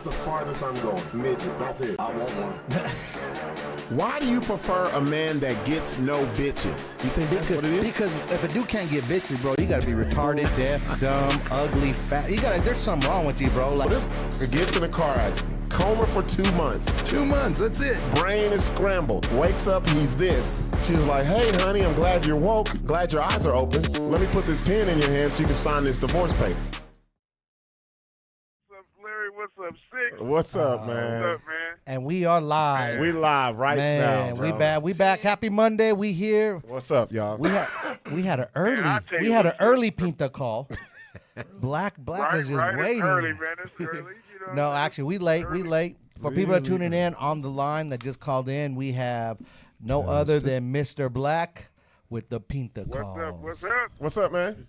That's the farthest I'm going. Midget, that's it. I want one. Why do you prefer a man that gets no bitches? You think that's what it is? Because if a dude can't get bitches, bro, you gotta be retarded, deaf, dumb, ugly, fat. There's something wrong with you, bro. Like This gets in a car accident. Coma for 2 months. 2 months, that's it. Brain is scrambled. Wakes up, he's this. She's like, hey, honey, I'm glad you're woke. Glad your eyes are open. Let me put this pen in your hand so you can sign this divorce paper. What's up, Larry? What's up, Sixx? What's up, man? What's up, man? and we are live. We live right Man, now, bro. we back. Happy Monday. We here. What's up, y'all? We had an early I'll tell you what's early Pinta call. Blacc was just waiting. It's early, man. It's early. You know, No, actually, we late. For people that are tuning in on the line that just called in, we have no other than Mr. Blacc with the Pinta calls. What's up? What's up, man?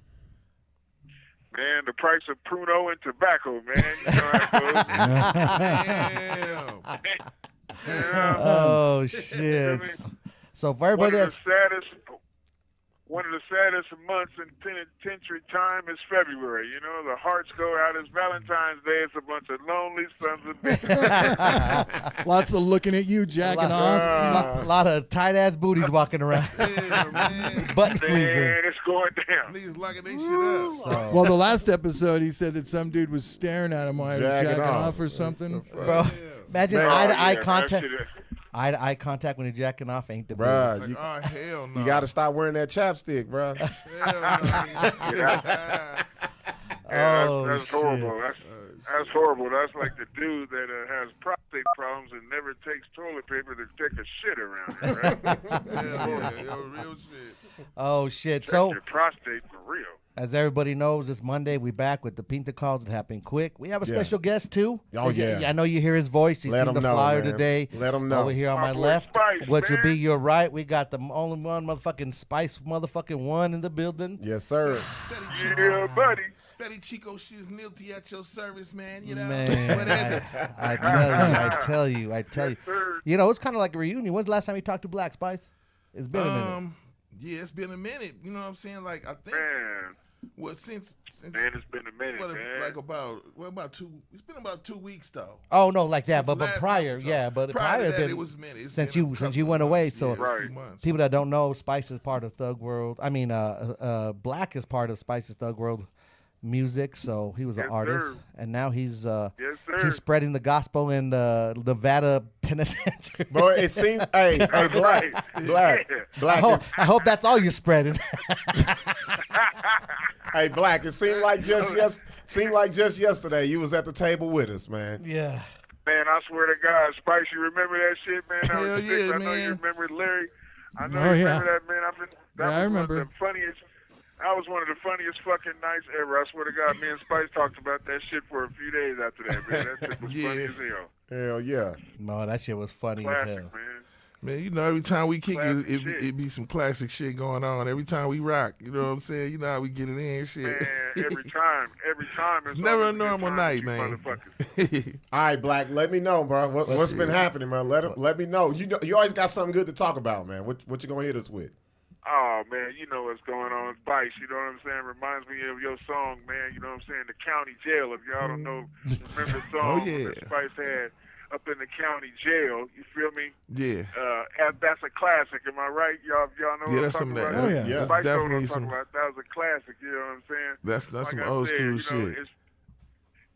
Man, the price of Pruno and tobacco, man. You know how it goes. Yeah. Oh shit! So for everybody One of the saddest months in penitentiary time is February. You know, the hearts go out. It's Valentine's Day. It's a bunch of lonely sons of bitches. Lots of looking at you, jacking off. A lot of tight ass booties walking around, butt squeezing. Man, it's going down. Niggas locking their shit up. So, Well, the last episode, he said that some dude was staring at him while he was Jacking jacking off. off or something. bro, imagine Man. eye to eye man, contact. that shit- Eye to eye contact when you're jacking off ain't the Bruh, best. you, Oh, hell no. you got to stop wearing that chapstick, bro. Hell Oh, that's shit. horrible. That's horrible. That's like the dude that has prostate problems and never takes toilet paper to take a shit around it, right? Yo, real shit. Oh shit! Check So your prostate for real. as everybody knows, this Monday we back with the Pinta calls that happen quick. We have a Yeah. special guest too. Oh, yeah. I know you hear his voice. You Let see him the know, flyer man. today. Let him know. Over here on My my boy left, Spice, which would be man. your right. We got the only one motherfucking Spice motherfucking one in the building. Yes, sir. Yeah, buddy. Fetty Chico Shiznilty at your service, man. You know? Man, What is it? I tell you. Yes, sir. You know, it's kind of like a reunion. When's the last time you talked to Blacc, Spice? It's been a minute. Yeah, it's been a minute. You know what I'm saying? Like, I think, Man, since man, it's been a minute, what, man. like about 2, it's been about 2 weeks, though. Oh no, like that. Since But last prior, time we yeah. talked. But prior prior to has that, been it was a minute. It's since been a you couple went of away. months. So Yeah, it's a few Right. months. people that don't know, Spice is part of Thug World. I mean, Blacc is part of Spice's Thug World music. So he was an Yes, artist, sir. and now he's Yes, sir. he's spreading the gospel in the Nevada penitentiary. Bro, it seems, hey, Blacc, Right. Blacc, Yeah. Blacc, I hope that's all you're spreading. hey, Blacc, it seemed like just yesterday you was at the table with us, man. Yeah. Man, I swear to God, Spice, you remember that shit, man? That Hell was yeah, sick. I know you man. remember it, Larry. I know Oh, you yeah. remember that, man. That Yeah, I was remember. one of the funniest. That was one of the funniest fucking nights ever. I swear to God, me and Spice talked about that shit for a few days after that, man. That shit was funny Yeah. as hell. Hell yeah. No, that shit was funny as Classic, hell. man. Man, you know, every time we kick Classic it, shit. it be some classic shit going on. Every time we rock, you know what I'm saying? You know how we get it in, shit. Man, every time. It's never a always good normal time night, with you man. motherfuckers. All right, Blacc, let me know, bro. What's been happening, man? Let me know. You always got something good to talk about, man. What you gonna hit us with? Oh, man, you know what's going on, Spice. You know what I'm saying? Reminds me of your song, man. You know what I'm saying? The County Jail. If y'all don't know, remember the song yeah. that Spice had up in the county jail. You feel me? Yeah. That's a classic. Am I right? Y'all know Yeah, what I'm that's some talking of that. about? Oh, yeah. Yeah. Spice know what Definitely I'm some. talking about. That was a classic. You know what I'm saying? That's Like some I old said, school you know, shit. It's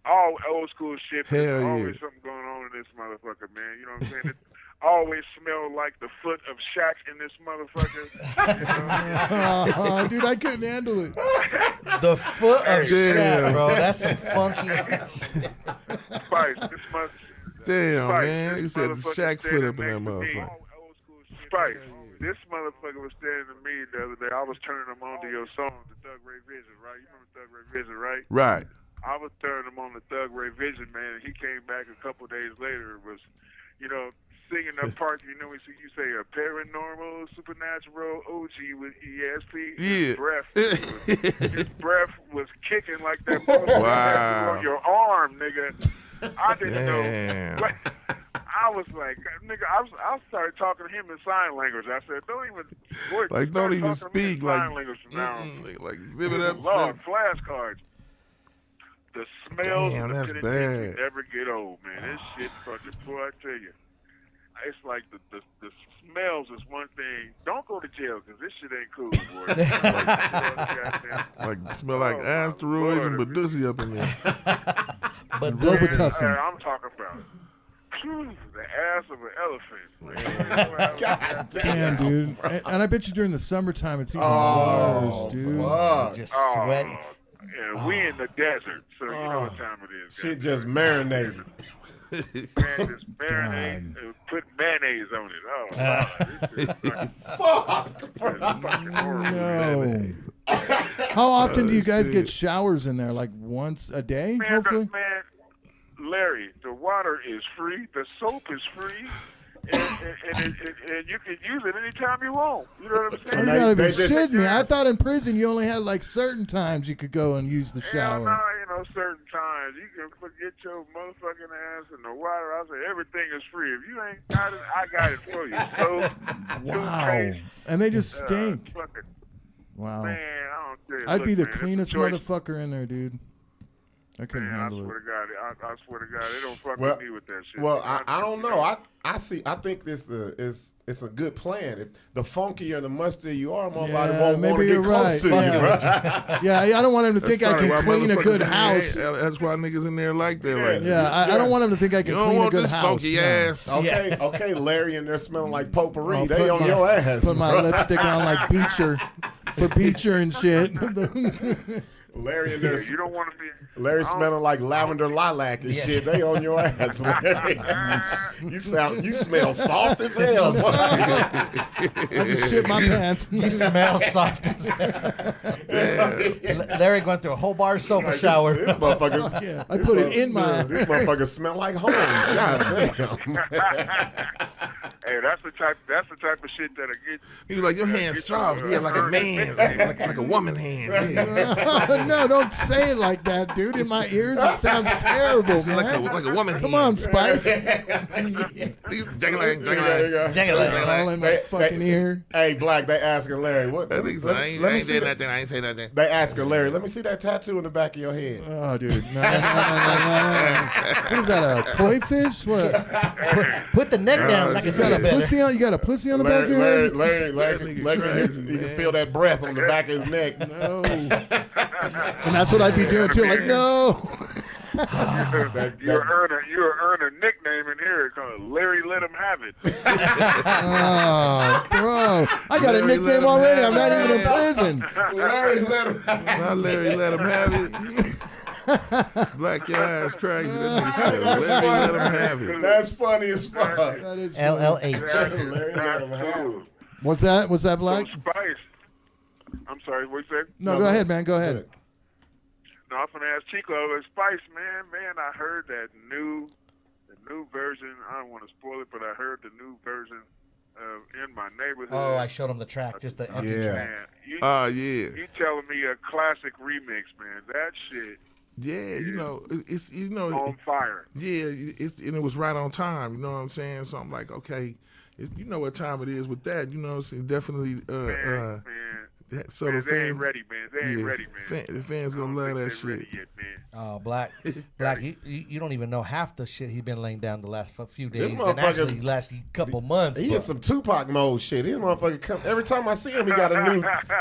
all old school shit. But Hell there's yeah. always something going on in this motherfucker, man. You know what I'm saying? It always smell like the foot of Shaq in this motherfucker. You know? Oh, dude, I couldn't handle it. The foot of Damn. Shaq, bro. That's some funky. Spice, this mother. Damn, Spice, man. He this said the motherfucker Shaq foot standing up in that next to me. motherfucker. Spice, this motherfucker was standing to me the other day. I was turning him on to your song, the Thug Ray Vision, right? You remember Thug Ray Vision, right? Right. I was turning him on the Thug Ray Vision, man. And he came back a couple days later. It was, you know, singing that part. You know, you say a paranormal, supernatural OG with ESP. Yeah. His breath was kicking like that. motherfucker Wow. on your arm, nigga. I didn't Damn. know. I was like, nigga, I started talking to him in sign language. I said, don't even, boy, Like, start don't even talking to me in speak. Like, sign language from now on. like zip it up. Lord, flashcards. the smells Damn, in the that's penitentiary bad. never get old, man. This shit fucking, boy, I tell you. It's like the smells is one thing. Don't go to jail because this shit ain't cool, boy. Like smell like asteroids and Badusi up in there. But Robitussin. I'm talking about the ass of an elephant. God Damn, dude. And I bet you during the summertime it's even worse, dude. Fuck. just Oh, sweaty. yeah, we in the desert, so you know what time it is. Shit just marinated. Man, just marinade, put mayonnaise on it. Oh, wow. This is fucking horrible. No. How often do you guys get showers in there? Like once a day, Man, hopefully? Larry, the water is free, the soap is free, and you can use it anytime you want. You know what I'm saying? You gotta be they just- shitting me. I thought in prison you only had like certain times you could go and use the Hell shower. no, certain times you can forget your motherfucking ass in the water. I say everything is free. If you ain't got it, I got it for you. So, Wow. toothpaste, And they just stink. fucking, Wow. man, I don't tell you. I'd Look, be the man, it's a cleanest choice. motherfucker in there, dude. I couldn't Man, I handle swear it. to God, I swear to God, they don't fuck Well, with me with that shit. Well, man. I don't know. I think this it's a good plan. If the funkier and the mustier you are, more Yeah, likely won't maybe want to you're get close right. to you, Yeah. right? Yeah, I don't want him to think I Probably can why clean a motherfuckers good in there house. ain't- That's why niggas in there like that. Like, Yeah, I don't want him to think I you can don't clean a want good this house. funky No. ass. Okay, Larry, and they're smelling like potpourri. I'll They put on my- your ass. Put my bro. lipstick on like Beecher for Beecher and shit. Larry and they're You don't want to be. Larry I don't- smelling like lavender lilac and shit. They on your ass, Larry. you smell soft as hell. I just shit my pants. You smell soft as hell. Larry went through a whole bar of soap Like, shower. This motherfucker. Yeah, I put it in my. This motherfucker smell like home. God damn. Hey, that's the type of shit that'll get. He was like, your hand's soft. Yeah, like a man. like a woman hand. Yeah. No, don't say it like that, dude. In my ears, it sounds terrible, See, like man. a woman Come hand. on, Spice. Jangling. There you go. All in my fucking ear. Hey, Blacc, they asking Larry, what? I Let ain't me see say that. nothing. I ain't say nothing. They asking Larry, let me see that tattoo in the back of your head. Oh, dude. No. What is that, a koi fish? What? Put the neck down so I can You see got it a better. pussy on? You got a pussy on the back of your head? Larry, crazy, you can man. feel that breath on the back of his neck. No. And that's what I'd be doing too. Like, no. You'll earn a nickname in here called Larry Let Him Have It. Oh, bro. I got a Larry, let nickname him already. have I'm not it. even in prison. Larry, let him. Not Larry, let him have it. Black your ass crazy. That nigga said, Larry, let him have it. That's funny as fuck. That is funny. LLH. Larry, let him have it. What's that? What's that, So Black? Spice. I'm sorry, what you say? No, go ahead, man. Go ahead. No, I'm gonna ask Chico. Spice, man, I heard the new version. I don't want to spoil it, but I heard the new version in my neighborhood. Oh, I showed him the track, just the empty Yeah. track. Man, you Yeah. you telling me a classic remix, man? That shit Yeah, it's on fire. yeah, and it was right on time. You know what I'm saying? So I'm like, okay, you know what time it is with that. You know what I'm saying? Definitely. Man, So man, the they fans, ain't ready, man. They ain't ready, man. the fans I gonna don't love think that they shit. ready yet, man. Oh, Black, you don't even know half the shit he's been laying down the last few This days, and motherfucker- actually last couple months. He but- in some Tupac mode shit. This motherfucker come every time I see him. He got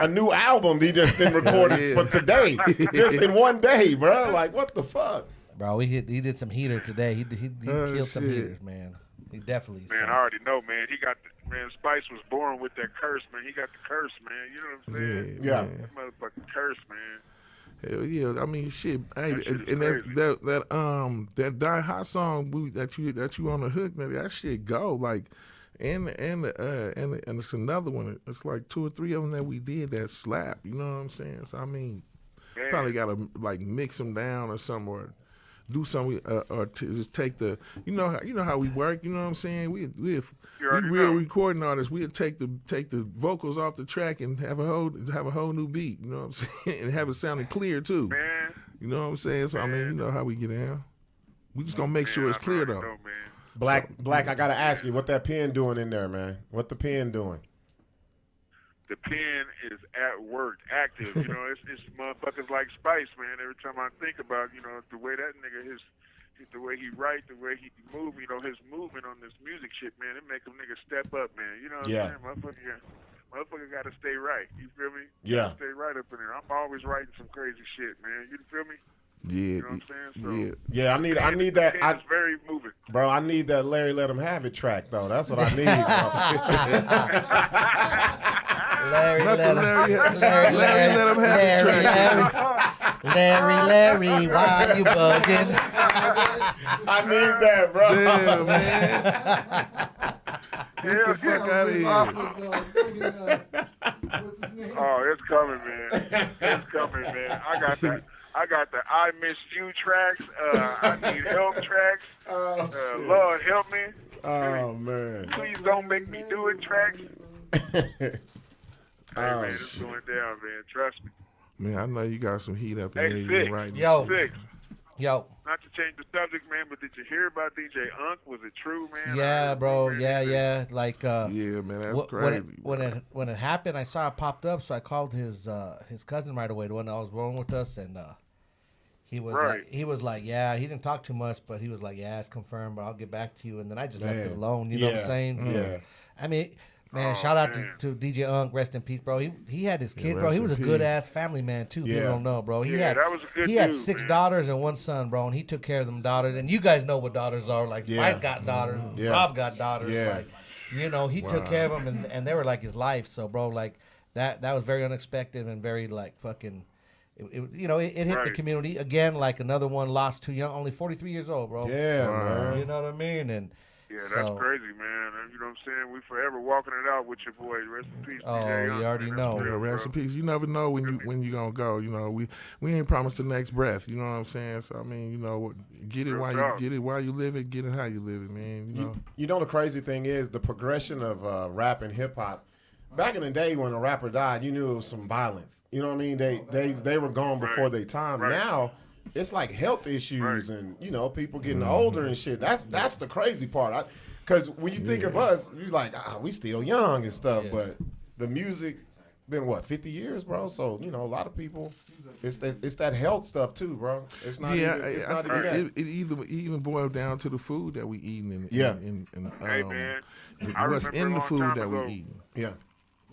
a new album. He just been recorded Yeah. for today, just in one day, bro. Like what the fuck? Bro, he did some heater today. He Oh, killed some shit. heaters, man. He definitely. Man, I already know, man. He got man. Spice was born with that curse, man. He got the curse, man. You know what I'm saying? Yeah. man. That motherfucking curse, man. Hell yeah! I mean, shit. Hey, That shit is and crazy. that Die Hot song that you on the hook, man. That shit go like, and it's another one. It's like 2 or 3 of them that we did that slap. You know what I'm saying? So I mean, Man. probably gotta like mix them down or something, or do something, or just take the you know how we work. You know what I'm saying? We already real know. recording artists. We'd take the vocals off the track and have a whole new beat. You know what I'm saying? And have it sounding clear too. Man, You know what I'm saying? So I mean, you know how we get down. We just gonna make sure it's I clear already though. know, man. Black, I gotta ask you, what that pen doing in there, man? What the pen doing? the pen is at work, active. You know, it's motherfuckers like Spice, man. Every time I think about, you know, the way that nigga the way he write, the way he move, you know, his movement on this music shit, man, it make a nigga step up, man. You know what I'm saying? Motherfucker got to stay right. You feel me? Yeah. Stay right up in there. I'm always writing some crazy shit, man. You feel me? Yeah, You know what I'm saying? So, Yeah, I need that. It's very moving. Bro, I need that Larry Let Him Have It track, though. That's what I need, Larry, Not let the him, Larry Let Him Have It track. Larry, why you bugging? I need that, bro. Damn, man. Get the fuck out of here. What's his name? Oh, it's coming, man. It's coming, man. I got the I Miss You tracks. I Need Help tracks. Lord help me. Oh, man. Please don't make me do it tracks. Hey, Oh, man, it's going down, man. Trust me. Man, I know you got some heat up in Hey, there. You Sixx. been writing Yo. shit. Sixx. Yo, Not to change the subject, man, but did you hear about DJ Unk? Was it true, man? yeah, bro, yeah. Like, Yeah, man, that's when crazy. when it happened, I saw it popped up, so I called his cousin right away, the one that was rolling with us, and he was like, yeah, he didn't talk too much, but he was like, yeah, it's confirmed, but I'll get back to you, and then I just left it Man. alone. You know what I'm saying? Yeah. I mean, man, Oh, shout out man. to DJ Unk, rest in peace, bro. He had his kids, bro. rest He was a in good peace. ass family man too. People Yeah. don't know, bro. He Yeah, had that was a good he had dude, 6 man. daughters and 1 son, bro, and he took care of them daughters. And you guys know what daughters are. Like Yeah. Spike got daughters, Yeah. Rob got daughters. Yeah. Like, you know, he took care of them, and they were like his life. So, bro, like that was very unexpected and very like fucking. It hit the Right. community again. Like another one lost too young, only 43 years old, bro. Yeah, man. You know what I mean? And Yeah, that's so, crazy, man. You know what I'm saying? We forever walking it out with your boy. Rest in peace, Oh, DJ you Unk, already man. know. That's Yeah, real, rest in bro. peace. You never know when you gonna go. You know, we ain't promised the next breath. You know what I'm saying? So I mean, you know, get it Real while talk. you get it while you live it. Get it how you live it, man. You know. You know the crazy thing is the progression of rap and hip hop. Back in the day when a rapper died, you knew it was some violence. You know what I mean? They were gone before their time. Right. Now it's like health issues and people getting older and shit. That's the crazy part. Because when you think of us, you like we still young and stuff. Yeah. But the music been 50 years, bro. So a lot of people. It's that health stuff too, bro. It's not. Yeah, even, it's not even that. it even boils down to the food that we eating and Yeah. Hey, man. I what's remember in a the long food time that ago. we eating. Yeah.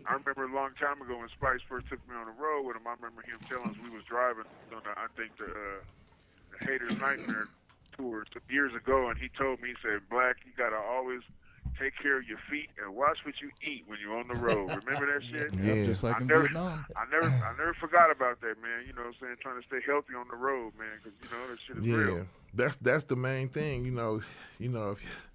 I remember a long time ago when Spice first took me on the road with him. I remember him telling us we was driving on the Haters Nightmare tour some years ago, and he told me, he said, Blacc, you gotta always take care of your feet and watch what you eat when you're on the road. Remember that shit? Yeah. Just like I in never, Vietnam. I never forgot about that, man. You know what I'm saying? Trying to stay healthy on the road, man, because that shit is Yeah, real. that's the main thing. If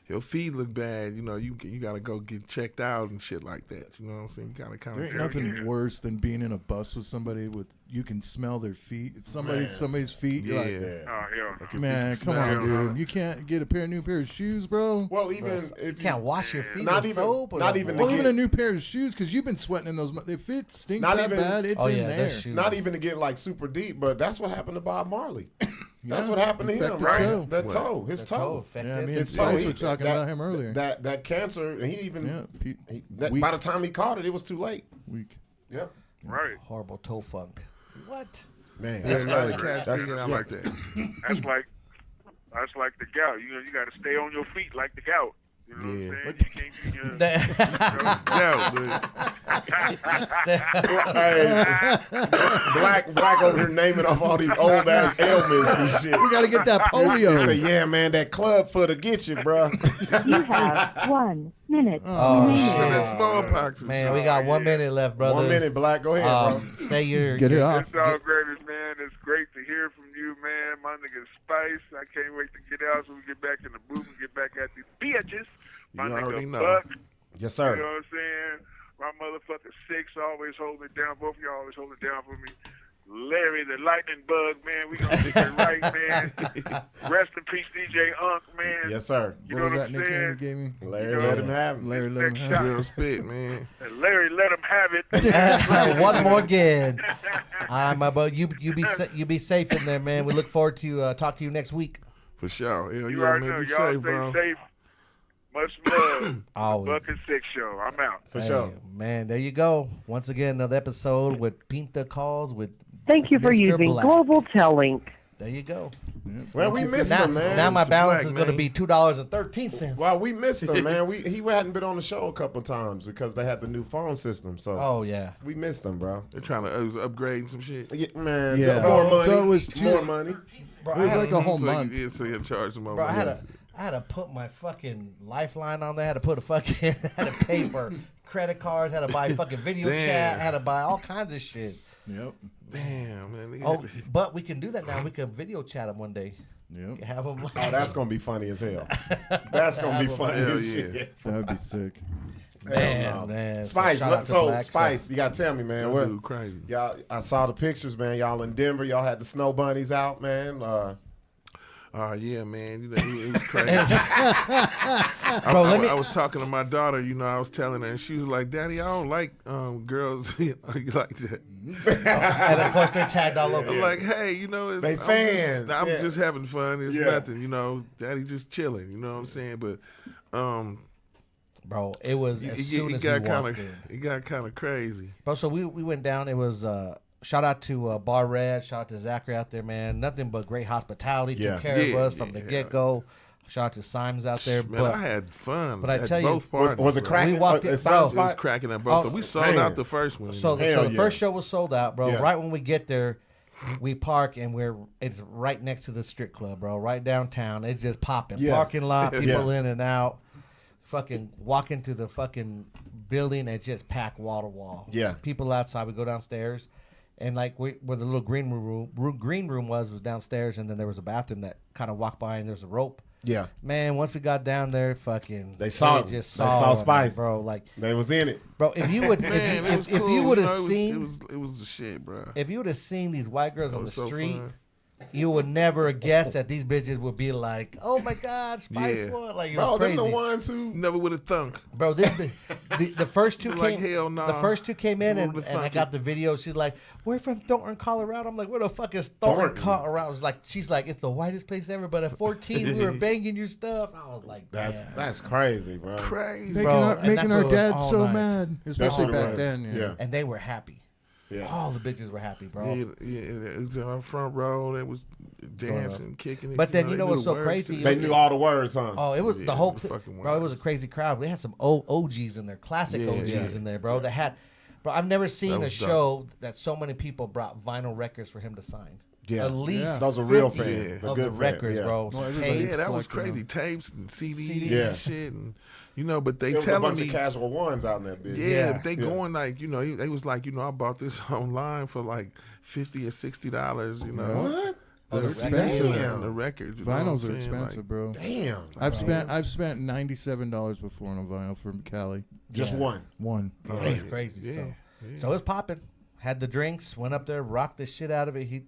your feet look bad, you gotta go get checked out and shit like that. You know what I'm saying? You gotta kind There of ain't nothing worse than being in a bus with somebody you can smell their feet. It's somebody's feet. You're like, Oh, hell. man, come on, dude. You can't get a new pair of shoes, bro. Well, even Bro, if you can't wash your feet Not with even- soap. not even Well, to even get- a new pair of shoes because you've been sweating in those. If it stinks Not that even- bad, it's Oh, in yeah, there. that's shoes. Not even to get like super deep, but that's what happened to Bob Marley. That's what happened to him, Infected right? toe. That toe, his toe. affected. Yeah, me and His toe. Spice were talking about him earlier. That cancer, and he even Yeah, weak. by the time he caught it, it was too late. Weak. Yep. Right. Horrible toe funk. What? Man, Yeah, that's a lot of crazy. cats figuring out like that. That's like the gout. You got to stay on your feet like the gout. You know Yeah. what I'm saying? You can't be, Yeah, dude. Hey, Blacc over here naming off all these old ass ailments and shit. We got to get that Say, polio. yeah, man, that club foot'll get you, bro. You have 1 minute Oh, remaining. And that shit. smallpox. and Man, shit. we got 1 minute left, brother. 1 minute, Blacc. Go ahead, bro. Say your Get it off. It's all gravy, man. It's great to hear from you, man. My nigga Spice. I can't wait to get out so we get back in the booth and get back at these bitches. My You already nigga know. Buck. Yes, You know sir. what I'm saying? My motherfucker Sixx always holding it down. Both of y'all always holding it down for me. Larry the lightning bug, man. We gonna get it right, man. Rest in peace, DJ Unk, man. Yes, sir. You What know was what that I'm nickname you saying? gave me? Larry, You know, let him have it. Larry let him Next have shot. Real spit, man. Larry, let him have it. One more again. My bud, you be safe in there, man. We look forward to talk to you next week. For sure. Hell You yeah, already man. know. Be Y'all safe, stay bro. safe. Much love. Always. Buck and Sixx show. I'm out. For sure. Man, there you go. Once again, another episode with Pinta Calls with Thank you for Mr. using Blacc. Global Telink. There you go. Well, we missed Now, him, man. now my Mr. balance Blacc, is going to man. be $2.13. Well, we missed him, man. He hadn't been on the show a couple times because they had the new phone system. So Oh, yeah. we missed him, bro. They're trying to upgrade some shit. Yeah, man. Yeah. More money. So it was more two- money. Bro, It was I had, like a whole So month. so you charge them over. bro, I had to put my fucking lifeline on there. I had to put had to pay for credit cards. Had to buy fucking video Damn. chat. Had to buy all kinds of shit. Yep. Damn, man. They Oh, got- but we can do that now. We can video chat them one day. Yep. Have them. Oh, that's gonna be funny as hell. That's gonna be funny Hell as yeah. shit. That would be sick. Hell no. man. Spice, shout out to so Blacc, Spice, you gotta tell me, man. That What, dude crazy. y'all? I saw the pictures, man. Y'all in Denver. Y'all had the snow bunnies out, man. Oh yeah, man. You know, it was crazy. Bro, let me. I was talking to my daughter. You know, I was telling her, and she was like, "Daddy, I don't like girls like that." And of course, they're tagged all over. I'm like, "Hey, you know, it's, They fans, I'm yeah. just having fun. It's Yeah. nothing. You know, Daddy just chilling. You know what I'm saying?" But Bro, it was as soon as we walked in. it got kind of crazy. Bro, so we went down. It was shout out to Bar Red. Shout out to Zachary out there, man. Nothing but great hospitality. Yeah. Took care of Yeah, us from the yeah. get go. Shout out to Simons out there. Man, but I had fun. but I at tell you, both parties. Was it bro. cracking? We walked in- It sounds bro. It was spot. cracking at both. Oh, So we sold man. out the first one. so Hell the yeah. first show was sold out, bro. Yeah. Right when we get there, we park and it's right next to the strip club, bro. Right downtown. It's just popping. Yeah. Parking lot, people Yeah. in and out. Fucking walk into the fucking building and just pack wall to wall. Yeah. People outside. We go downstairs, and like where the little green room was downstairs, and then there was a bathroom that kind of walked by, and there's a rope. Yeah, Man, once we got down there, fucking They saw they him. just They saw saw him, Spice. bro. Like, they was in it. bro, if you would, Man, it was if cool. you would know, have seen, it was the shit, bro. if you would have seen these white girls on the was so street, fun. you would never have guessed that these bitches would be like, "Oh my God, Spice Yeah. won!" Like, it Bro, was them crazy. the ones who. Never would have thunk. Bro, the first two Like, came. hell nah. The first two came in, Would've and been I funky. got the video. She's like, "We're from Thornton, Colorado." I'm like, "Where the fuck is Thornton, Thornton. Colorado?" I was like, "She's like, it's the whitest place ever." But at 14, we were banging your stuff. I was like, That's crazy, bro. Crazy. Making Bro, our, and making that's our what it was dads all so night. mad, especially what it back was. then. Yeah. and they were happy. Yeah. All the bitches were happy, bro. Yeah, it was on the front row. They was dancing, kicking it. But then you they know knew what's the so words crazy? to They the knew shit. all the words, huh? Oh, it was Yeah, the whole the fucking bro. It was words. a crazy crowd. They had some OGs in there, classic Yeah, OGs yeah. in there, bro. That had, bro. I've never seen That a was dope. show that so many people brought vinyl records for him to sign. Yeah. At least Yeah. Those are real 50 fans. Yeah. The of good the fans, records, yeah. bro. Well, Some everybody- tapes. Yeah, that was Collecting crazy. Tapes and CDs Yeah. and shit, and you know. But they There was a telling bunch me, of casual ones out in that bitch. yeah, but they Yeah. going like, you know, they was like, you know, I bought this online for like $50 or $60. You know, What? the They're expensive. Damn, the records. You know what I'm Vinyls are saying? expensive, Like, bro. Damn. I've spent $97 before on a vinyl from Cali. Just Yeah. one. One. oh, It's yeah. crazy. Yeah, So. yeah. So it was popping. Had the drinks. Went up there. Rocked the shit out of it. He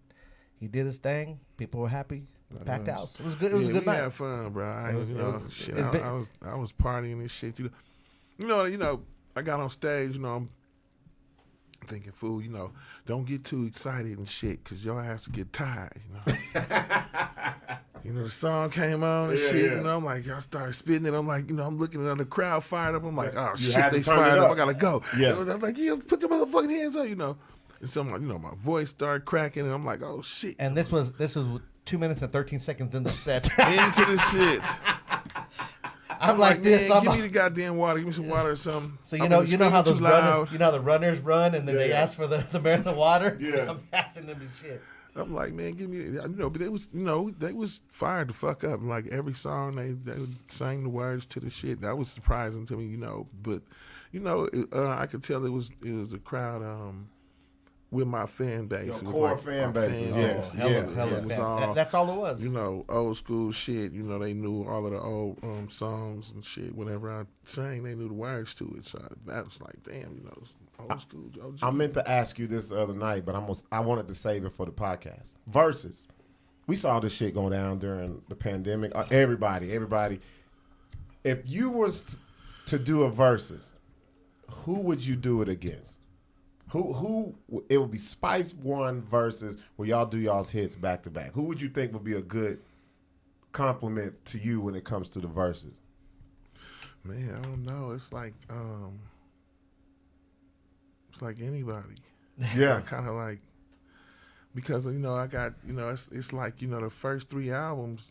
did his thing. People were happy. Packed was. house. It was good. It was a Yeah, good we night. had fun, bro. It was- You it know, was- shit. it's been- I was partying and shit. You know. I got on stage. You know, I'm thinking, fool. You know, don't get too excited and shit, cause your ass will get tired. You know. You know, the song came on and Yeah, shit. yeah. You know, I'm like, I started spitting it. I'm like, you know, I'm looking at the crowd fired up. I'm like, oh You shit, had to they turn it fired up. up. I gotta go. Yeah. I'm like, yeah, put your motherfucking hands up. You know. And so, you know, my voice started cracking, and I'm like, oh shit. And this was 2 minutes and 13 seconds in the set. Into the shit. I'm like this. man, I'm give me like, the goddamn water. Give me some water or something. so I'm you know how screaming those too runners, loud. you know how the runners run and then they Yeah. ask for the water. Yeah. I'm passing them the shit. I'm like, man, give me, you know, but it was, you know, they was fired the fuck up. Like every song, they sang the words to the shit. That was surprising to me, you know. But, you know, I could tell it was the crowd with my fan base. Your It was core like fan my bases, fans. yes. Hella, Yeah, hella it was fan. all, That's all it was. you know, old school shit. You know, they knew all of the old songs and shit. Whenever I sang, they knew the words to it. So that was like, damn, you know, old school. OG. I meant to ask you this the other night, but I wanted to save it for the podcast. Versus, we saw this shit go down during the pandemic. Everybody. If you was to do a versus, who would you do it against? Who? It would be Spice one versus where y'all do y'all's hits back to back. Who would you think would be a good compliment to you when it comes to the verses? Man, I don't know. It's like anybody. Yeah. Kind of like, because I got it's like the first 3 albums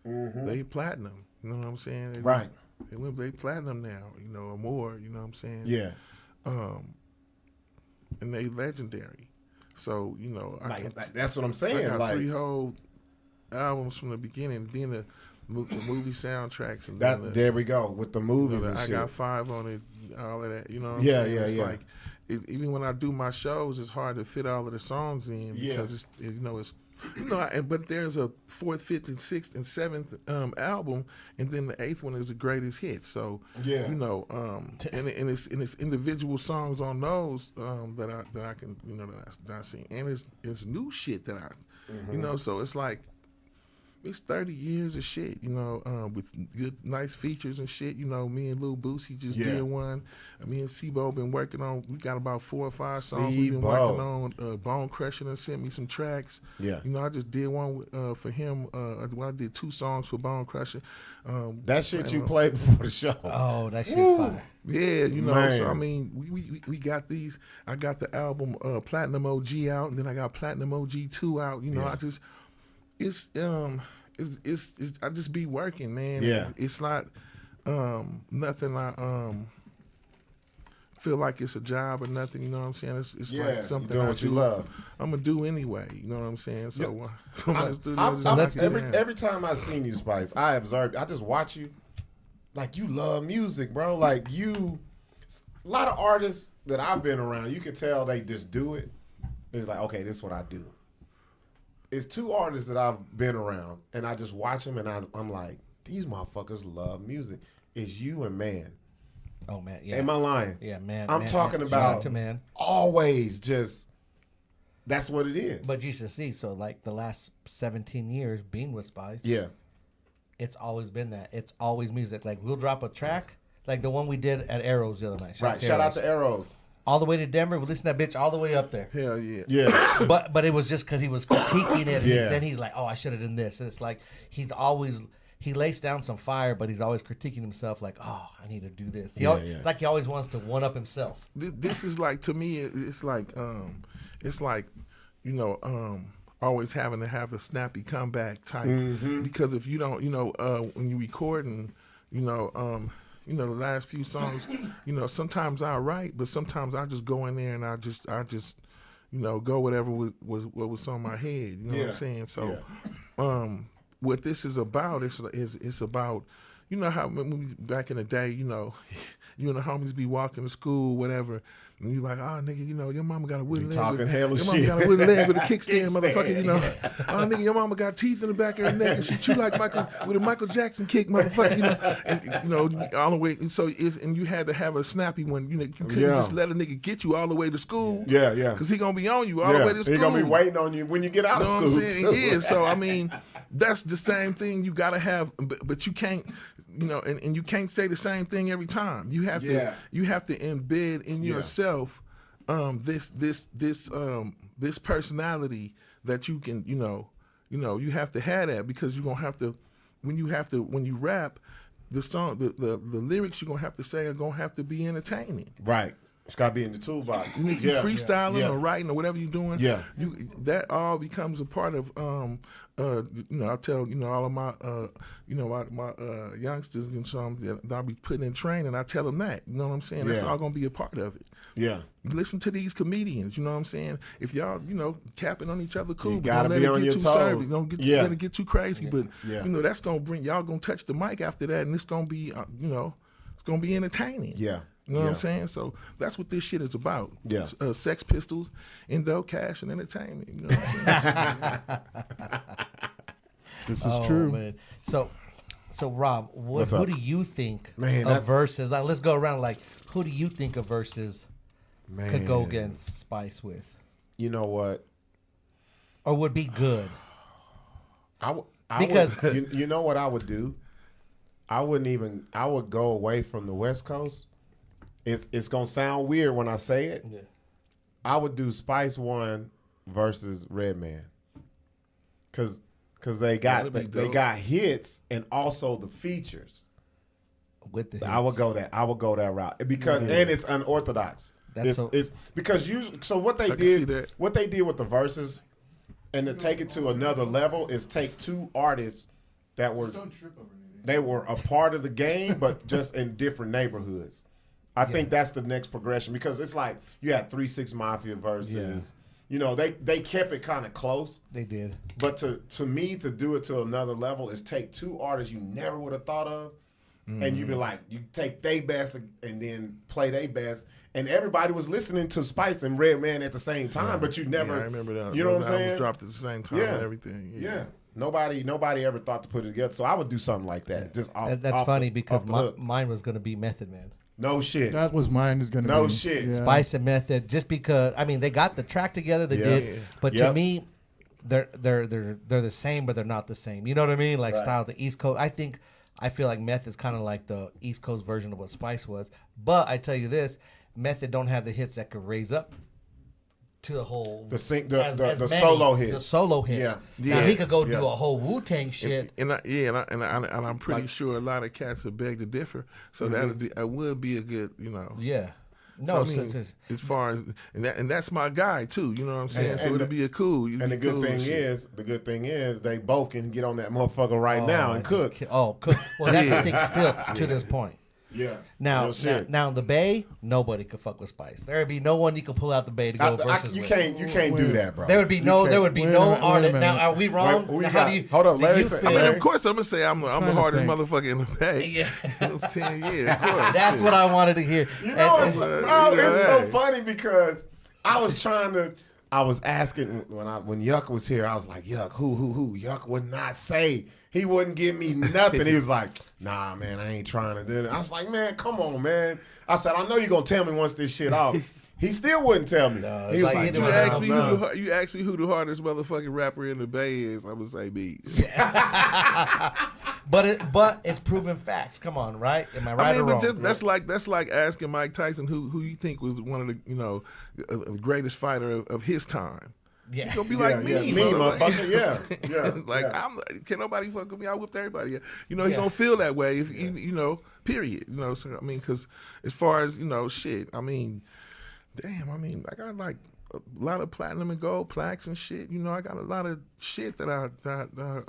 they platinum. You know what I'm saying? They platinum now. Or more. You know what I'm saying? Yeah. And they legendary. So that's what I'm saying. I got like 3 whole albums from the beginning. Then the movie soundtracks. And there we go with the movies. And I shit. got 5 on it. All of that. You know what I'm Yeah, saying? yeah, It's yeah. like even when I do my shows, it's hard to fit all of the songs in because it's but there's a 4th, 5th, and 6th and 7th album, and then the 8th one is the greatest hit. So and it's individual songs on those that I can that I sing, and it's new shit that I so it's like. It's 30 years of shit, with good, nice features and shit. Me and Lil Boosie just did one. Me and C-Bo been working on. We got about 4 or 5 songs we've been working on. Bone Crusher and sent me some tracks. Yeah. I just did one for him. I did 2 songs for Bone Crusher. That shit you played before the show. Oh, that shit's fire. Yeah, Man. So I mean, we got these. I got the album Platinum OG out, and then I got Platinum OG 2 out. I just. It's I just be working, man. Yeah. It's not nothing I feel like it's a job or nothing, you know what I'm saying? It's like something doing what you love. I'm gonna do anyway, you know what I'm saying? So every time I seen you, Spice, I observed, I just watch you like you love music, bro. Like a lot of artists that I've been around, you can tell they just do it. It's like, okay, this is what I do. It's 2 artists that I've been around, and I just watch them, and I'm like, these motherfuckers love music. It's you and Man. Oh, man. Yeah. Am I lying? Yeah, Man. I'm talking Shout about out to Man. always just, that's what it is. But you should see, so like the last 17 years being with Spice, yeah. it's always been that. It's always music. Like we'll drop a track, like the one we did at Arrows the other night. Shout out to Arrows. All the way to Denver. We listened to that bitch all the way up there. Hell yeah. Yeah. But it was just because he was critiquing it. And Yeah. then he's like, oh, I should have done this. And it's like he lays down some fire, but he's always critiquing himself like, oh, I need to do this. It's like he always wants to one-up himself. This is like, to me, it's like always having to have a snappy comeback type. Because if you don't, when you recording, the last few songs, sometimes I write, but sometimes I just go in there and I just go whatever was what was on my head. You know what I'm saying? So, what this is about is about, how when we, back in the day, you and the homies be walking to school, whatever, and you like, oh nigga, your mama got a wooden leg. Talking hella Your shit. mama got a wooden leg with a kickstand, motherfucker. Oh nigga, your mama got teeth in the back of her neck, and she chew like a Michael Jackson kick, motherfucker. And all the way. And so and you had to have a snappy one. You couldn't just let a nigga get you all the way to school. Yeah. Because he gonna be on you all the way to school. He gonna be waiting on you when you get out of school. What I'm saying? Too. Yeah. So I mean, that's the same thing you gotta have, but you can't. And you can't say the same thing every time. You have to embed in yourself this personality that you can you have to have that, because you're gonna have to when you rap the song the lyrics you're gonna have to say are gonna have to be entertaining. Right. It's gotta be in the toolbox. And if you're freestyling or writing or whatever you're doing, that all becomes a part of I tell all of my my youngsters and some that I'll be putting in training. I tell them that, you know what I'm saying. That's all gonna be a part of it. Yeah. You listen to these comedians, you know what I'm saying. If y'all capping on each other, cool, You but gotta don't be let on it your get too toes. service. Don't let it get too crazy. But that's gonna bring y'all gonna touch the mic after that, and it's gonna be it's gonna be entertaining. Yeah. You know what I'm saying? So that's what this shit is about. Yeah. Sex Pistols, Indo, cash, and entertainment. You know what I'm saying? This is true. Man. So Rob, who do you think of verses? Like, let's go around. Like, who do you think of verses could go against Spice with? You know what? Or would be good? Because you know what I would do? I would go away from the West Coast. It's gonna sound weird when I say it. Yeah. I would do Spice 1 versus Redman, cause they got hits and also the features. with the hits. I would go that route because and it's unorthodox. It's because usually. So what they did with the verses, and to take it to another level is take two artists that were a part of the game, but just in different neighborhoods. I think that's the next progression because it's like you had 3 6 Mafia versus. Yeah. You know, they kept it kind of close. They did. But to me, to do it to another level is take two artists you never would have thought of, and you be like, you take they best and then play they best. And everybody was listening to Spice and Redman at the same time, but you never. Yeah, I remember that. You know what I'm saying? Dropped at the same time and everything. Yeah. Nobody ever thought to put it together. So I would do something like that. Just off. That's funny because mine was going to be Method Man. No shit. That was mine. Is going to be no shit. Yeah. Spice and Method, just because they got the track together. They did, but to me, they're the same, but they're not the same. You know what I mean? Like style, the East Coast. I feel like Meth is kind of like the East Coast version of what Spice was. But I tell you this, Method don't have the hits that could raise up to the whole the solo hits. The solo hits. Yeah. Now he could go do a whole Wu-Tang shit. And I'm pretty sure a lot of cats would beg to differ. So that would be a good, Yeah. No, so, as far as and that's my guy too, you know what I'm saying. So it'll be a cool. And the good thing is, they both can get on that motherfucker right now and cook. Cook. Well, that's the thing still to this point. Yeah. Now the Bay, nobody could fuck with Spice. There would be no one you could pull out the Bay to go versus. You can't do that, bro. There would be no artist. Now, are we wrong? Hold on, Larry. Of course, I'm gonna say I'm the hardest motherfucker in the Bay. Yeah. I'm saying, yeah, of course. That's what I wanted to hear. You know, it's so funny because I was asking when Yuck was here. I was like, Yuck, who? Yuck would not say. He wouldn't give me nothing. He was like, nah, man, I ain't trying to do it. I was like, man, come on, man. I said, I know you're going to tell me once this shit off. He still wouldn't tell me. No, he was like, you asked me who the hardest motherfucking rapper in the Bay is, I would say Beats. But it's proven facts. Come on, right? Am I right or wrong? That's like asking Mike Tyson who you think was one of the the greatest fighter of his time. Yeah. You're gonna be like me, motherfucker. Yeah. Like can nobody fuck with me? I whipped everybody. He gonna feel that way if period. So I mean, because as far as shit, I mean, damn, I got like a lot of platinum and gold plaques and shit. I got a lot of shit that I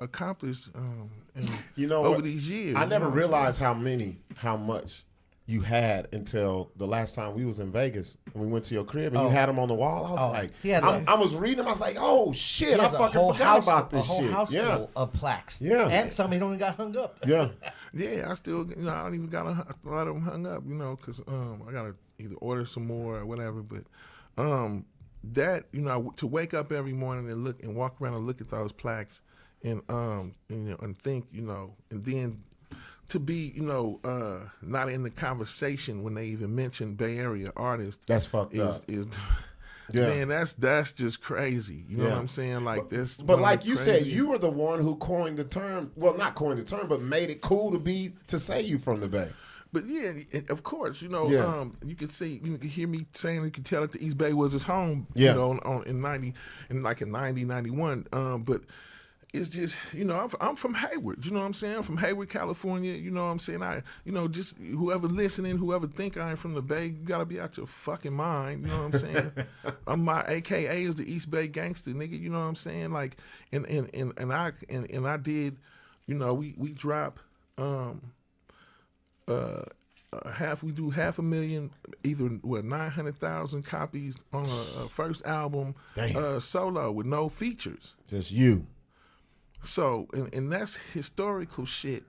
accomplished over these years. I never realized how much you had until the last time we was in Vegas and we went to your crib and you had them on the wall. I was like, I was reading them. I was like, oh shit, I fucking forgot about this shit. A whole house full of plaques. Yeah, and some he only got hung up. Yeah, I still, I don't even got a lot of them hung up. Because I gotta either order some more or whatever. But that to wake up every morning and look and walk around and look at those plaques and and think and then to be, not in the conversation when they even mention Bay Area artists. That's fucked up. Man, that's just crazy. You know what I'm saying? Like this. But like you said, you were the one who coined the term. Well, not coined the term, but made it cool to say you from the Bay. But yeah, of course, you can see, you can hear me saying, you can tell that the East Bay was his home. In 90, 91. But it's just, I'm from Hayward, you know what I'm saying? I'm from Hayward, California, you know what I'm saying? Just whoever listening, whoever think I am from the Bay, you gotta be out your fucking mind, you know what I'm saying? My AKA is the East Bay gangster, nigga, you know what I'm saying? Like, and I did, we drop, we do 500,000, either 900,000 copies on a first album, solo with no features. Just you. So, and that's historical shit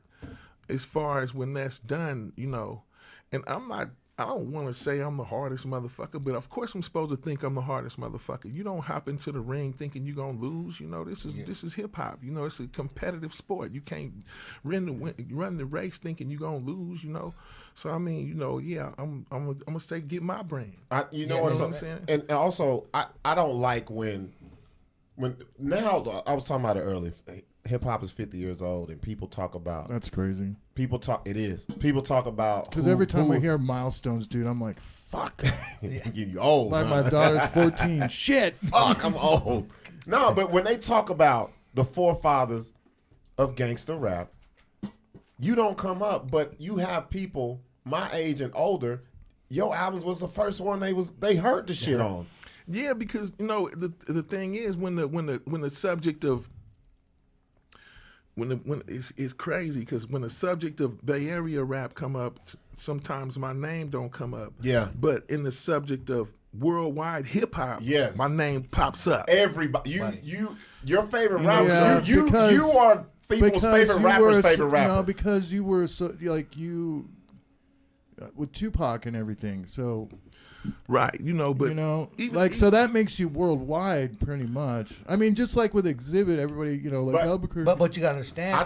as far as when that's done, and I don't want to say I'm the hardest motherfucker, but of course I'm supposed to think I'm the hardest motherfucker. You don't hop into the ring thinking you're going to lose, this is hip hop, it's a competitive sport. You can't run the race thinking you're going to lose, So I mean, I'm going to stay get my brain. What I'm saying? And also, I don't like when now, I was talking about it earlier. Hip hop is 50 years old, and people talk about. That's crazy. It is. People talk about. Because every time I hear milestones, dude, I'm like, fuck. You old. Like my daughter's 14. Shit. Fuck, I'm old. No, but when they talk about the forefathers of gangster rap, You don't come up, but you have people my age and older. Your albums was the first one they heard the shit on. Yeah, because the thing is when the subject of when it's crazy because when the subject of Bay Area rap come up, sometimes my name don't come up. Yeah. But in the subject of worldwide hip hop, yes, my name pops up. Everybody, your favorite rapper. Yeah, you are people's favorite rapper's favorite rapper. No, because you were so like you with Tupac and everything. So. Right, but so that makes you worldwide pretty much. I mean, just like with Exhibit, everybody, like Albuquerque. But you gotta understand. I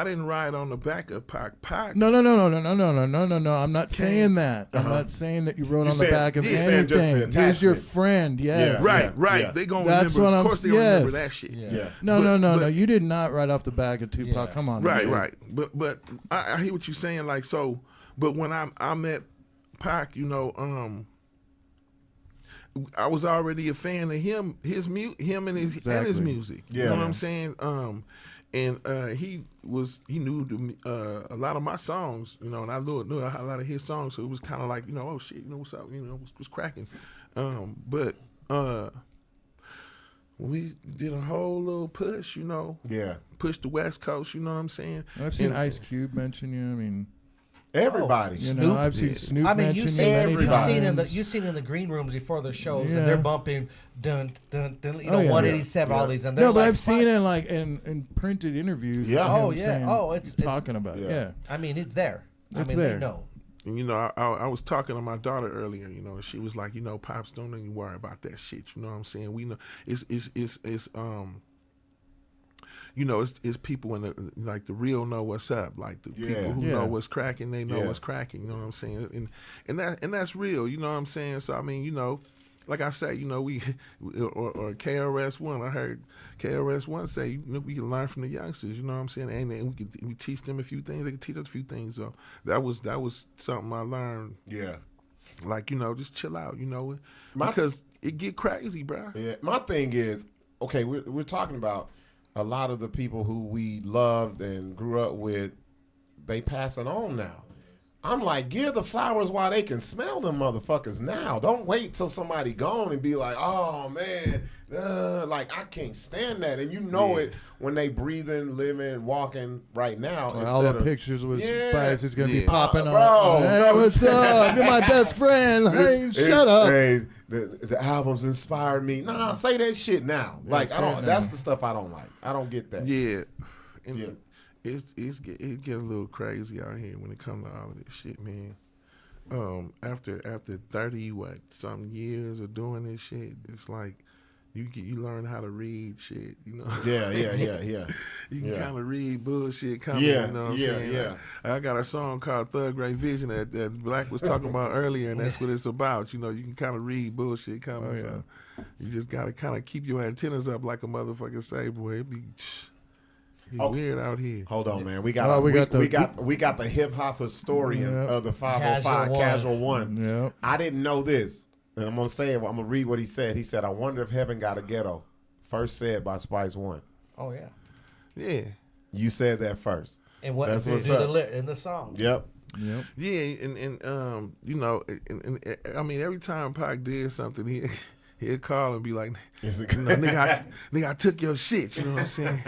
didn't ride on the back of Pac. No. I'm not saying that. I'm not saying that you rode on the back of anything. He was your friend. Yes. Yeah. Right. Yeah. They gonna That's remember. What of course, they remember that shit. Yeah. No. You did not ride off the back of Tupac. Yeah. Come on. Right. But I hear what you're saying. Like so. But when I met Pac, I was already a fan of him, and his music. Yeah, you know what I'm saying? And he knew a lot of my songs, and I knew a lot of his songs, so it was kind of like, oh shit, what's up, what's cracking. But we did a whole little push, push the West Coast, you know what I'm saying? I've seen Ice Cube mention you. I mean. Everybody, I've seen Snoop mention you many times. You've seen in the green rooms before the shows, and they're bumping dun dun dun. 187, all these, and they're but I've seen it in printed interviews. Yeah, it's talking about it. Yeah, I mean, it's there. It's there. They know. And I was talking to my daughter earlier, and she was like, Pops, don't even worry about that shit. You know what I'm saying? We know it's it's people in the real know what's up. Like the people who know what's cracking, they know what's cracking. You know what I'm saying? And that's real. You know what I'm saying? So I mean, like I say, we or KRS-One. I heard KRS-One say, we can learn from the youngsters. You know what I'm saying? And we teach them a few things. They can teach us a few things. So that was something I learned. Yeah. Like just chill out. Because it get crazy, bro. Yeah. My thing is, okay, we're talking about. A lot of the people who we loved and grew up with, they passing on now. I'm like, give the flowers while they can smell them motherfuckers now. Don't wait till somebody gone and be like, oh man, like I can't stand that. And it when they breathing, living, walking right now. All the pictures with Spice is gonna be popping up. Bro, hey, what's up? You're my best friend. Hey, shut up. Hey, the albums inspired me. Nah, say that shit now. Like I don't. That's the stuff I don't like. I don't get that. Yeah, and it get a little crazy out here when it comes to all of this shit, man. After 30 some years of doing this shit, it's like you learn how to read shit, Yeah. You can kind of read bullshit coming, you know what I'm saying? Yeah. I got a song called Thug Ray Vision that Blacc was talking about earlier, and that's what it's about. You can kind of read bullshit coming. So you just got to kind of keep your antennas up like a motherfucker say, boy. It be weird out here. Hold on, man. We got the hip hop historian of the 505 Casual One. Yep. I didn't know this. And I'm gonna say it. I'm gonna read what he said. He said, "I wonder if heaven got a ghetto." First said by Spice One. Oh yeah. Yeah. You said that first. And what That's what's in the song? Yep. Yeah, and I mean, every time Pac did something, he'd call and be like, nigga, I took your shit. You know what I'm saying?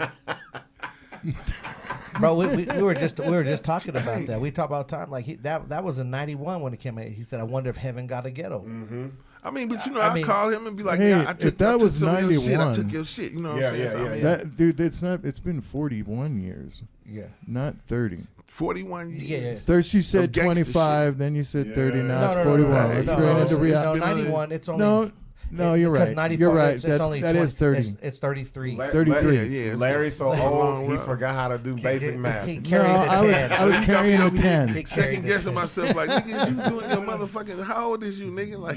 Bro, we were just talking about that. We talked about time like that was in '91 when it came out. He said, "I wonder if heaven got a ghetto." Mm-hmm. I mean, but I call him and be like, hey, "Yeah, I took some of your shit. I 91. took your shit." You know what I'm saying? So, I mean, that dude, it's been 41 years. Yeah, not 30. 41 years. Yeah. First you said 25, then you said 30. Now it's 41. Let's go into reality. 91. It's only No, you're right. You're right. That is 30. It's 33. 33. Yeah, Larry's so old, he forgot how to do basic math. I was carrying a 10. Second guessing myself, like, nigga, is you doing your motherfucking, how old is you, nigga? Like,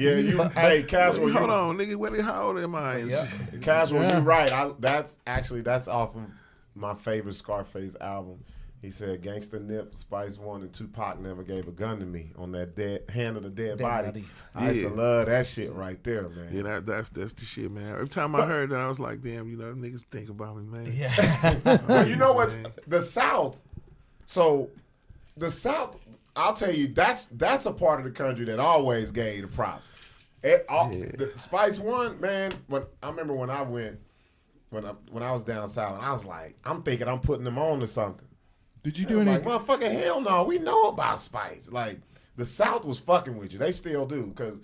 hey, Casual. Hold on, nigga, how old am I? Casual, you're right. That's off of my favorite Scarface album. He said, "Gangsta Nip, Spice One, and Tupac never gave a gun to me on that hand of the dead body." I used to love that shit right there, man. Yeah, that's the shit, man. Every time I heard that, I was like, damn, you know, niggas think about me, man. Yeah. Well, you know what? The South. So, the South. I'll tell you, that's a part of the country that always gave the props. The Spice One, man. But I remember when I went, when I was down south, I was like, I'm thinking I'm putting them on to something. Did you do any? Like, motherfucking hell no, we know about Spice. Like, the South was fucking with you. They still do, because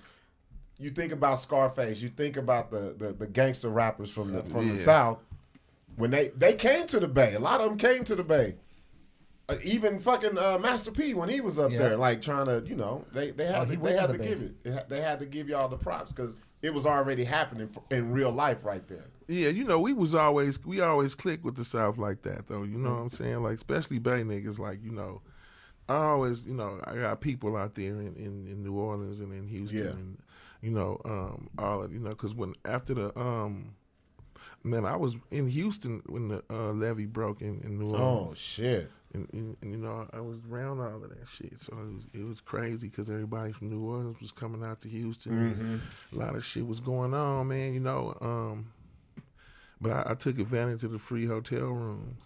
you think about Scarface, you think about the gangster rappers from the South. When they came to the Bay, a lot of them came to the Bay. Even fucking Master P, when he was up there, like trying to, you know, they had to give y'all the props, because it was already happening in real life right there. Yeah, you know, we always click with the South like that, though. You know what I'm saying? Like, especially Bay niggas, like, you know, I always, you know, I got people out there in New Orleans and in Houston, and, you know, all of, you know, because after the, man, I was in Houston when the levee broke in New Orleans. Oh, shit. And you know, I was around all of that shit, so it was crazy, because everybody from New Orleans was coming out to Houston. A lot of shit was going on, man, you know. But I took advantage of the free hotel rooms.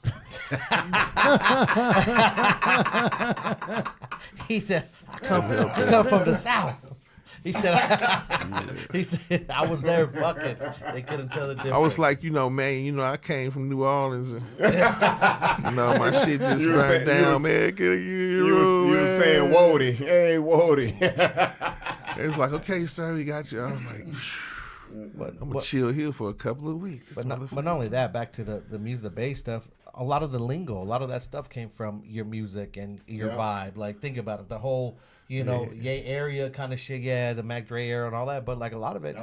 He said, I come from the South. He said, he said, I was there, fuck it. They couldn't tell the difference. I was like, you know, man, you know, I came from New Orleans, and, you know, my shit just burned down, man. You was saying, Wody, hey, Wody. It was like, okay, sir, we got you. I was like, I'm going to chill here for a couple of weeks. But not only that, back to the music, the bass stuff, a lot of the lingo, a lot of that stuff came from your music and your vibe. Like, think about it, the whole, you know, Yay area kind of shit, the Mac Dre era and all that. But like a lot of it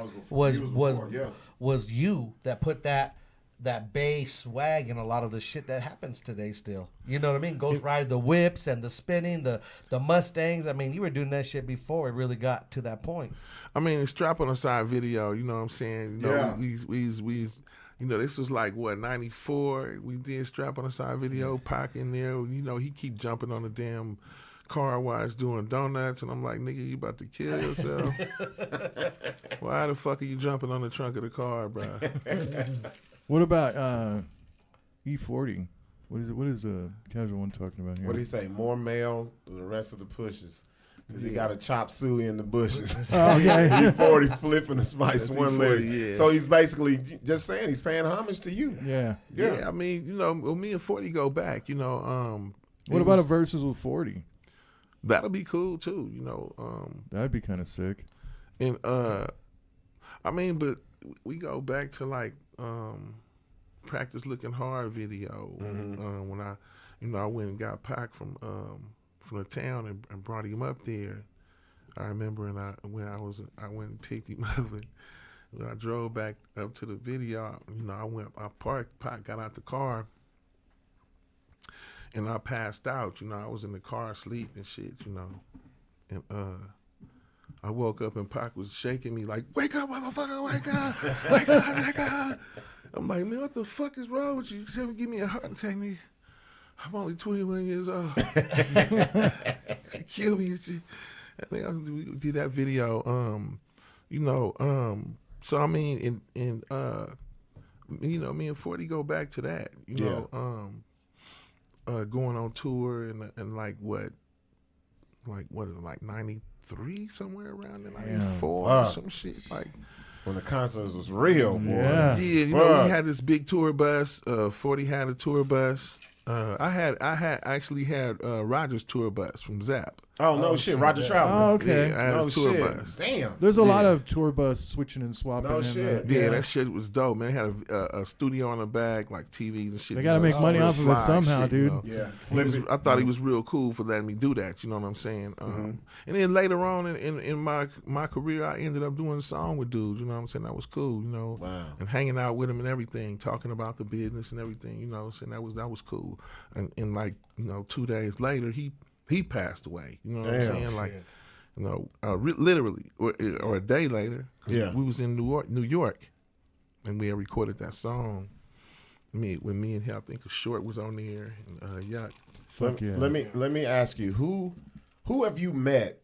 was you that put that bass swag in a lot of the shit that happens today still. You know what I mean? Ghost Ride, the whips and the spinning, the Mustangs. I mean, you were doing that shit before it really got to that point. I mean, the Strap on the Side video, you know what I'm saying? You know, we you know, this was like, what, 94? We did Strap on the Side video, Pac in there. You know, he keep jumping on the damn car wash doing donuts, and I'm like, nigga, you about to kill yourself? Why the fuck are you jumping on the trunk of the car, bro? What about E40? What is the casual one talking about here? What did he say? More mail than the rest of the pushes. Because he got a chop suey in the bushes. Oh, yeah. He's 40 flipping the Spice One lyric. Yeah. So he's basically just saying he's paying homage to you. Yeah. I mean, you know, me and 40 go back, you know. What about a versus with 40? That'll be cool, too, you know. That'd be kind of sick. And, I mean, but we go back to, like, Practice Looking Hard video. When I went and got Pac from the town and brought him up there. I remember, and I went and picked him up, and when I drove back up to the video, you know, I parked, Pac got out the car, and I passed out. You know, I was in the car asleep and shit, you know, and I woke up and Pac was shaking me like, "Wake up, motherfucker, wake up, wake up, wake up." I'm like, man, what the fuck is wrong with you? You should give me a heart attack, nigga. I'm only 21 years old. Kill me and shit. I think we did that video. You know, so I mean, and you know, me and 40 go back to that. You know, going on tour and like what is it, like 93, somewhere around there, 94 or some shit, like. When the concerts was real, boy. Yeah, you know, we had this big tour bus. 40 had a tour bus. I actually had Roger's tour bus from Zap. Oh, no shit. Roger Trout. Oh, okay. Yeah, I had his tour bus. Damn. There's a lot of tour bus switching and swapping. No shit. Yeah, that shit was dope, man. It had a studio on the back, like TVs and shit. They got to make money off of it somehow, shit, dude. You know? Yeah. I thought he was real cool for letting me do that, you know what I'm saying? And then later on in my career, I ended up doing a song with dudes, you know what I'm saying? That was cool, you know? Wow. And hanging out with him and everything, talking about the business and everything, you know what I'm saying? That was cool. And like, you know, 2 days later, he passed away. You know what I'm saying? Like, you know, literally, or a day later. Cause we was in New York, and we had recorded that song. When me and him, I think Short was on there, and Yuck. Fuck yeah. Let me ask you, who have you met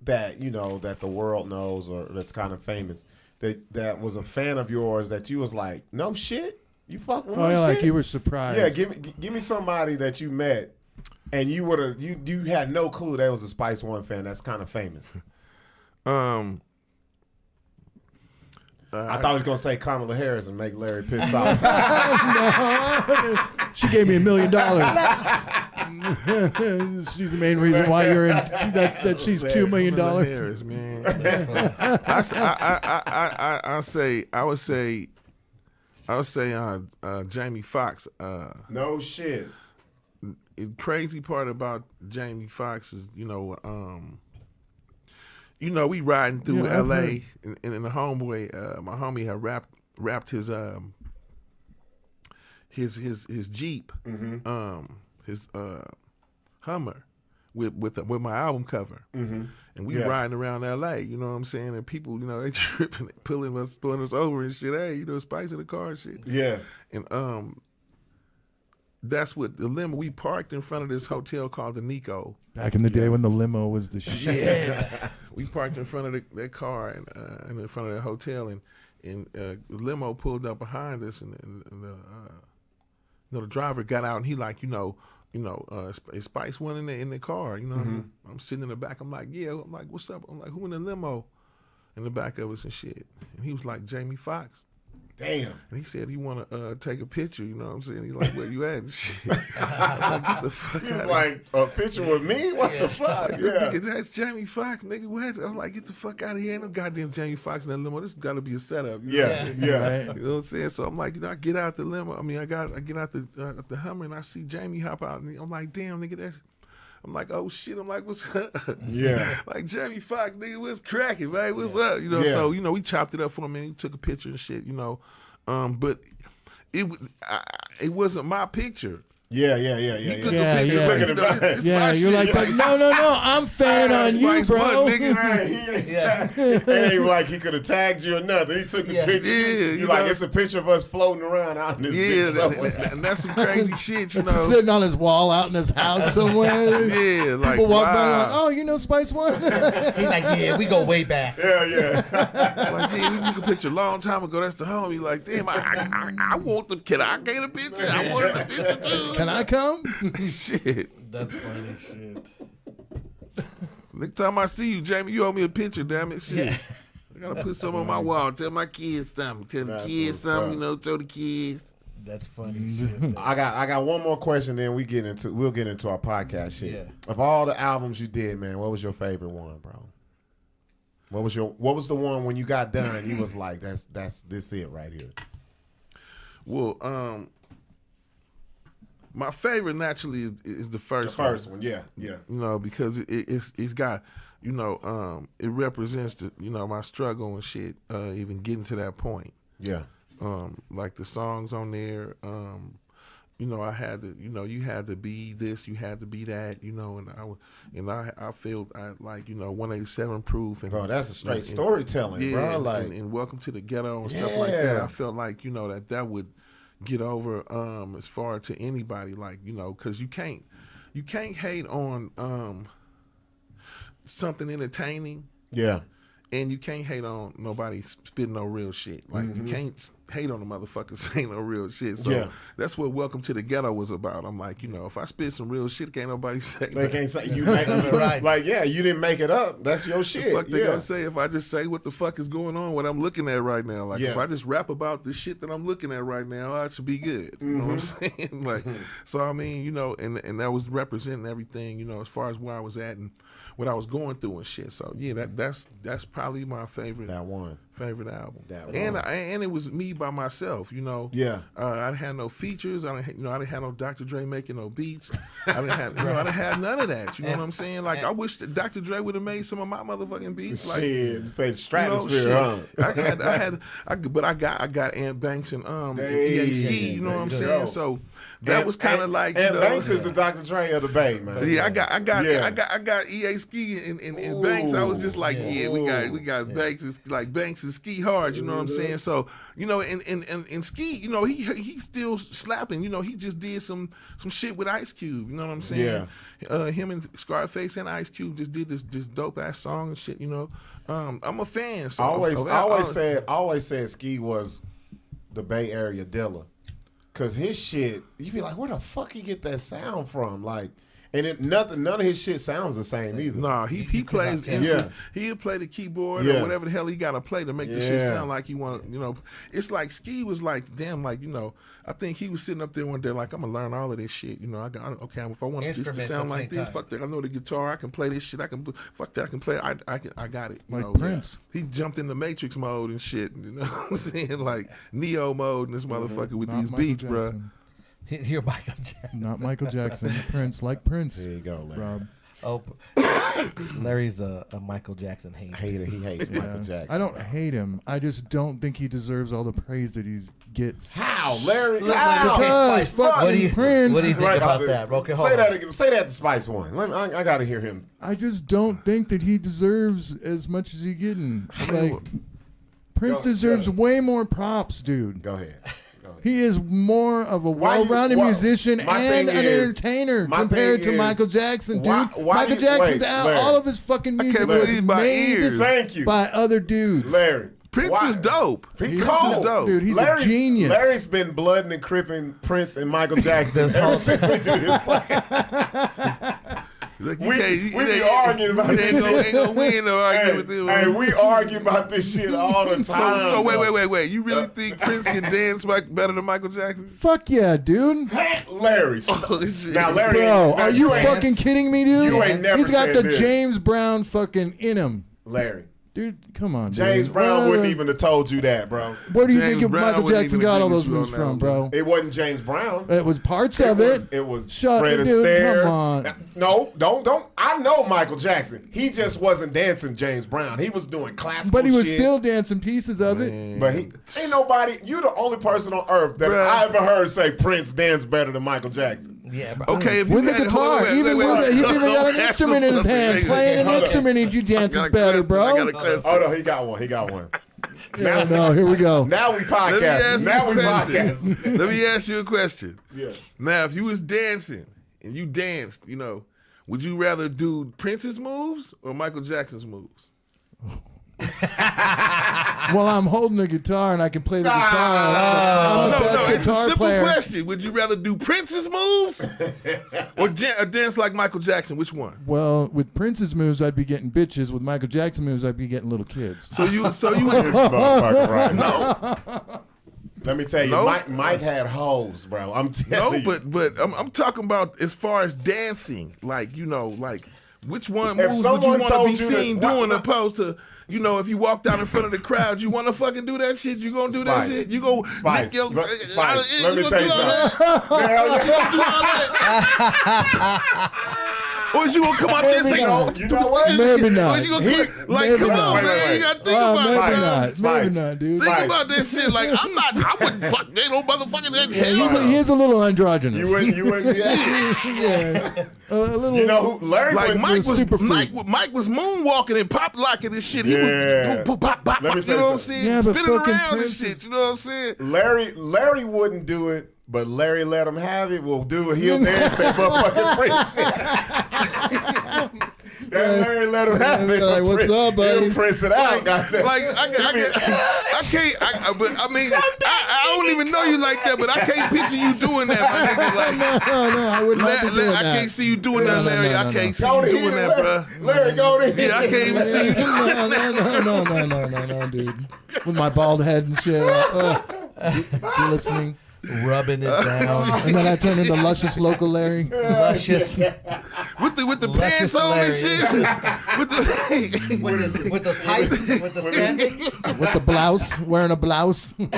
that that the world knows or that's kind of famous that was a fan of yours that you was like, no shit, you fuck with my shit? Like you were surprised. Yeah, give me somebody that you met and you had no clue that was a Spice One fan that's kind of famous. I thought he was gonna say Kamala Harris and make Larry pissed off. No, she gave me $1 million. She's the main reason why you're in. That she's $2 million. Harris, man. I would say Jamie Foxx. No shit. The crazy part about Jamie Foxx is, we riding through L.A. and the homeboy, my homie had wrapped his Jeep, his Hummer, with my album cover, and we riding around L.A. You know what I'm saying? And people, they tripping, pulling us over and shit. Hey, Spice in the car and shit. Yeah, and that's what the limo. We parked in front of this hotel called the Nico. Back in the day when the limo was the shit. We parked in front of that car and in front of that hotel, and the limo pulled up behind us, and the driver got out, and he like, is Spice One in the car? I'm sitting in the back. I'm like, yeah. I'm like, what's up? I'm like, who in the limo? In the back of us and shit. And he was like, Jamie Foxx. Damn. And he said he want to take a picture, you know what I'm saying? He's like, where you at? And shit. I was like, get the fuck He's out like, a picture with me? What the fuck? Yeah. Nigga, that's Jamie Foxx, nigga. What? I'm like, get the fuck out of here. Ain't no goddamn Jamie Foxx in that limo. This got to be a setup. You know what I'm saying? Yeah. You know what I'm saying? So I'm like, I get out the limo. I mean, I get out the Hummer, and I see Jamie hop out, and I'm like, damn, nigga, that's... I'm like, oh shit. I'm like, what's up? Yeah. Like, Jamie Foxx, nigga, what's cracking, man? What's up? So, we chopped it up for a minute. We took a picture and shit, But it wasn't my picture. Yeah. He took a picture. Yeah, you're like, no, I'm fanning on you, bro. It ain't like he could have tagged you or nothing. He took the picture. Yeah, you like, it's a picture of us floating around out in this bitch somewhere. And that's some crazy shit, It's sitting on his wall out in his house somewhere. Yeah, like, people walk by like, oh, Spice One? He's like, yeah, we go way back. Yeah. Like, yeah, we took a picture a long time ago. That's the homie. Like, damn, I want the kid. I get a picture. I want the picture too. Can I come? Shit. That's funny shit. Next time I see you, Jamie, you owe me a picture, damn it. Shit. I gotta put something on my wall. Tell my kids something. Tell the kids something, show the kids. That's funny shit. I got one more question, then we'll get into our podcast shit. Yeah. Of all the albums you did, man, what was your favorite one, bro? What was the one when you got done, you was like, that's it right here? Well, my favorite naturally is the first one. The first one, yeah. Because it's got, it represents my struggle and shit, even getting to that point. Yeah. Like the songs on there, I had to, you had to be this, you had to be that, and I felt 187 proof. And, bro, that's a straight storytelling, bro. Like, and Welcome to the Ghetto and stuff like that. I felt like, that would get over as far to anybody, because you can't hate on something entertaining. Yeah. And you can't hate on nobody spitting no real shit. Like, you can't hate on the motherfuckers saying no real shit. So that's what Welcome to the Ghetto was about. I'm like, if I spit some real shit, can't nobody say they can't say you make it right. Like, yeah, you didn't make it up. That's your shit. The fuck they gonna say if I just say what the fuck is going on, what I'm looking at right now? Like, if I just rap about the shit that I'm looking at right now, I should be good. You know what I'm saying? Like, so I mean, and that was representing everything, as far as where I was at and what I was going through and shit. So yeah, that's probably my favorite favorite album. And it was me by myself, Yeah. I didn't have no features. I didn't have no Dr. Dre making no beats. I didn't have I didn't have none of that. You know what I'm saying? Like, I wish that Dr. Dre would have made some of my motherfucking beats. Like, say Stratosphere, huh? I got Ant Banks and EA Ski. You know what I'm saying? So that was kind of like, Ant Banks is the Dr. Dre of the Bay, man. Yeah, I got EA Ski and Banks. I was just like, we got Banks is and Ski hard. You know what I'm saying? So and Ski, he still slapping. He just did some shit with Ice Cube. You know what I'm saying? Yeah. Him and Scarface and Ice Cube just did this dope ass song and shit. I'm a fan. So I always said Ski was the Bay Area Dilla, cause his shit, you be like, where the fuck he get that sound from? Like, and none of his shit sounds the same either. Nah, he plays. He'll play the keyboard or whatever the hell he got to play to make the shit sound like he want. It's like Ski was like, damn, like I think he was sitting up there one day like, I'm gonna learn all of this shit. If I want this to sound like this, fuck that. I know the guitar. I can play this shit. Fuck that. I can play. I got it. Like Prince. He jumped into Matrix mode and shit. You know what I'm saying? Like Neo mode and this motherfucker with these beats, bro. You're Michael Jackson. Not Michael Jackson. Prince, like Prince. There you go, Larry. Rob. Oh, Larry's a Michael Jackson hater. He hates Michael Jackson. I don't hate him. I just don't think he deserves all the praise that he gets. How, Larry? Because fucking Prince. What do you think about that? Okay, say that again. Say that to Spice One. I gotta hear him. I just don't think that he deserves as much as he's getting. Like Prince deserves way more props, dude. Go ahead. He is more of a well-rounded musician and an entertainer compared to Michael Jackson, dude. Michael Jackson's out. Larry, all of his fucking music was made by other dudes. Larry. Prince is dope. Prince is dope. Dude, he's a genius. Larry's been blooding and cripping Prince and Michael Jackson ever since they do this fucking... Like we be arguing about this shit. Ain't gonna win no argument with him. Hey, we argue about this shit all the time. So wait. You really think Prince can dance better than Michael Jackson? Fuck yeah, dude. Larry. Now, Larry. Bro, are you fucking kidding me, dude? You ain't never He's got the this. James Brown fucking in him. Larry. Dude, come on, James dude. Brown wouldn't even have told you that, bro. Where do you think Michael Jackson got all those moves from, bro? It wasn't James Brown. It was parts of it. It was Fred Astaire. Dude, come on. No, don't. I know Michael Jackson. He just wasn't dancing James Brown. He was doing classical But he was shit. still dancing pieces of it. But he ain't nobody. You the only person on earth that I ever heard say Prince dance better than Michael Jackson. Yeah, bro. Okay, if with you the guitar, he's even got an instrument in his hand, playing an instrument, and you dances better, bro. Oh no, he got one. Yeah, no, here we go. Now we podcast. Let me ask you a question. Yeah. Now, if you was dancing and you danced, would you rather do Prince's moves or Michael Jackson's moves? Well, I'm holding a guitar and I can play the guitar. I'm the best it's a guitar simple player. question. Would you rather do Prince's moves or dance like Michael Jackson? Which one? Well, with Prince's moves, I'd be getting bitches. With Michael Jackson moves, I'd be getting little kids. So you would This motherfucker, right? no. Let me tell you, Mike had hoes, bro. I'm telling you. But I'm talking about as far as dancing, like which one moves would you want to be seen doing opposed to. If you walk down in front of the crowd, you want to fucking do that shit? You gonna do that shit? You go Spice. lick your... Spice. Let me tell you something. Or is you gonna come out there and say, you know what? Maybe not. Or you gonna come on, man. You gotta think about it. Maybe not, dude. Think about that shit. Like, I wouldn't fuck. They don't motherfucking that shit. He's a little androgynous. You wouldn't yeah. A little. Who? Larry Mike was moonwalking and pop locking and shit. He was pop. Let me tell you know what I'm saying? Yeah, but spinning around Prince and shit. You know what I'm saying? Larry wouldn't do it, but Larry let him have it. Will do it. He'll dance that motherfucking Prince. That Larry let him have it. Like, what's up, buddy? He'll Prince it out. I don't even know you like that, but I can't picture you doing that, my nigga. No, I would not be doing that. I can't see you doing that, Larry. I can't see you doing that, bro. Larry, go to Yeah, I can't even see you doing that. No, dude. With my bald head and shit. Listening. Rubbing it down. And then I turn into Luscious Local Larry. Luscious. With the pants on and shit. With the tights. With the spandex. With the blouse. Wearing a blouse. Look,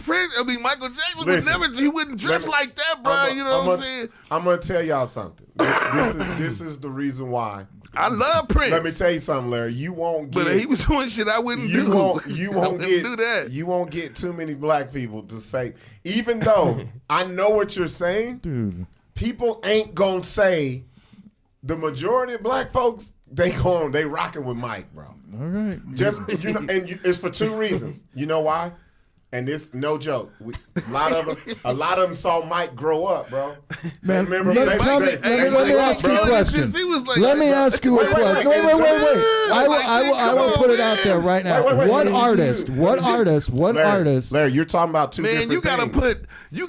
Prince, Michael Jackson would never, he wouldn't dress like that, bro. You know what I'm saying? I'm going to tell y'all something. This is the reason why. I love Prince. Let me tell you something, Larry. You won't get. But he was doing shit I wouldn't do. You won't get. Do that. You won't get too many black people to say. Even though I know what you're saying, dude, people ain't gonna say. The majority of black folks They rocking with Mike, bro. All right. Just it's for two reasons. You know why? And this no joke. A lot of them saw Mike grow up, bro. Man, remember? let me ask you a question. Let me ask you a question. Wait. I will put it out there right now. What artist? Larry, you're talking about two different things. You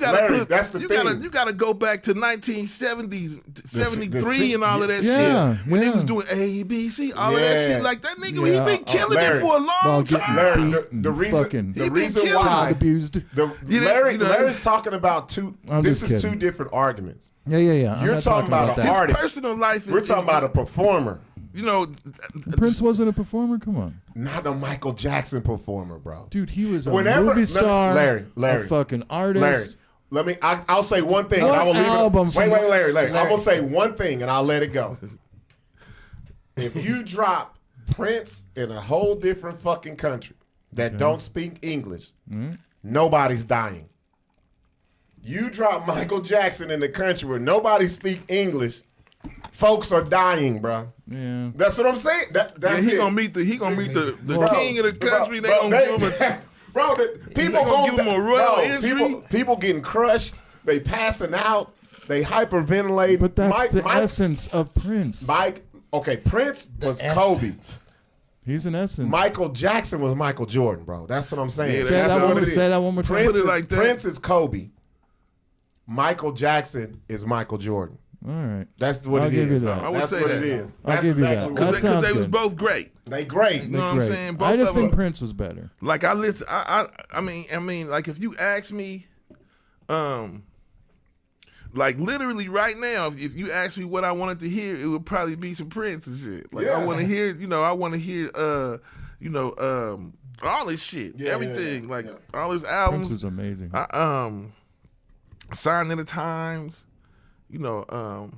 gotta go back to 1970s, 73 and all of that shit. When they was doing A, B, C, all of that shit. Like that nigga, he been killing it for a long time. Larry, the reason why abused. Larry's talking about two. This is two different arguments. Yeah. You're talking about an artist. His personal life. We're talking about a performer. You know, Prince wasn't a performer. Come on, not a Michael Jackson performer, bro. Dude, he was a movie star. Larry, a fucking artist. Larry, I'll say one thing. What I will album? Wait, Larry. I'm gonna say one thing, and I'll let it go. If you drop Prince in a whole different fucking country that don't speak English, nobody's dying. You drop Michael Jackson in the country where nobody speaks English, folks are dying, bro. Yeah, that's what I'm saying. He gonna meet the king of the country. They gonna give him people gonna give him a royal entry. People getting crushed. They passing out. They hyperventilate. But that's the essence of Prince. Prince was Kobe. He's an essence. Michael Jackson was Michael Jordan, bro. That's what I'm saying. Say that one more time. Put it like that. Prince is Kobe. Michael Jackson is Michael Jordan. All right. That's what I'll it give is. You that. I would say that. I'll give you that. Because they was both great. They great. You know what I'm saying? Both I just of them. think Prince was better. Like I listen. I mean, like if you ask me, like literally right now, if you ask me what I wanted to hear, it would probably be some Prince and shit. Like I want to hear, all this shit, everything, like all his albums. Prince was amazing. Sign of the Times, man.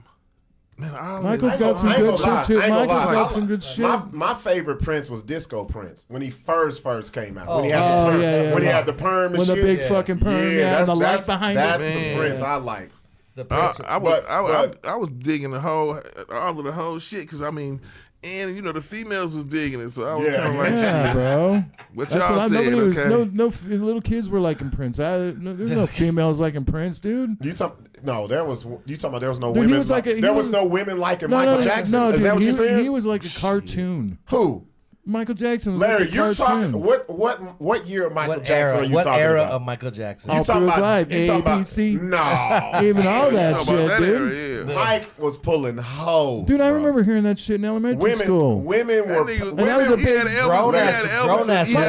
Michael's got some good shit too. Michael's got some good shit. My favorite Prince was Disco Prince when he first came out. When he had the perm and with shit. the big fucking perm, and the light behind it. That's the Prince I like. I was digging all of the whole shit because I mean, and the females was digging it, so I was kind of like, bro. What y'all said? Okay. No little kids were liking Prince. There's no females liking Prince, dude. You talking about there was no dude, women. There was no women liking Michael Jackson. No, is dude, that what you're saying? He was like a cartoon. Who? Michael Jackson was Larry, like a you're cartoon. talking what year of Michael Jackson are you talking about? What era of Michael Jackson? All through his life, A, B, C. No. Even all that shit, dude. Era, Mike was pulling hoes. Dude, I remember hearing that shit in elementary school. Women were. He had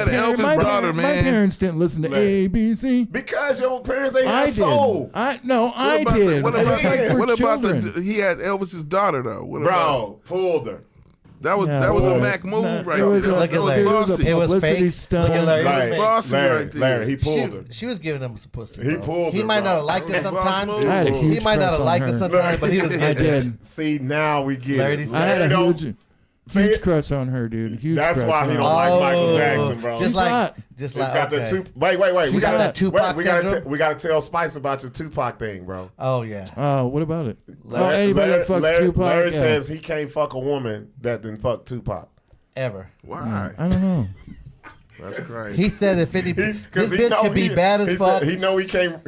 Elvis' daughter, man. My parents didn't listen to A, B, C. Because your parents ain't had soul. I did. What about he had Elvis' daughter though? Bro, pulled her. That was a Mac move right there. That was bossy. It was fake. Stunt. Larry, he pulled her. She was giving him some pussy. He pulled her. He might not have liked it sometimes. I had a huge He might not have liked it sometimes, but he was. I did. See, now we get it. I had a huge crush on her, dude. Huge That's crush why on he her. don't like Michael Jackson, bro. Just like It's got the two. Wait. We got that Tupac syndrome. We got to tell Spice about your Tupac thing, bro. Oh yeah. Oh, what about it? Anybody that fucks Tupac. Larry says he can't fuck a woman that didn't fuck Tupac. Ever. Why? I don't know. That's crazy. He said if this bitch could be bad as fuck. He know he can't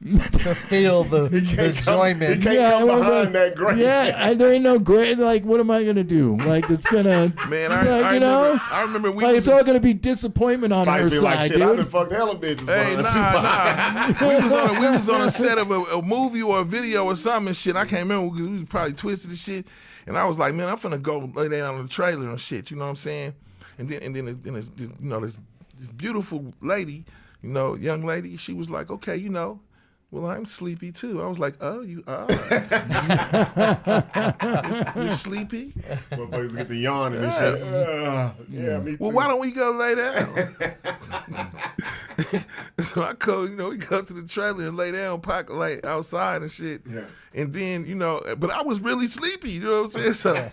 to feel the enjoyment. He can't come behind that grave. Yeah, there ain't no grave. Like, what am I gonna do? Like, it's gonna. Man, I remember. It's all gonna be disappointment on her side, like, shit, dude. I done fucked hella bitches. Hey, nah. we was on a set of a movie or a video or something and shit. I can't remember because we was probably twisted and shit. And I was like, man, I'm finna go lay down on the trailer and shit. You know what I'm saying? And then this beautiful lady, young lady. She was like, okay, well, I'm sleepy too. I was like, oh, you are? You sleepy? Motherfuckers get the yawn and shit. Yeah, me too. Well, why don't we go lay down? So I go, we go to the trailer and lay down, pocket like outside and shit. Yeah. And then, but I was really sleepy, you know what I'm saying? So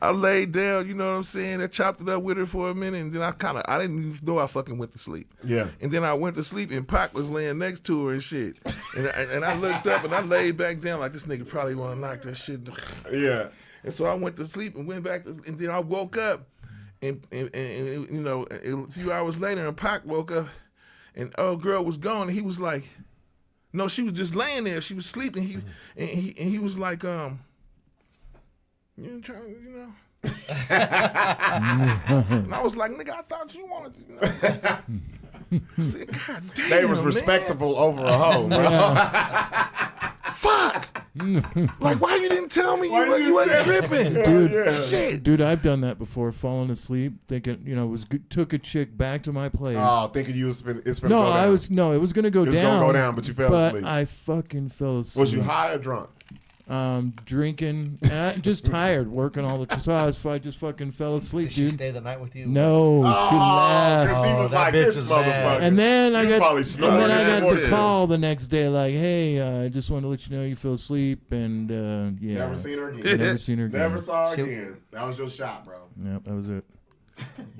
I laid down, you know what I'm saying? I chopped it up with her for a minute, and then I didn't even know I fucking went to sleep. Yeah. And then I went to sleep, and Pac was laying next to her and shit. And I looked up, and I laid back down like this nigga probably want to knock that shit down. Yeah. And so I went to sleep and went back, and then I woke up, and you know, a few hours later, and Pac woke up, and old girl was gone, and he was like, no, she was just laying there. She was sleeping. He was like, you know. And I was like, nigga, I thought you wanted to. You know. I said, God damn, They was respectable over a hoe, bro. Fuck! Like, why you didn't tell me you wasn't tripping? Dude, Shit. dude, I've done that before. Falling asleep, thinking, you know, took a chick back to my place. Oh, thinking you was it's finna no, go down. it was gonna go It was down. gonna go down, but you fell asleep. But I fucking fell asleep. Was you high or drunk? Drinking, and I'm just tired, working all the time. So I just fucking fell asleep, Did she dude. stay the night with you? No, she left. Because he was that like, bitch this was motherfucker. mad. And then I You got probably to snored. call the next day, like, hey, I just wanted to let you know you fell asleep, and yeah. Never seen her again. Never seen her again. Never saw her She- again. That was your shot, bro. Yep, that was it.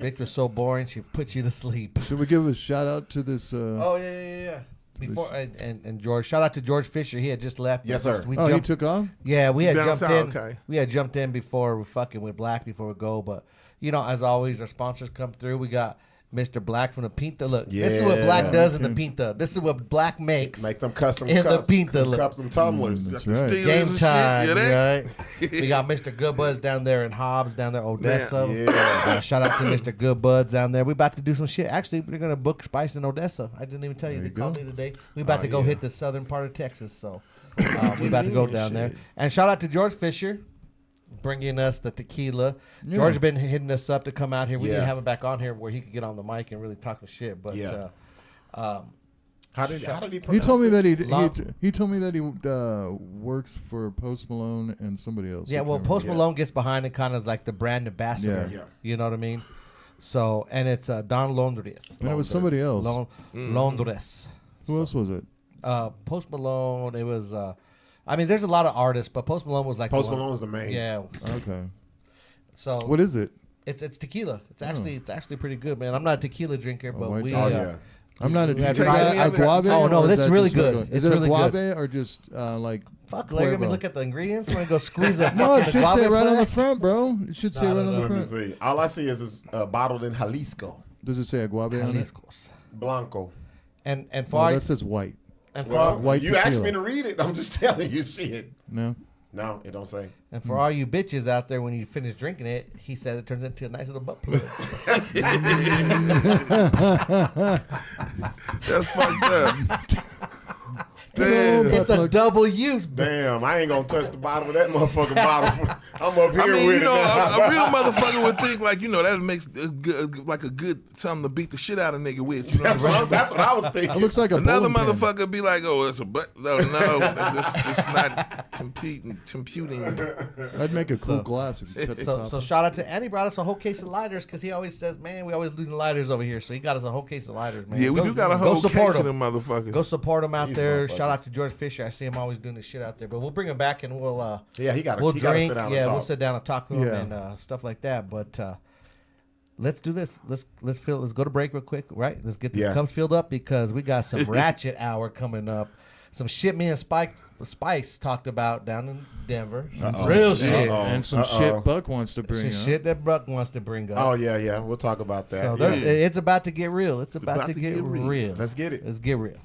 Bitch was so boring, she put you to sleep. Should we give a shout out to this? Oh, yeah. Before and George, shout out to George Fisher. He had just left. Yes, sir. We He jumped, took off? yeah, we had bounced jumped out, in. okay. We had jumped in before we fucking with Blacc before we go. But you know, as always, our sponsors come through. We got Mr. Blacc from the Pinta. Look, this is what Yeah. Blacc does in the Pinta. This is what Blacc makes. Make them custom In the cups, Pinta, look. cups and tumblers. That's The right. Steelers Game and time, shit. Yeah, that. right? We got Mr. Goodbuds down there in Hobbs, down there, Odessa. Yeah. Shout out to Mr. Goodbuds down there. We about to do some shit. Actually, we're gonna book Spice in Odessa. I didn't even tell you. There They you called go. me today. We about to go hit the southern part of Texas. So we about to go down there. Shit. And shout out to George Fisher, bringing us the tequila. Yeah. George been hitting us up to come out here. We need Yeah. to have him back on here where he could get on the mic and really talk the shit. But Yeah. uh, How did he He told me pronounce that it? he told me that he works for Post Malone and somebody else. yeah, I well, can't Post remember. Malone gets behind it, kind of like the brand ambassador. Yeah. You know what I mean? So, and it's Don Londres. And it was somebody else. Londres. Who else was it? Post Malone. It was. I mean, there's a lot of artists, but Post Malone was like Post the one- Malone's the main. Yeah. Okay. So What is it? it's tequila. It's actually pretty good, man. I'm not a tequila drinker, but white we. Oh, yeah. I'm not a. we had Is that tried it. agave? Oh, no, or is that's that really just good. regular? It's Is it really agave good. or just like? Fuck, like, let me Cuervo? look at the ingredients. I'm gonna go squeeze a No, it fucking should say agave right on the plant. front, bro. It should say No, right no, on the Let me front. see. All I see is it's bottled in Jalisco. Does it say agave on it? Jalisco's. Blanco. And for No, all, that says white. and for Well, all, White you asked tequila. me to read it. I'm just telling you shit. No. No, it don't say. and for all you bitches out there, when you finish drinking it, he said it turns into a nice little butt plug. That's fucked up. Damn. It's a double use. Damn, I ain't gonna touch the bottom of that motherfucking bottle. I'm up here I mean, with you know, it. a real motherfucker would think like, you know, that makes a good, like a good something to beat the shit out of nigga with. You know what I'm saying? That's what I was thinking. It looks like a Another bowling pin. motherfucker be like, oh, it's a butt. No, it's not computing. That'd make a cool glass if you cut the top. So shout out to, and he brought us a whole case of lighters because he always says, man, we always losing lighters over here. So he got us a whole case of lighters, man. Yeah, we do got a go whole support case of him. them motherfuckers. Go support him out These there. motherfuckers. Shout out to George Fisher. I see him always doing this shit out there. But we'll bring him back and we'll Yeah, he got we'll to drink. sit down Yeah, and talk. we'll sit down and talk to him Yeah. and stuff like that. But let's do this. Let's go to break real quick, right? Let's get the Yeah. cups filled up because we got some ratchet hour coming up. Some shit me and Spice talked about down in Denver. Some real shit. And some shit Buck wants to bring Some up. shit that Buck wants to bring up. Oh yeah, we'll talk about that. So Yeah. it's about to get real. It's about to get real. Let's get it. Let's get real.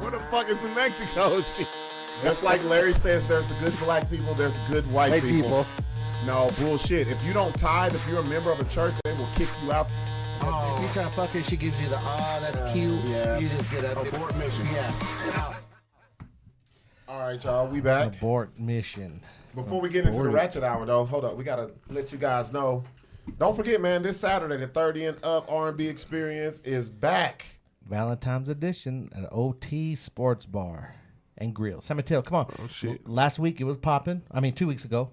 Where the fuck is New Mexico? Just like Larry says, there's good black people, there's good white people. No, bullshit. If you don't tithe, if you're a member of a church, they will kick you out. If you try to fuck her, she gives you the, that's cute. Yeah. You just get a Abort mission. Yeah. All right, y'all, we back. Abort mission. Before we get into the Ratchet Hour, though, hold up. We got to let you guys know. Don't forget, man, this Saturday, the 30 and Up R&B Experience is back. Valentine's edition at OT Sports Bar and Grill. San Mateo, come on. Oh, shit. Last week it was popping. 2 weeks ago.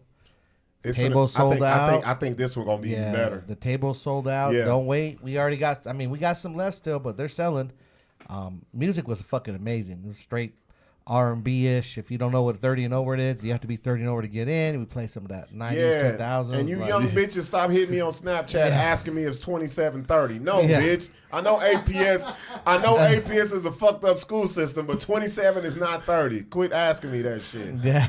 It's Table sold out. I think this one going to be even better. The table sold out. Yeah. Don't wait. We already got, we got some left still, but they're selling. Music was fucking amazing. It was straight R&B-ish. If you don't know what 30 and over it is, you have to be 30 and over to get in. We play some of that 90s, 2000s. And you young bitches, stop hitting me on Snapchat asking me if it's 2730. No, bitch. I know APS is a fucked up school system, but 27 is not 30. Quit asking me that shit. Yeah.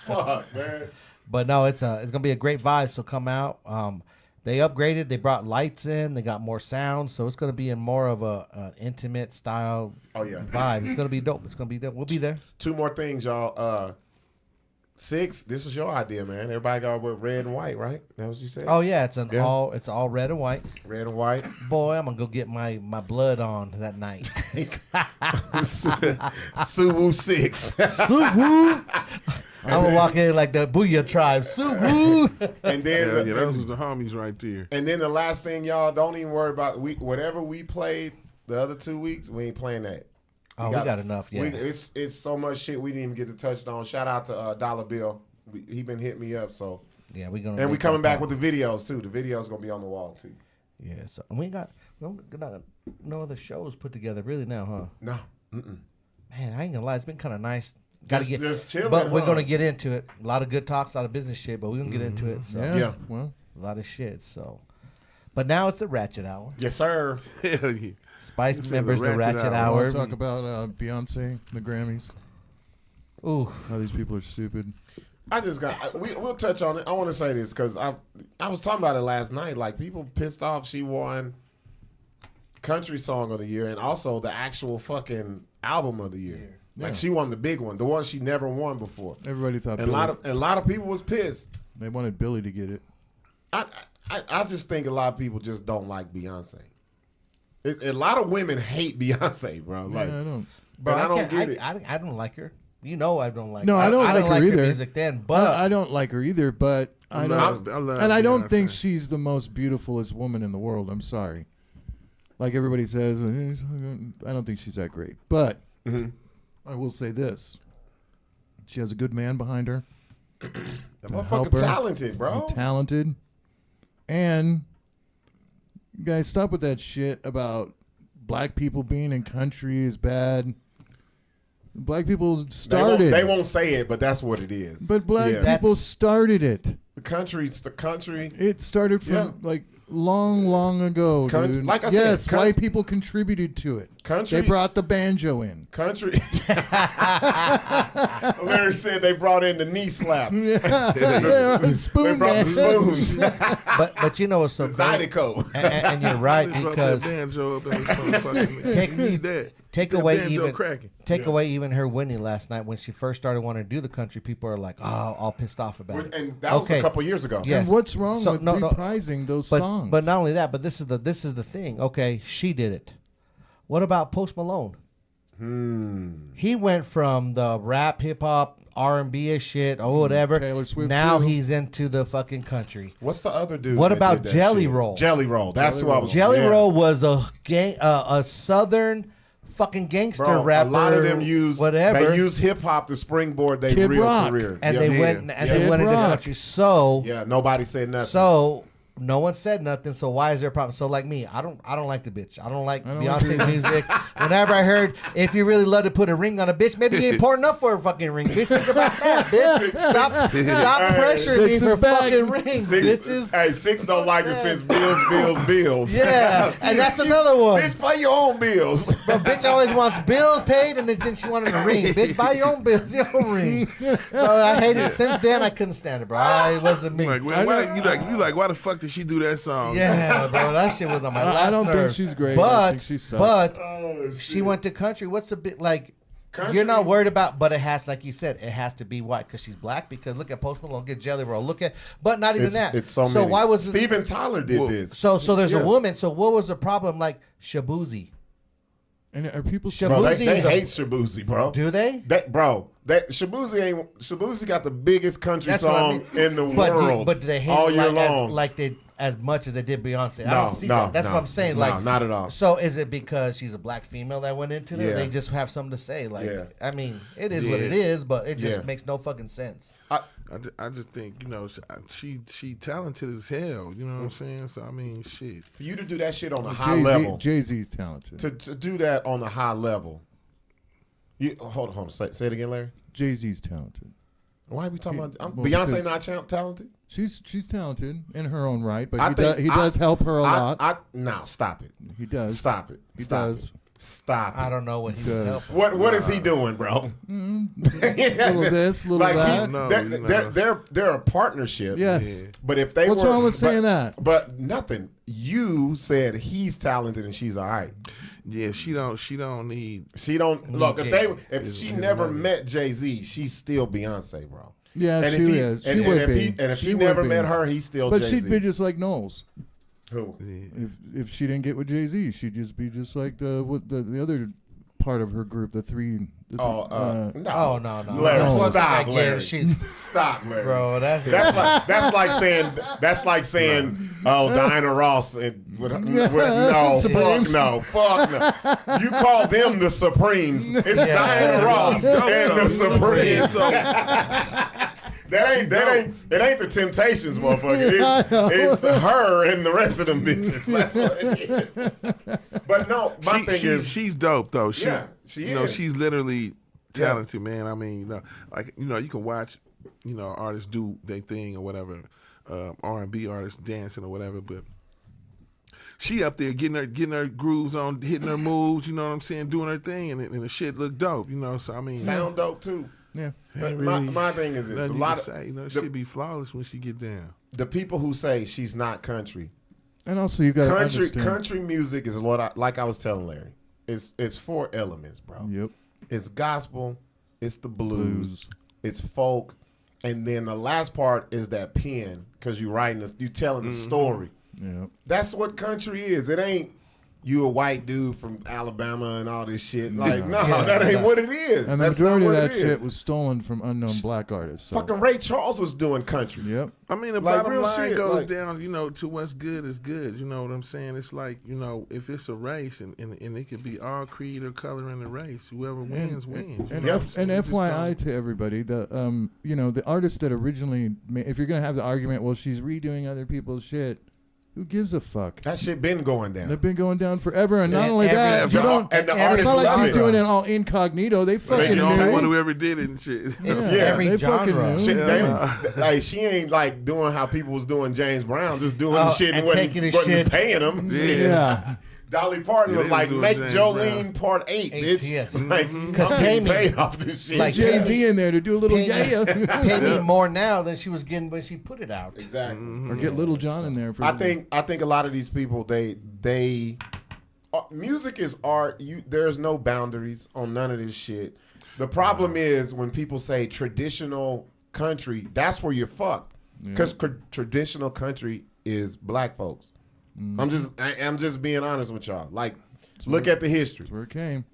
Fuck, man. But no, it's gonna be a great vibe. So come out. They upgraded. They brought lights in. They got more sound. So it's gonna be in more of an intimate style. Vibe. It's gonna be dope. It's gonna be dope. We'll be there. Two more things, y'all. Sixx, this was your idea, man. Everybody got with red and white, right? That what you said? Oh yeah, it's all red and white. Red and white. Boy, I'm gonna go get my blood on that night. Suwu Sixx. Suwu. I'm gonna walk in like the Booyah tribe. Suwu. And then those are the homies right there. And then the last thing, y'all, don't even worry about whatever we played the other 2 weeks. We ain't playing that. We got enough. Yeah, it's so much shit we didn't even get to touch on. Shout out to Dollar Bill. He been hitting me up. So yeah, we coming back with the videos too. The videos gonna be on the wall too. Yeah. So we got no other shows put together really now, huh? No. Mm-mm. Man, I ain't gonna lie. It's been kind of nice. Got to get, just chilling, but we're gonna get into it. A lot of good talks, a lot of business shit, but we're gonna get into it. So Yeah. Well, a lot of shit. So, but now it's the Ratchet Hour. Yes, sir. Hell yeah. Spice members, the Ratchet I Hour. want to talk about Beyonce, the Grammys. Ooh, How these people are stupid. I just got. We'll touch on it. I want to say this because I was talking about it last night. Like people pissed off she won Country Song of the Year and also the actual fucking Album of the Year. Yeah. Like she won the big one, the one she never won before. Everybody thought And a lot of people was pissed. they wanted Billy to get it. I just think a lot of people just don't like Beyonce. A lot of women hate Beyonce, bro. Like, I don't. bro, I don't get it. I don't like her. You know, I don't like. No, her. I don't like her either. Music then, but I don't like her either, but I don't. And I don't think she's the most beautifulest woman in the world. I'm sorry. Like everybody says, I don't think she's that great. But I will say this: she has a good man behind her. the motherfucker talented, bro. Talented, and you guys stop with that shit about black people being in country is bad. Black people started. They won't say it, but that's what it is. But black people started it. The country. It started from like long ago, dude. Like I yes, said, white people contributed to it. Country. They brought the banjo in. Country. Larry said they brought in the knee slap. Spoon They brought the spoons. but you know what's so funny? Zydeco. And you're right They brought because that banjo up in this motherfucker. You need that. Take That away banjo even cracking. away even her winning last night when she first started wanting to do the country. People are like, all pissed off about it. And that was a couple years ago. Yes. And what's wrong with No, reprising those but, songs? But not only that, but this is the thing. Okay, she did it. What about Post Malone? He went from the rap, hip hop, R&B shit, or whatever. Taylor Swift now too. he's into the fucking country. What's the other dude? What that about did that Jelly shit? Roll? Jelly Roll. That's who I was. Jelly Roll was a southern fucking gangster Bro, rapper. a lot of them use whatever. They use hip hop to springboard their Kid real Rock. career. and they went Kid into the Rock. country. So nobody said nothing. So no one said nothing. So why is there a problem? So like me, I don't like the bitch. I don't like Beyonce's music. Whenever I heard, if you really love to put a ring on a bitch, maybe you ain't poor enough for a fucking ring. Bitch, think about that, bitch. Stop pressuring me Sixx for is back. fucking rings, bitches. Sixx don't like her since bills. Yeah, and that's another one. Bitch, pay your own bills. But bitch always wants bills paid, and then she wanted a ring. Bitch, buy your own bills, your own ring. So I hated it. Since then, I couldn't stand it, bro. It wasn't me. Like, why the fuck did after she do that song. Yeah, bro, that shit was on my last I don't nerve. think she's great. I think she sucks. But she went to country. What's a bit like? Country? You're not worried about, but it has, like you said, it has to be white because she's black. Because look at Post Malone, get Jelly Roll. Look at, but not even that. It's so many. why was Steven Tyler did this? So there's Yeah. a woman. So what was the problem? Like Shabuzi. And are people Bro, they Shabuzi is a- hate Shabuzi, bro. Do they? Shabuzi got the biggest country That's what I song mean. in the But world do they hate all it year like long. like they as much as they did Beyonce? I No, don't see no, that. That's no, what I'm saying. no, Like, not at all. So is it because she's a black female that went into there? Yeah. They just have something to say. Like, Yeah. I mean, it is what Yeah. it is, but it just Yeah. makes no fucking sense. I just think, you know, she talented as hell. You know what I'm saying? So I mean, shit. For you to do that shit on a high level, Jay-Z's talented. to do that on a high level, you hold on. Say it again, Larry. Jay-Z's talented. Why are we talking about well, Beyonce? because- Not talented? She's talented in her own right, but I think- he does help her a lot. No, stop it. He does. Stop it. He Stop does. It. Stop it. I don't know what he's Does. helping. What is he doing, bro? Little this, little that. No, they're a partnership. Yes. Yeah. But if they What's were, wrong with saying but- that? But nothing. You said he's talented and she's all right. Yeah, she don't need. She don't look Jay-Z. if she never met Jay-Z, she's still Beyonce, bro. Yeah, And she if he, is. She and would if be. he and if She he would never be. met her, he's still But Jay-Z. she'd be just like Knowles. Who? If she didn't get with Jay-Z, she'd just be just like the other part of her group, the three. No. Oh no. Larry, No. stop, Yeah, Larry. she- Stop, Larry. Bro, That's like saying Diana Ross and with Supremes. fuck no. You call them the Supremes. It's Diana Ross and the Supremes. It ain't the Temptations, motherfucker. It's her and the rest of them bitches. That's what it is. But no, my thing is she's dope though. She is. You know, she's literally talented, man. I mean, you know, like you can watch, artists do their thing or whatever, R&B artists dancing or whatever, but she up there getting her grooves on, hitting her moves. You know what I'm saying? Doing her thing, and the shit look dope. You know, so I mean, sound dope too. Yeah. But my thing is this: a lot of say, she'd be flawless when she get down. the people who say she's not country. And also, you got to understand. Country music is like I was telling Larry. It's four elements, bro. Yep. It's gospel, it's the blues, it's folk, and then the last part is that pen because you telling the story. Yep. That's what country is. It ain't you a white dude from Alabama and all this shit. Like, that ain't what it is. And the That's majority not of what that it shit is. was stolen from unknown black artists. So. Fucking Ray Charles was doing country. Yep. I mean, the Like, bottom real line shit, goes like- down, to what's good is good. You know what I'm saying? It's like, if it's a race and it could be all creed or color in the race, whoever wins, wins. And, You know what I'm saying? and You just FYI don't- to everybody, the artists that originally, if you're gonna have the argument, well, she's redoing other people's shit. Who gives a fuck? That shit been going down. They've been going down forever, and not And only that, every- if you don't, and the it's artists not like love she's it. doing it all incognito. They They fucking the only one knew. who ever did it and shit. It's Yeah, every they fucking genre. knew. Shit, like she ain't like doing how people was doing James Brown, just doing the shit and and wasn't, taking his wasn't shit. paying them. Yeah. Dolly Parton Yeah, was they like, was doing make James Jolene Brown. part 8, bitch. Yes. Like, Because I'm pay getting me. paid off this shit. Like, Jay-Z in there to do a little Pay me- yeah, Pay me more now than she was getting when she put it out. Exactly. or get Little John in there. For I think a lot of these people they music is art. There's no boundaries on none of this shit. The problem is when people say traditional country, that's where you're fucked. Because traditional country is black folks. I'm just being honest with y'all. Like, look at the history. That's where it came.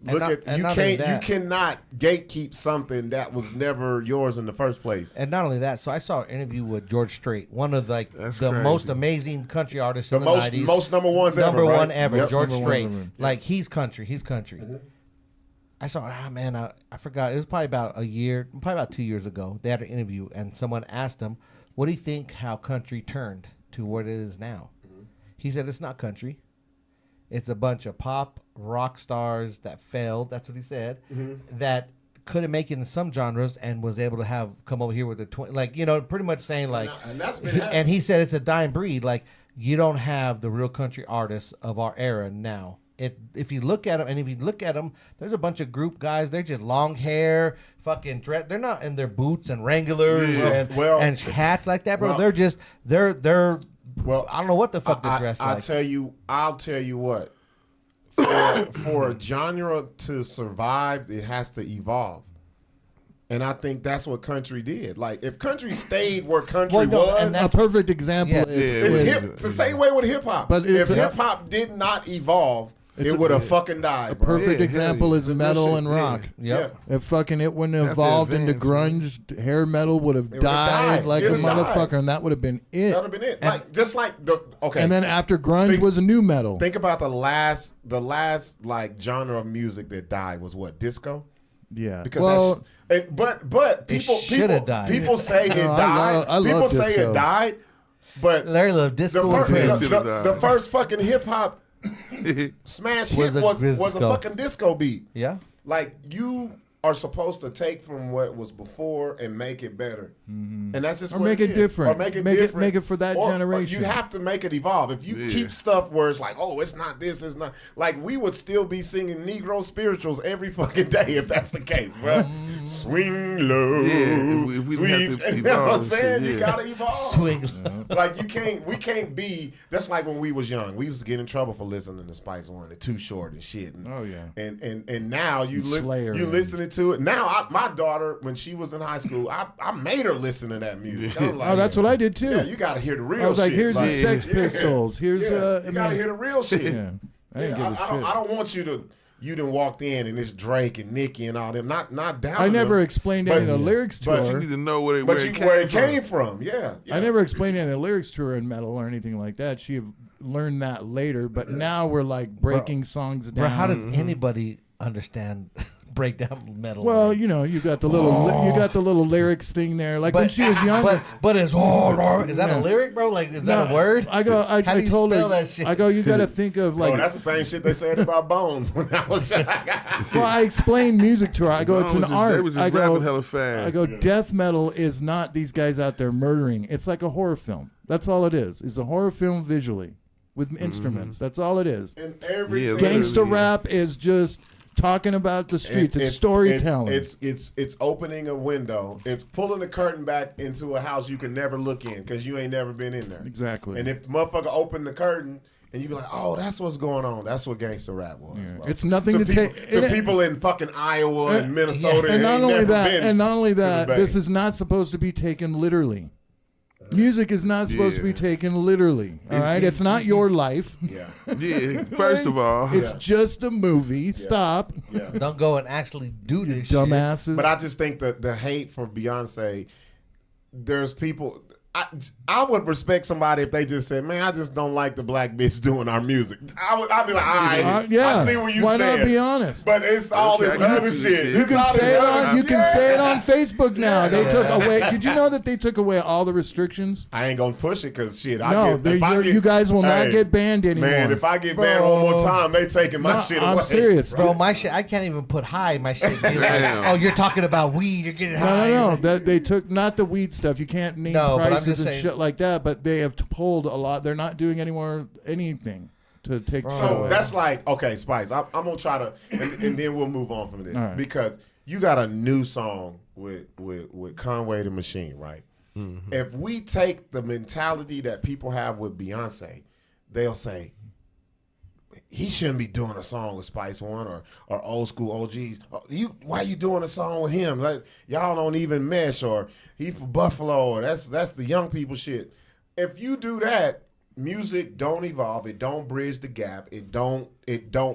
You cannot gatekeep something that was never yours in the first place. And not only that, so I saw an interview with George Strait, one of the That's most crazy. amazing country artists The in the most 90s. most number ones Number ever. one right? ever, Yep. George Number one Strait. ever. Like, he's country. I saw, I forgot. It was probably about 2 years ago. They had an interview, and someone asked him, what do you think how country turned to what it is now? He said, it's not country. It's a bunch of pop rock stars that failed. That's what he said. That couldn't make it in some genres and was able to come over here with the pretty much saying like, And that's been happening. and he said it's a dying breed. Like, you don't have the real country artists of our era now. If you look at them, there's a bunch of group guys. They're just long hair, fucking dress. They're not in their boots and Wranglers and hats like that, bro. Well- they're Well, I don't know what the fuck they dress like. I'll tell you what. For a genre to survive, it has to evolve. And I think that's what country did. Like, if country stayed where country was, a perfect example is it's the same way with hip hop. But if hip hop did not evolve, it would have fucking died. A perfect example is metal and rock. Yep. If fucking it wouldn't have evolved into grunge, hair metal would have died like a motherfucker, and that would have been it. That would have been it. Like, just like And then after grunge was a new metal. Think about the last like genre of music that died was what? Disco? Yeah. Because but people died. People say it died. People say it died. But Larry loved disco. The first fucking hip hop smash hit was a fucking disco beat. Yeah. Like, you are supposed to take from what was before and make it better. And that's just what make it different. Or make it different. different. Make it for that generation. Or you have to make it evolve. If you keep stuff where it's like, oh, it's not this, it's not. Like, we would still be singing Negro spirituals every fucking day if that's the case, bro. Swing low. Yeah, if we sweet. have to You know what I'm evolve, saying? shit, You gotta evolve. Swing low. Like, we can't be. That's like when we was young. We used to get in trouble for listening to Spice One. They're too short and shit. And, oh yeah. And now you listening to it. Now my daughter, when she was in high school, I made her listen to that music. I was like, that's what I did too. Yeah, you gotta hear the real shit. I was like, here's the Sex Pistols. Here's you gotta hear the real shit. Yeah. I didn't give a shit. I don't want you done walked in and it's Drake and Nicki and all them. Not down. I never explained any of the lyrics to her. You need to know where it came from. Yeah. I never explained any of the lyrics to her in metal or anything like that. She learned that later, but now we're like breaking songs down. Bro, how does anybody understand breakdown metal? Well, you know, you got the little lyrics thing there. Like when she was younger. But it's is that a lyric, bro? Like, is that a word? I told her that shit? I go, you got to think of like. Oh, that's the same shit they said about Bone when I was young. Well, I explained music to her. I go, it's an art. They was just rapping hella fast. I go, death metal is not these guys out there murdering. It's like a horror film. That's all it is. It's a horror film visually with instruments. That's all it is. And everything. Gangsta rap is just talking about the streets. It's storytelling. It's opening a window. It's pulling the curtain back into a house you can never look in because you ain't never been in there. Exactly. And if the motherfucker opened the curtain and you be like, oh, that's what's going on. That's what gangster rap was. Yeah. It's nothing to take to people in fucking Iowa and Minnesota. And not only that, this is not supposed to be taken literally. Music is not supposed to be taken literally. All right, it's not your life. Yeah. First of all, it's just a movie. Stop. Don't go and actually do this, dumbasses. Shit. But I just think that the hate for Beyonce, there's people. I would respect somebody if they just said, "Man, I just don't like the black bitch doing our music." I'd be like, "All right, I see where you stand." Why not be honest? But it's all this other shit. You can say it on. You can say it on Facebook now. They took away. Did you know that they took away all the restrictions? I ain't gonna push it because shit. You guys will not get banned anymore. Man, if I get banned one more time, they taking my shit away. I'm serious, bro. My shit, I can't even put high. My shit. Like, oh, you're talking about weed. You're getting high. No. They took not the weed stuff. You can't name prices and shit like that, but they have pulled a lot. They're not doing anything to take shit away. That's like, okay, Spice, I'm gonna try to and then we'll move on from this because you got a new song with Conway the Machine, right? Mm-hmm. If we take the mentality that people have with Beyonce, they'll say he shouldn't be doing a song with Spice One or old school OGs. Why you doing a song with him? Like, y'all don't even mesh, or he from Buffalo, or that's the young people shit. If you do that, music don't evolve. It don't bridge the gap. It don't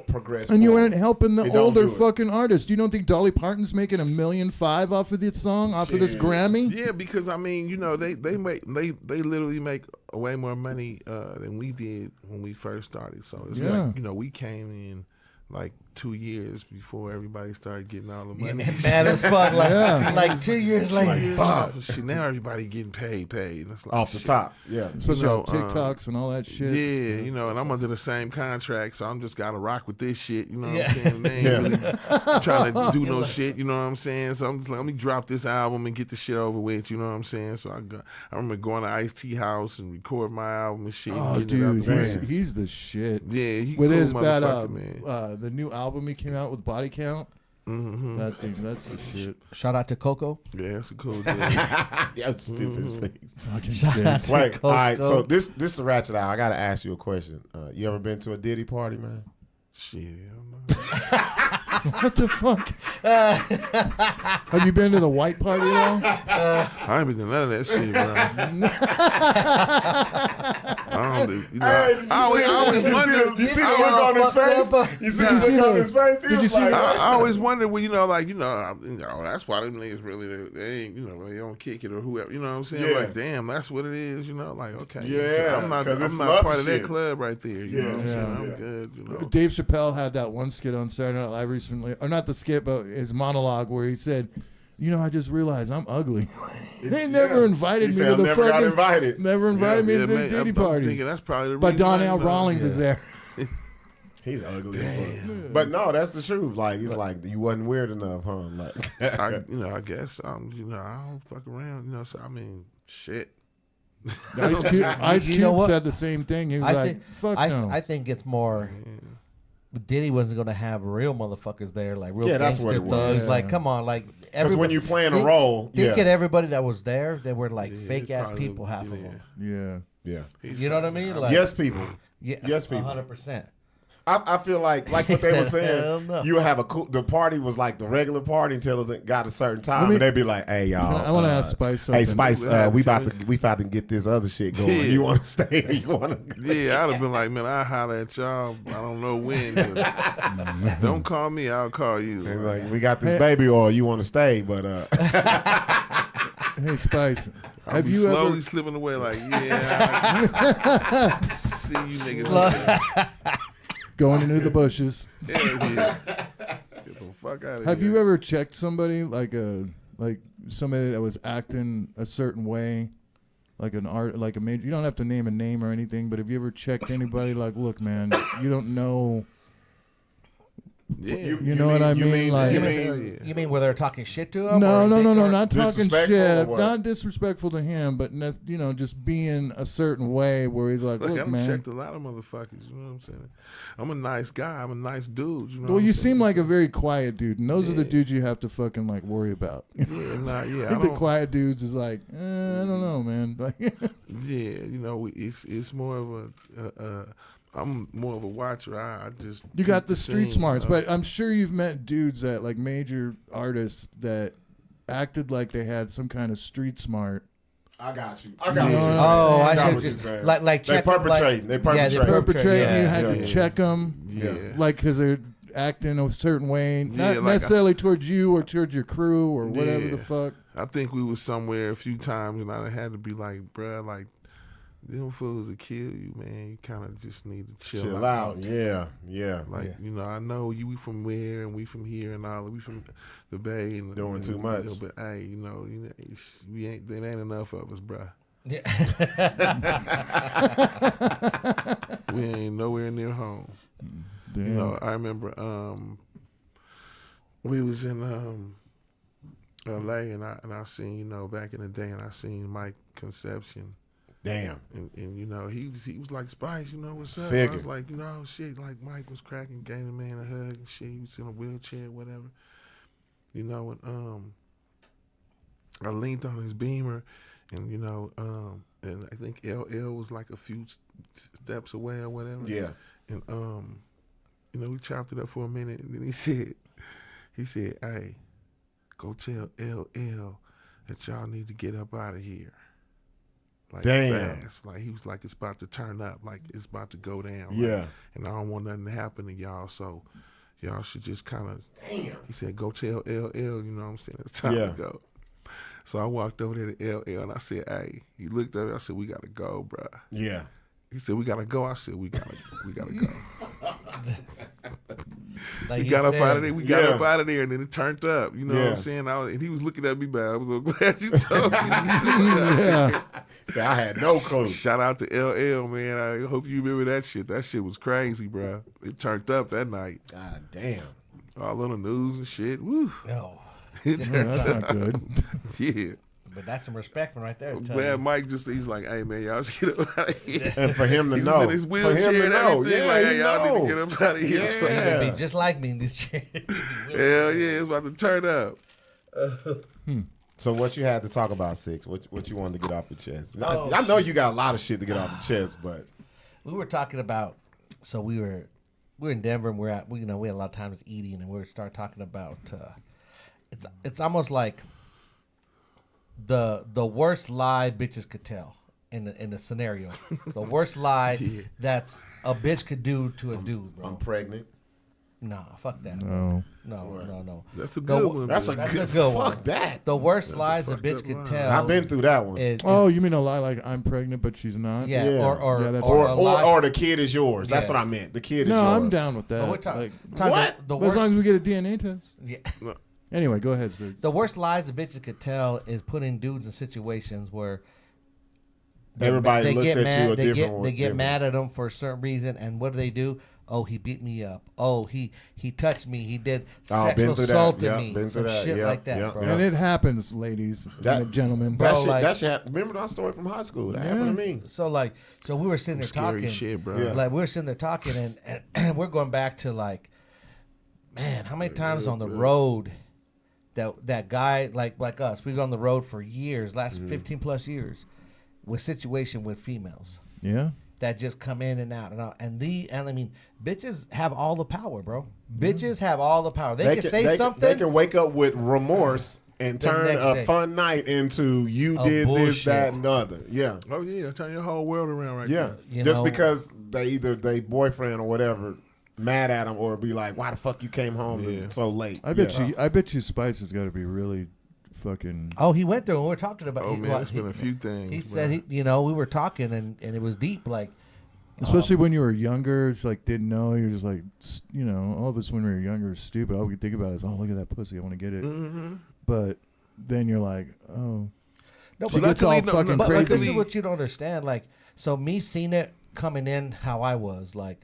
progress. And you aren't helping the older fucking artists. You don't think Dolly Parton's making $1.5 million off of this song, off of this Grammy? Yeah, because I mean, you know, they literally make way more money than we did when we first started. So it's like, you know, we came in like 2 years before everybody started getting all the money. Mad as fuck, like 2 years later. Shit, now everybody getting paid. That's like, off the top, especially on TikToks and all that shit. Yeah, you know, and I'm under the same contract, so I'm just gotta rock with this shit. You know what I'm saying? They ain't really trying to do no shit. You know what I'm saying? So I'm just like, let me drop this album and get the shit over with. You know what I'm saying? So I remember going to Ice-T house and record my album and shit. Oh, and dude, he's the shit. Yeah, he with cool his man. The new album he came out with Body Count. Mm-hmm. That thing, that's the shit. Shout out to Coco. Yeah, it's a cool dude. That's stupid things. Fucking Shout out sick. to Wait, Coco. all right. So this to ratchet out. I gotta ask you a question. You ever been to a Diddy party, man? Shit, I don't know. What the fuck? Have you been to the white party at all? I ain't been to none of that shit, bro. I don't do, you know. I always wondered. You see the look on his face? You see the look on his face? Did you see like, that? I always wondered, well, that's why them niggas really, they ain't, they don't kick it or whoever, you know what I'm saying? Yeah. Like, damn, that's what it is, like, okay. Yeah, I'm not 'cause it's part of shit. that club right there, you know what I'm saying? I'm Yeah. good, Dave Chappelle had that one skit on Saturday Night Live recently, or not the skit, but his monologue where he said, I just realized I'm ugly. They never invited He me said, to "I the never got fucking. invited." Never invited me to this Diddy I'm party. thinking that's probably the But reason. Donnell Rawlings is there. He's ugly. But no, that's the truth. Like he's like you wasn't weird enough, huh? Like I guess I don't fuck around, so I mean, shit. Ice You know Cube what? said the same thing. He was like, "Fuck no." I think it's more. Diddy wasn't gonna have real motherfuckers there, like real that's what gangster it was. thugs. Yeah. Like, come on, like because everybody. when you playing a role, Think at everybody that was there, they were like fake ass probably, people, half of them. Yeah. yeah, You know what I mean? Like, yes, people. yeah, yes, people. 100%. I feel like what they He were said, "Hell saying. no." You have the party was like the regular party until it got a certain time, and they'd be like, "Hey y'all, I want to ask Spice something. hey Spice, we about to get this other shit going. Yeah. You want to stay? You want to?" Yeah, I'd have been like, man, I'll holler at y'all. I don't know when. But don't call me, I'll call you. He's like, "We got this baby oil. You want to stay?" But Hey, Spice, I'll have be you slowly ever? slipping away like, yeah, see you niggas later. Going into the bushes. Hell yeah. Get the fuck out of here. Have you ever checked somebody like somebody that was acting a certain way, like an art, like a major? You don't have to name a name or anything, but have you ever checked anybody like, look, man, you don't know. Yeah. You know what I mean? Like, You mean where they're talking shit to him? no, or no, they- no, no, or- not talking Disrespectful or shit, what? not disrespectful to him, but just being a certain way where he's like, Look, look, I've man. checked a lot of motherfuckers. You know what I'm saying? I'm a nice guy. I'm a nice dude. You know Well, what you I'm seem saying? like a very quiet dude, and those are the dudes you have to fucking like worry about. Yeah, I I think the don't. quiet dudes is like, I don't know, man. Like, Yeah, it's more of a. I'm more of a watcher. I just you got keep the street scene, smarts, you know? but I'm sure you've met dudes that like major artists that acted like they had some kind of street smart. I got you. I got got what you. you're saying. Oh, I got should what you're just saying. like They check them, perpetrating. They Yeah, they perpetrate. Perpetrate, and you yeah, had yeah. to check them, Yeah. like because they're acting a certain way, Yeah, not like necessarily towards you or towards your crew or whatever the Yeah. fuck. I think we was somewhere a few times, and I had to be like, bruh, like, them fools will kill you, man. You kind of just need to chill out. Yeah, yeah. Like, I know we from where, and we from here, and all. We from the Bay, and Doing too much. But hey, we ain't. There ain't enough of us, bruh. Yeah. We ain't nowhere near home. Damn. I remember we was in L.A. and I seen back in the day, and I seen Mike Conception. Damn. And he was like, Spice, what's up? Figure. I was like, shit, like Mike was cracking, gave the man a hug and shit. He was in a wheelchair, whatever. And I leaned on his Beamer, and and I think LL was like a few steps away or whatever. Yeah. And we chopped it up for a minute, and then he said, hey, go tell LL that y'all need to get up out of here. Like, damn. fast. Like, he was like, it's about to turn up. Like, it's about to go down. Yeah. Like, and I don't want nothing to happen to y'all, so y'all should just kind of. Damn. He said, go tell LL, you know what I'm saying? It's time to go. So I walked over there to LL, and I said, hey. He looked at me. I said, we got to go, bro. Yeah. He said, we got to go. I said, we got to go. Like We he got up said. out of there. We got Yeah. up out of there, and then it turned up. You know what Yeah. I'm saying? And he was looking at me bad. I was so glad you told me. Yeah. See, I had no clue. Shout out to LL, man. I hope you remember that shit. That shit was crazy, bro. It turned up that night. God damn. All on the news and shit. Woo. No. It Yeah, turned that's not good. Yeah. But that's some respect from right there. Glad Mike he's like, hey man, y'all just get up out of here. And for him to He know, was in his for him wheelchair to and know, everything. Like, hey, y'all know. need to get up out of here. Yeah. He'd be just like me in this chair. Hell yeah, it's about to turn up. So what you had to talk about, Sixx? What you wanted to get off your chest? Oh, I know you got a lot of shit to get off your chest, but We were talking about. So we were in Denver, and we had a lot of times eating, and we started talking about. It's almost like the worst lie bitches could tell in the scenario. The worst lie that's a bitch could do to a dude, bro. I'm pregnant. Nah, fuck that. No. No. That's a good one. That's a man. good one. Fuck that. The worst That's a lies a fucked bitch up could lie. tell. I've been through that one. Oh, you mean a lie like I'm pregnant but she's not? Yeah, Yeah. or Yeah, that's or, a lie. or the kid is yours. That's Yeah. what I meant. The kid is No, yours. I'm down with But that. we're talking Like, What? The as worst, long as we get a DNA test. yeah. Anyway, go ahead, Sixx. The worst lies the bitches could tell is putting dudes in situations where Everybody looks get at mad, you a different way. They get mad at them for a certain reason, and what do? Oh, he beat me up. Oh, he touched me. He did Oh, sexual been through that. assault to Yep, me. been through Some that. shit Yep, like that, yep, bro. yep. And it happens, ladies and gentlemen. Bro, That shit. like- That shit. Remember that story from high school? That happened to me. So we were sitting there Scary talking. shit, bro. Yeah. Like we were sitting there talking, and we're going back to like, man, how many times on the road that guy like us, we've gone on the road for years, last 15 plus years, with situation with females Yeah. that just come in and out. And I mean, bitches have all the power, bro. Bitches have all the power. They can say something. They can wake up with remorse and The turn next a day. fun night into you A did this, bullshit. that, and the other. Yeah. Oh yeah, turn your whole world around right Yeah. there. You Just know- because they boyfriend or whatever mad at him or be like, why the fuck you came home Yeah. so late? I bet you Spice has got to be really fucking. Oh, he went through, and we were talking about. Oh man, well, there's been a few things. He bro. said, we were talking, and it was deep. Like, Especially when you were younger, it's like didn't know. You're just like, all of us when we were younger, are stupid. All we could think about is, oh, look at that pussy, I want to get it. Mm-hmm. But then you're like, oh, no, she but gets all luckily- no, fucking no, But this crazy. is what you don't understand. Like, so me seeing it coming in how I was, like,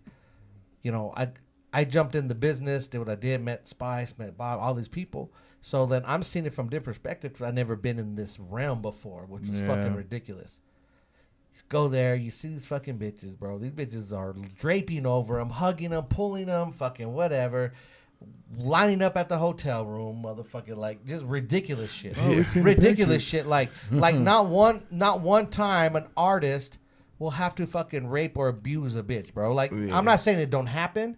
I jumped in the business, did what I did, met Spice, met Bob, all these people. So then I'm seeing it from different perspectives because I've never been in this realm before, which is fucking ridiculous. Go there, you see these fucking bitches, bro. These bitches are draping over them, hugging them, pulling them, fucking whatever. Lining up at the hotel room, motherfucking, like, just ridiculous shit. Oh, we've seen the Ridiculous pictures. shit. Like not one time an artist will have to fucking rape or abuse a bitch, bro. Like, Yeah. I'm not saying it don't happen,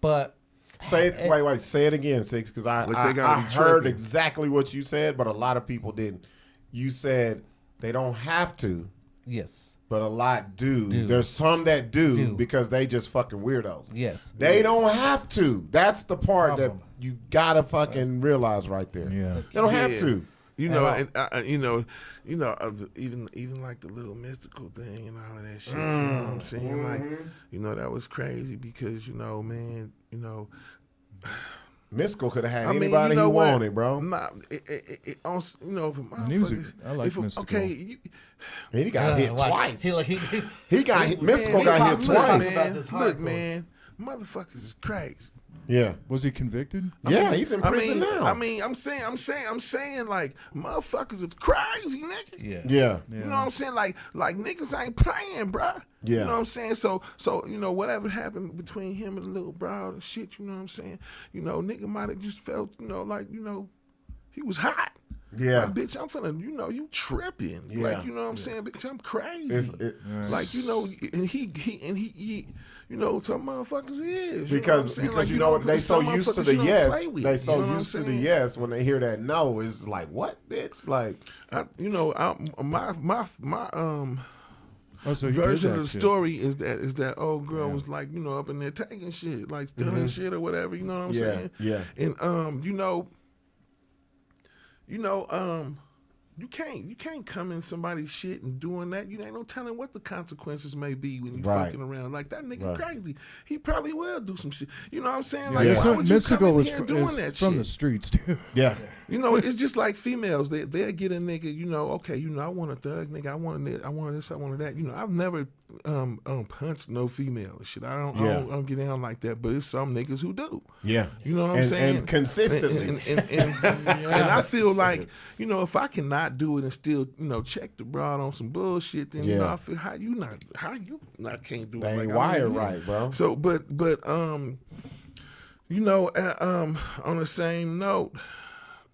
but Say it. Wait. Say it again, Sixx, because I Like they gotta be heard tripping. exactly what you said, but a lot of people didn't. You said they don't have to, yes, but a lot do. Do. There's some that do Do. because they just fucking weirdos. yes. They don't have to. That's the part Problem. that you gotta fucking realize right there. Yeah. They don't have Yeah. to. You know, At and even like the little mystical thing and all of that shit. You know what I'm saying? Like, that was crazy because man, Mystical could have had I mean, anybody you know he what? wanted, bro. Nah, if Music, I like if, Mystical. okay, And he got hit Watch. twice. He got hit. Mystical we got talk- hit look, twice. about this Look, hardcore. man, motherfuckers is crazy. Yeah. Was he convicted? Yeah, he's in prison now. I'm saying, like, motherfuckers is crazy, nigga. Yeah. Yeah. You know what I'm saying? Like niggas ain't playing, bruh. Yeah. You know what I'm saying? So whatever happened between him and the little broad and shit, you know what I'm saying? Nigga might have just felt, he was hot. Yeah. Like, bitch, I'm finna, you tripping. Yeah. Like, you know what I'm saying? Bitch, I'm crazy. Like, and he some motherfuckers is. Because Like, they so some used to motherfuckers the you don't yes. play with, They so you know what I'm used to the saying? yes when they hear that no is like what, bitch? Like My Oh, so he did version that of the shit. story is that old girl was like, up in there taking shit, like stealing shit or whatever, you know what I'm saying? Yeah. And you can't come in somebody's shit and doing that. You ain't no telling what the consequences may be when you Right. fucking around. Like that nigga Right. crazy. He probably will do some shit. You know what I'm saying? Yeah. Like Yeah, why so would you Mystical come in was here doing that from shit? the streets too. yeah. It's just like females. They'll get a nigga, okay, I want a thug nigga. I want this, I want that. I've never punch no female and shit. I don't get down like that. But it's some niggas who do. Yeah, you know what I'm saying? And consistently. And I feel like, you know, if I cannot do it and still, you know, check the broad on some bullshit, then you know, I feel how you not can't do it. They ain't like, wired right, bro. So, but you know, on the same note,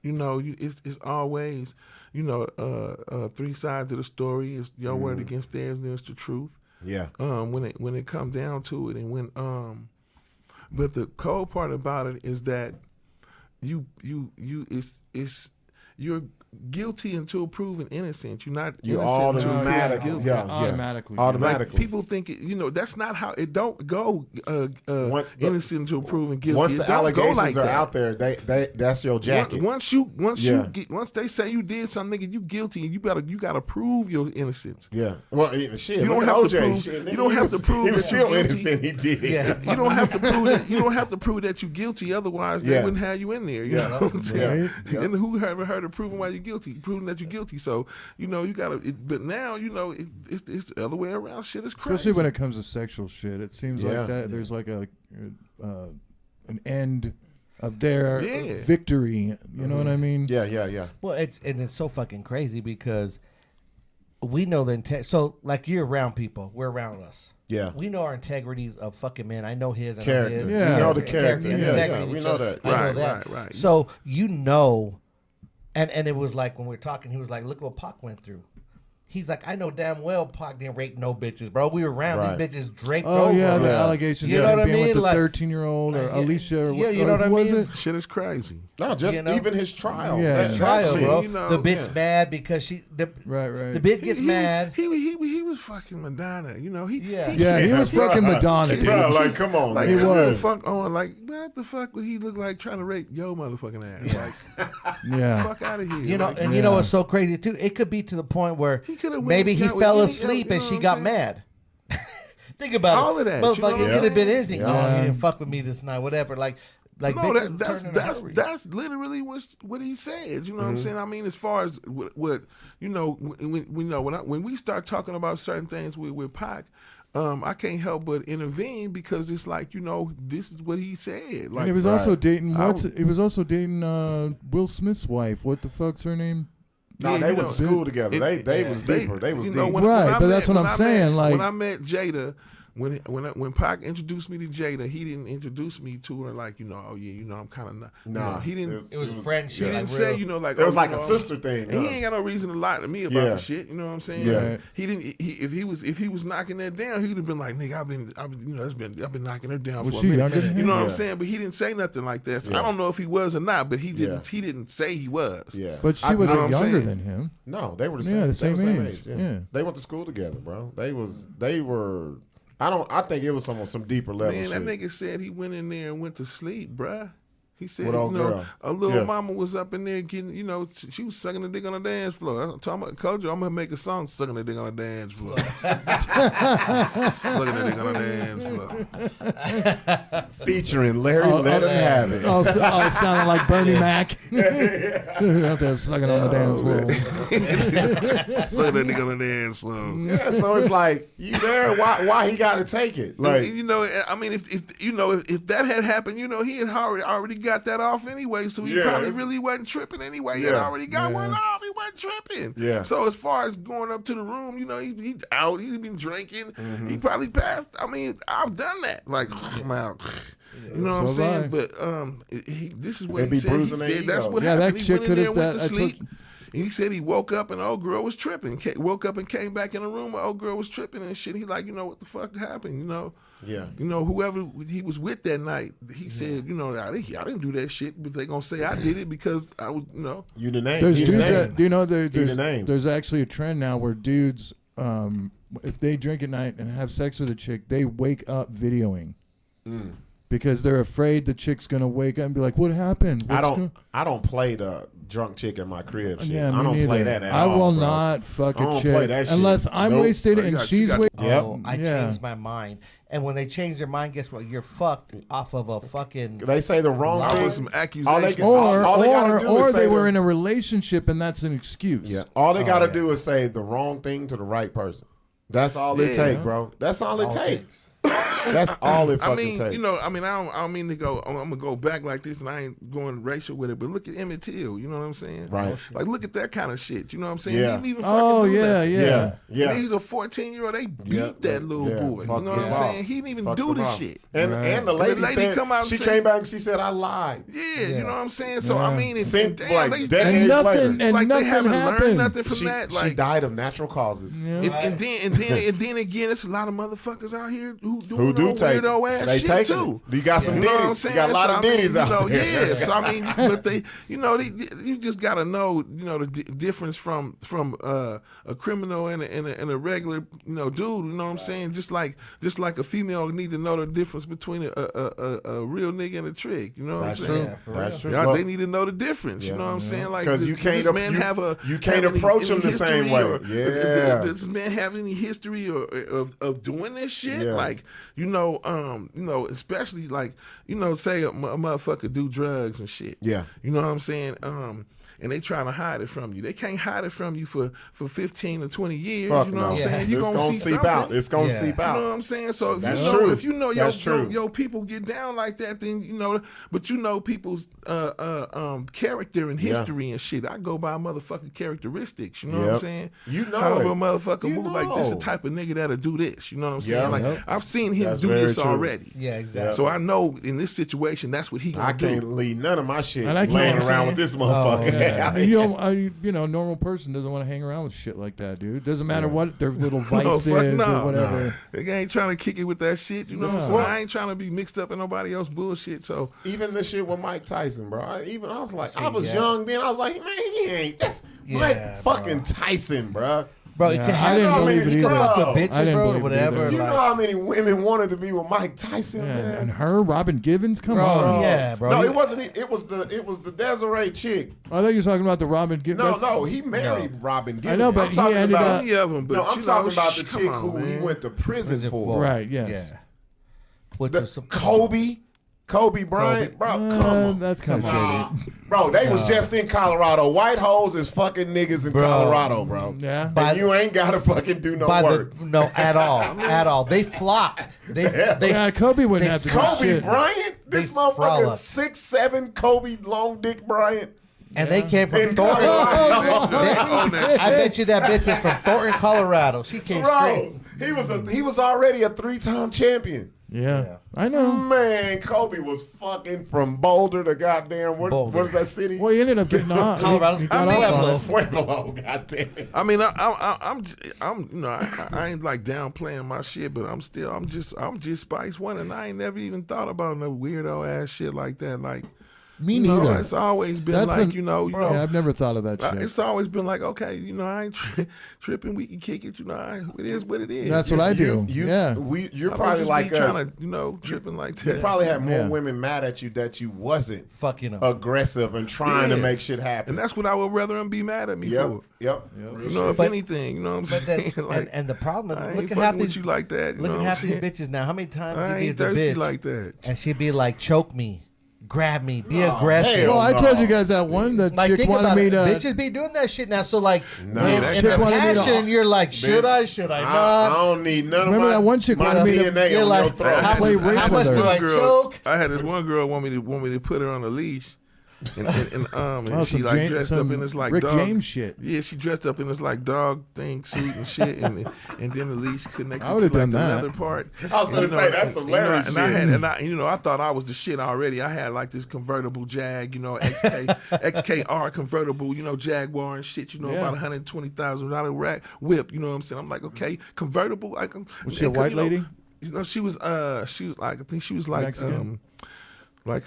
you know, it's always, you know, three sides of the story. It's your word against theirs, and it's the truth. Yeah. When it comes down to it, and when but the cold part about it is that you're guilty until proven innocent. You're not innocent until proven guilty. Automatically. Like, people think you know, that's not how it don't go. Innocent until proven guilty. Once the allegations like are out there, they that's your jacket. Once they say you did something, nigga, you guilty, and you gotta prove your innocence. Yeah. Well, shit. You don't have to prove. You don't have to prove he was that you're still guilty. innocent. He did it. Yeah. You don't have to prove that. You don't have to prove that you're guilty. Otherwise, they wouldn't have you in there. You know what I'm saying? And who ever heard of proving why you're guilty? Proving that you're guilty. So you know you gotta. But now you know it's the other way around. Shit is crazy. Especially when it comes to sexual shit. It seems like that there's like an end of their victory. You know what I mean? Yeah. Well, it's so fucking crazy because we know the intent. So like you're around people, we're around us. Yeah. We know our integrities of fucking men. I know his. I know Character. his. Yeah. We know the character. Integrity. We know that. I know that. Right. So you know, and it was like when we were talking, he was like, "Look what Pac went through." He's like, I know damn well Pac didn't rape no bitches, bro. We were around these bitches draped over. Oh, yeah, him. the allegations You know of what I being mean? with the Like, 13-year-old or Alicia or you know what I was mean? it? Shit is crazy. No, just even his trial. Yeah. That trial, shit. bro. You know, the bitch mad because Right. The bitch gets mad. He was fucking Madonna. You know, he was fucking Madonna, dude. Bro, like, come on, like, man. He was. Fuck on, like, what the fuck would he look like trying to rape yo motherfucking ass? Like, fuck out of here. You know, like, and you know what's so crazy too? It could be to the point where maybe he got with fell any- asleep you and know she what got I'm mad. Think about All it. of that, you know Motherfucker, what it I'm could have been saying? anything. Yeah. Oh, he didn't fuck with me this night, whatever. Like no, bitches that's literally what he said. You know what I'm saying? I mean, as far as what you know, when we start talking about certain things with Pac, I can't help but intervene because it's like, you know, this is what he said. Like, And he was also dating he was also dating Will Smith's wife. What the fuck's her name? No, they went to school together. They was deeper. They was you know, deep. But that's what I'm saying. Like, when I met Jada, when Pac introduced me to Jada, he didn't introduce me to her like, you know, oh yeah, you know, I'm kind of not. Nah, he didn't. It was a friendship. He didn't say, you know, like it was like you a know, sister thing. He ain't got no reason to lie to me about the shit. You know what I'm saying? Yeah. He didn't. If he was knocking that down, he would have been like, nigga, I've been knocking her down Was for a she minute. younger than You him? know what I'm saying? But he didn't say nothing like that. So I don't know if he was or not, but he didn't. Yeah. He didn't say he was. Yeah, but she know what wasn't I'm younger saying? than him. No, they were the Yeah, same. the They same were the same age. age. Yeah. They went to school together, bro. They were. I think it was some deeper level Man, shit. that nigga said he went in there and went to sleep, bruh. He said, What you old know, girl? a little Yeah. mama was up in there getting, you know, she was sucking the dick on the dance floor. I'm told you, I'm gonna make a song sucking the dick on the dance floor. Sucking the dick on the dance floor. Featuring Larry Let Him Have It. All sounding like Bernie Mac. Out there sucking on the dance floor. Sucking the dick on the dance floor. Yeah, so it's like you there. Why he got to take it? Like, You know, I mean, if that had happened, you know, he had already got that off anyway, so he probably really wasn't tripping anyway. He had already got one off. He wasn't tripping. Yeah. So as far as going up to the room, you know, he out. He'd been drinking. He probably passed. I mean, I've done that. Like, I'm out. You know what I'm saying? But this is what It'd he be said. He bruising their said that's ego. what Yeah, happened. that He chick went in there, could've- went to that- I sleep. told- And he said he woke up and the old girl was tripping. Woke up and came back in the room. The old girl was tripping and shit. He like, you know, what the fuck happened? You know? Yeah. You know, whoever he was with that night, he said, you know, I didn't do that shit, but they gonna say I did it because I was, you know. you the name. There's He the dudes name. that, do you know the name. there's actually a trend now where dudes, if they drink at night and have sex with a chick, they wake up videoing. Because they're afraid the chick's gonna wake up and be like, "What happened?" I don't play the drunk chick in my crib shit. Yeah, I don't me play neither. that at I all. will bro. not fuck I a don't chick play that shit. unless I'm Nope. wasted Oh, you and got- she's you got- wasted. Oh, I Yeah. changed my mind. And when they change their mind, guess what? You're fucked off of a fucking. They say the wrong Off thing. of some All accusations. they gotta do is Or say they were the- in a relationship and that's an excuse. Yeah. All they gotta do is say the wrong thing to the right person. That's all it takes, bro. That's all it takes. That's all it fucking takes. I don't mean to go. I'm gonna go back like this, and I ain't going racial with it. But look at Emmett Till. You know what I'm saying? Right. Like, look at that kind of shit. You know what I'm saying? Yeah. He didn't even fucking do that. Yeah. And he's a 14-year-old. They beat that little boy. You know what I'm saying? He didn't even do this shit. And the lady said, come out. She came back and she said, "I lied." Yeah, you know what I'm saying. So I mean, it's Seemed damn, like they, decades later. And like nothing they haven't learned happened. nothing from that. Like She died of natural causes. and then again, it's a lot of motherfuckers out here who do weirdo ass they shit take too. You got some You know what I'm ditties. saying? You got a lot of ditties out there. Yeah, so I mean, but you just gotta know, the difference from a criminal and a regular, dude. You know what I'm saying? Just like a female need to know the difference between a real nigga and a trick. You know what I'm saying? Yeah, for That's real. true. Y'all, they need to know the difference. You know what I'm saying? Like, Because you can't, this man have a you can't have approach any him the same history way. Does this man have any history of doing this shit? Yeah. Like, especially like, say a motherfucker do drugs and shit. Yeah. You know what I'm saying? And they trying to hide it from you. They can't hide it from you for 15 or 20 years. Fuck you know no. what I'm saying? You're It's gonna see seep something. out. It's gonna Yeah. seep You out. know what I'm saying? So That's if true. if That's true. your people get down like that, then but people's character and history and shit. I go by motherfucking characteristics. You know what I'm Yep. saying? You know However it. a motherfucker You move like this, the know. type of nigga that'll do this. You know what I'm Yeah. saying? Like Yep. I've seen him That's do very this true. already. Yeah, exactly. So I know in this situation that's what he gonna I do. can't leave none of my shit And I can't- laying You know what I'm around with this motherfucker. Yeah. I mean, normal person doesn't want to hang around with shit like that, dude. Doesn't matter what their little vice fuck is no. or whatever. They ain't trying to kick it with that shit. You know what I'm saying? I ain't trying to be mixed up in nobody else bullshit. So Even the shit with Mike Tyson, bro. I was like, I was yeah. young then. I was like, man, he ain't. That's Yeah, Mike bro. fucking Tyson, bro. Bro, Yeah, you can I have didn't it. believe it You can either. fuck with I bitches, didn't bro, or believe it whatever. either. You know how many women wanted to be with Mike Tyson, Yeah, man? and her, Robin Givens, come Bro, on. yeah, bro. No, it wasn't. It was the Desiree chick. I thought you were talking about the Robin Givens. No, he married Robin Givens. I know, but I'm talking he ended about, up- any of them, but No, I'm you talking know, about the come chick on, who he man. went to prison for. Right, yes. Yeah. Which The, was some Kobe Bryant, bro. Come on. That's kind of shady. Bro, they was just in Colorado. White hoes is fucking niggas in Bro. Colorado, bro. Yeah. And you ain't gotta fucking do no work. no, at all. They flocked. Yeah, Kobe wouldn't have to do Kobe shit. Bryant, this They motherfucker frolic. 6'7" Kobe Long Dick Bryant. And they came from In Thornton. Colorado. I bet you that bitch was from Thornton, Colorado. She came straight. Bro, he was already a 3-time champion. Yeah, I know. Man, Kobe was fucking from Boulder to goddamn what Boulder. is that city? Well, he ended up getting off. Colorado's He got off on it. Pueblo, goddamn it. I mean, I'm I ain't like downplaying my shit, but I'm just Spice One, and I ain't never even thought about no weirdo ass shit like that. Like, Me neither. It's always been That's like, an- yeah, I've never thought of that shit. it's always been like, okay, I ain't tripping. We can kick it. It is what it is. That's what I do. You're I probably just like be us. trying to, tripping like You that. probably had more Yeah. women mad at you that you wasn't Fucking up. aggressive and trying to Yeah. make shit happen. And that's what I would rather them be mad at me Yep, for. yep. If But- anything, you know what I'm But saying? then, like, and the problem I is, ain't look at fucking half with these, you like that. You look know at what I'm half these saying? bitches now. How many times I you ain't get the thirsty bitch like that. and she'd be like, choke me, grab me, be Oh, aggressive. hell Well, I no. told you guys that one. The Like, chick think wanted about me it. to. Bitches be doing that shit now. So, like, No, in that the shit wanted me to- passion, you're like, should I? Should I I not? don't need none Remember of my, that one chick my wanted me to- DNA You're on like, your throat. how, Play much, rape how with much her. do I choke? I had this one girl want me to put her on a leash, and Oh, she some like James- dressed up some in this like Rick dog. James shit. Yeah, she dressed up in this like dog thing suit and shit, and then the leash connected I to would've like done the that. leather part. I was gonna say, that's some Larry and I shit. had I thought I was the shit already. I had like this convertible Jag, XKR convertible, Jaguar and shit, Yeah. about $120,000 rack whip. You know what I'm saying? I'm like, okay, convertible. I can. Was she a white lady? She was like, I think she was like Mexican? what,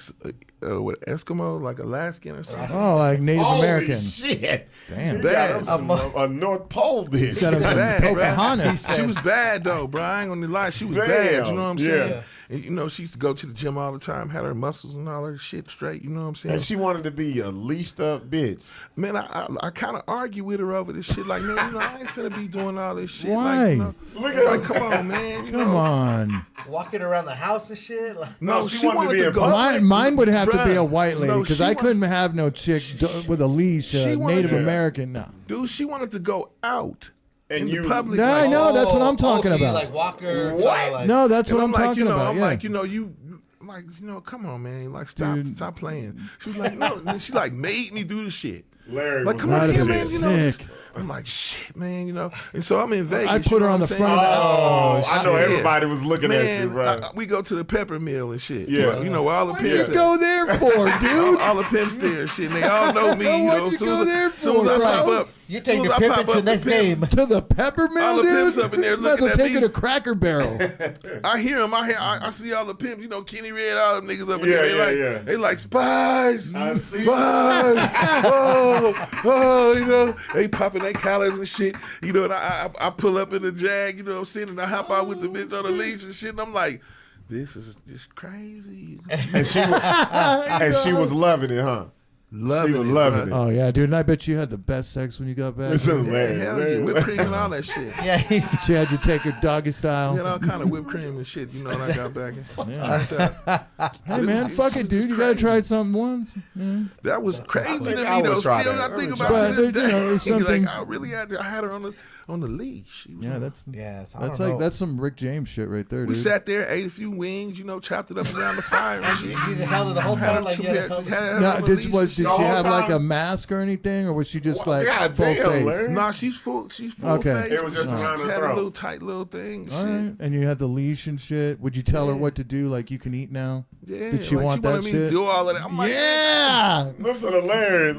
Eskimo, like Alaskan or something. Oh, like Native Holy American. shit. Damn. She Bad. got him a North Pole bitch. Got him some Bad, bruh. Pocahontas. She was bad though, bro. I ain't gonna lie. She was Damn, bad. You know what I'm saying? yeah. And, she used to go to the gym all the time, had her muscles and all her shit straight. You know what I'm saying? And she wanted to be a leashed up bitch. Man, I kind of argue with her over this shit. Like, man, I ain't finna be doing all this shit. Why? Like, Look at like, her. come on, man. Come on. Walking around the house and shit. Like, No, she she wanted to wanted be to a go. Mine would have to be a Bruh. white lady No, because she I want- couldn't have no chick with a leash, She wanted Native to- American. No. Dude, she wanted to go out And in the public. Yeah, I know. That's what I'm talking so you about. like Walker. What? Like, No, that's what And I'm talking about. I'm Yeah. like, I'm like, come on, man. Like, stop playing. She was like, no. And then she like made me do the shit. Larry Like, was come on That'd here, be man. sick. I'm like, shit, man. And so I'm in Vegas. I'd put her on the front of the. Oh, I know shit. everybody was looking at you, bro. We go to the pepper mill and shit. Yeah. You know, where all the What do pimps you go there for, dude? all the pimps there and shit. And they all know me. What'd you go there soon as I for, pop bro? up. You take soon your as I pimp pop into up, the next the pimps- game. To the pepper mill, All the dude. pimps up in there Might as well looking at take me. her to Cracker Barrel. I hear them. I see all the pimps. You know, Kenny Red, all them niggas up in Yeah, there. yeah. They like Spice. I see. Spice. Oh, they popping their collars and shit. And I pull up in the Jag, what I'm saying, and I hop out with the bitch on the leash and shit. And I'm like, this is just crazy. And she was loving it, huh? Loving She was it, loving bro. Oh yeah, dude, and I bet you had the best sex when you got back. It's Yeah, hilarious. hell yeah. Whipped cream and all that shit. Yeah, he's She had you take her doggy style. We had all kind of whipped cream and shit, when I got back. Hey man, fuck it, dude. You gotta try something once. Yeah. That was crazy think to I me, would though. try Still, that. I think I would about try it that. to this But, day. there's some things- I really had her on the leash. She was Yeah, on- that's yes. I that's don't like know. that's some Rick James shit right there, dude. We sat there, ate a few wings, chopped it up around the fire and shit. You held it the whole time like you had a Had her Now, on the did leash was and did shit. she whole have like time? a mask or anything, or was she just like God full damn, face? Larry. Nah, she's full. She's full Okay. face. It was just She around the had throat. a little tight little thing. And All shit. right, and you had the leash and shit. Would you tell her what to do? Like you can eat now? Yeah, Did she like want she wanted that me shit? to do all of that. I'm like, Yeah. Listen to Larry.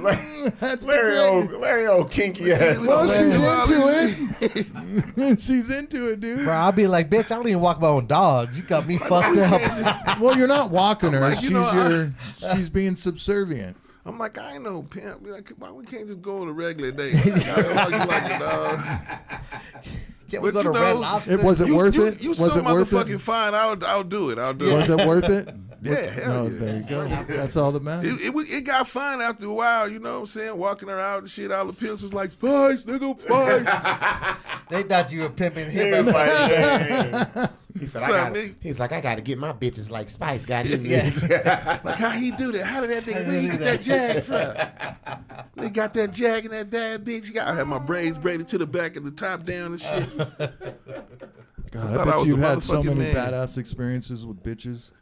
That's the Larry old kinky ass. Well, she's Hilarious. into it. She's into it, dude. Bro, I'll be like, bitch, I don't even walk my own dogs. You got me fucked up. Well, you're not walking her. like, She's being subservient. I'm like, I ain't no pimp. Like, why we can't just go on a regular date? Like, you like it, dog. Can't we But go to you Red know, Lobster? It was it worth it? You Was so it worth motherfucking it? fine. I'll do it. I'll do Was it. it worth it? Yeah, hell No, yeah. there you go. That's all that matters. It got fun after a while, you know what I'm saying? Walking her out and shit, all the pimps was like, Spice, nigga, Spice. They thought you were pimping He him. was like, yeah. He said, Son, nigga. he's like, I gotta get my bitches like Spice got his Yeah. bitch. Like, how he do that? How did that nigga, where he get that jag from? They got that jag and that bad bitch. I had my braids braided to the back and the top down and shit. God, thought I I bet was you a had so motherfucking many man. badass experiences with bitches.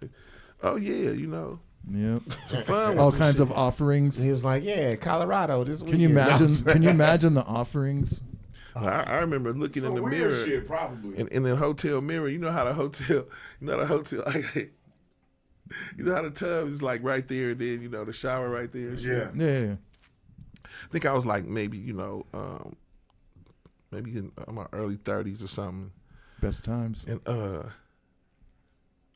Oh, yeah, Yep. some fun All with some kinds shit. of offerings. He was like, yeah, Colorado this Can you weekend. imagine? Can you imagine the offerings? I remember looking in the weird mirror. shit, probably. In the hotel mirror, you know how the hotel, like, you know how the tub is like right there, and then the shower right there. And shit? Yeah. Yeah. I think I was like maybe maybe in my early 30s or something, Best times. and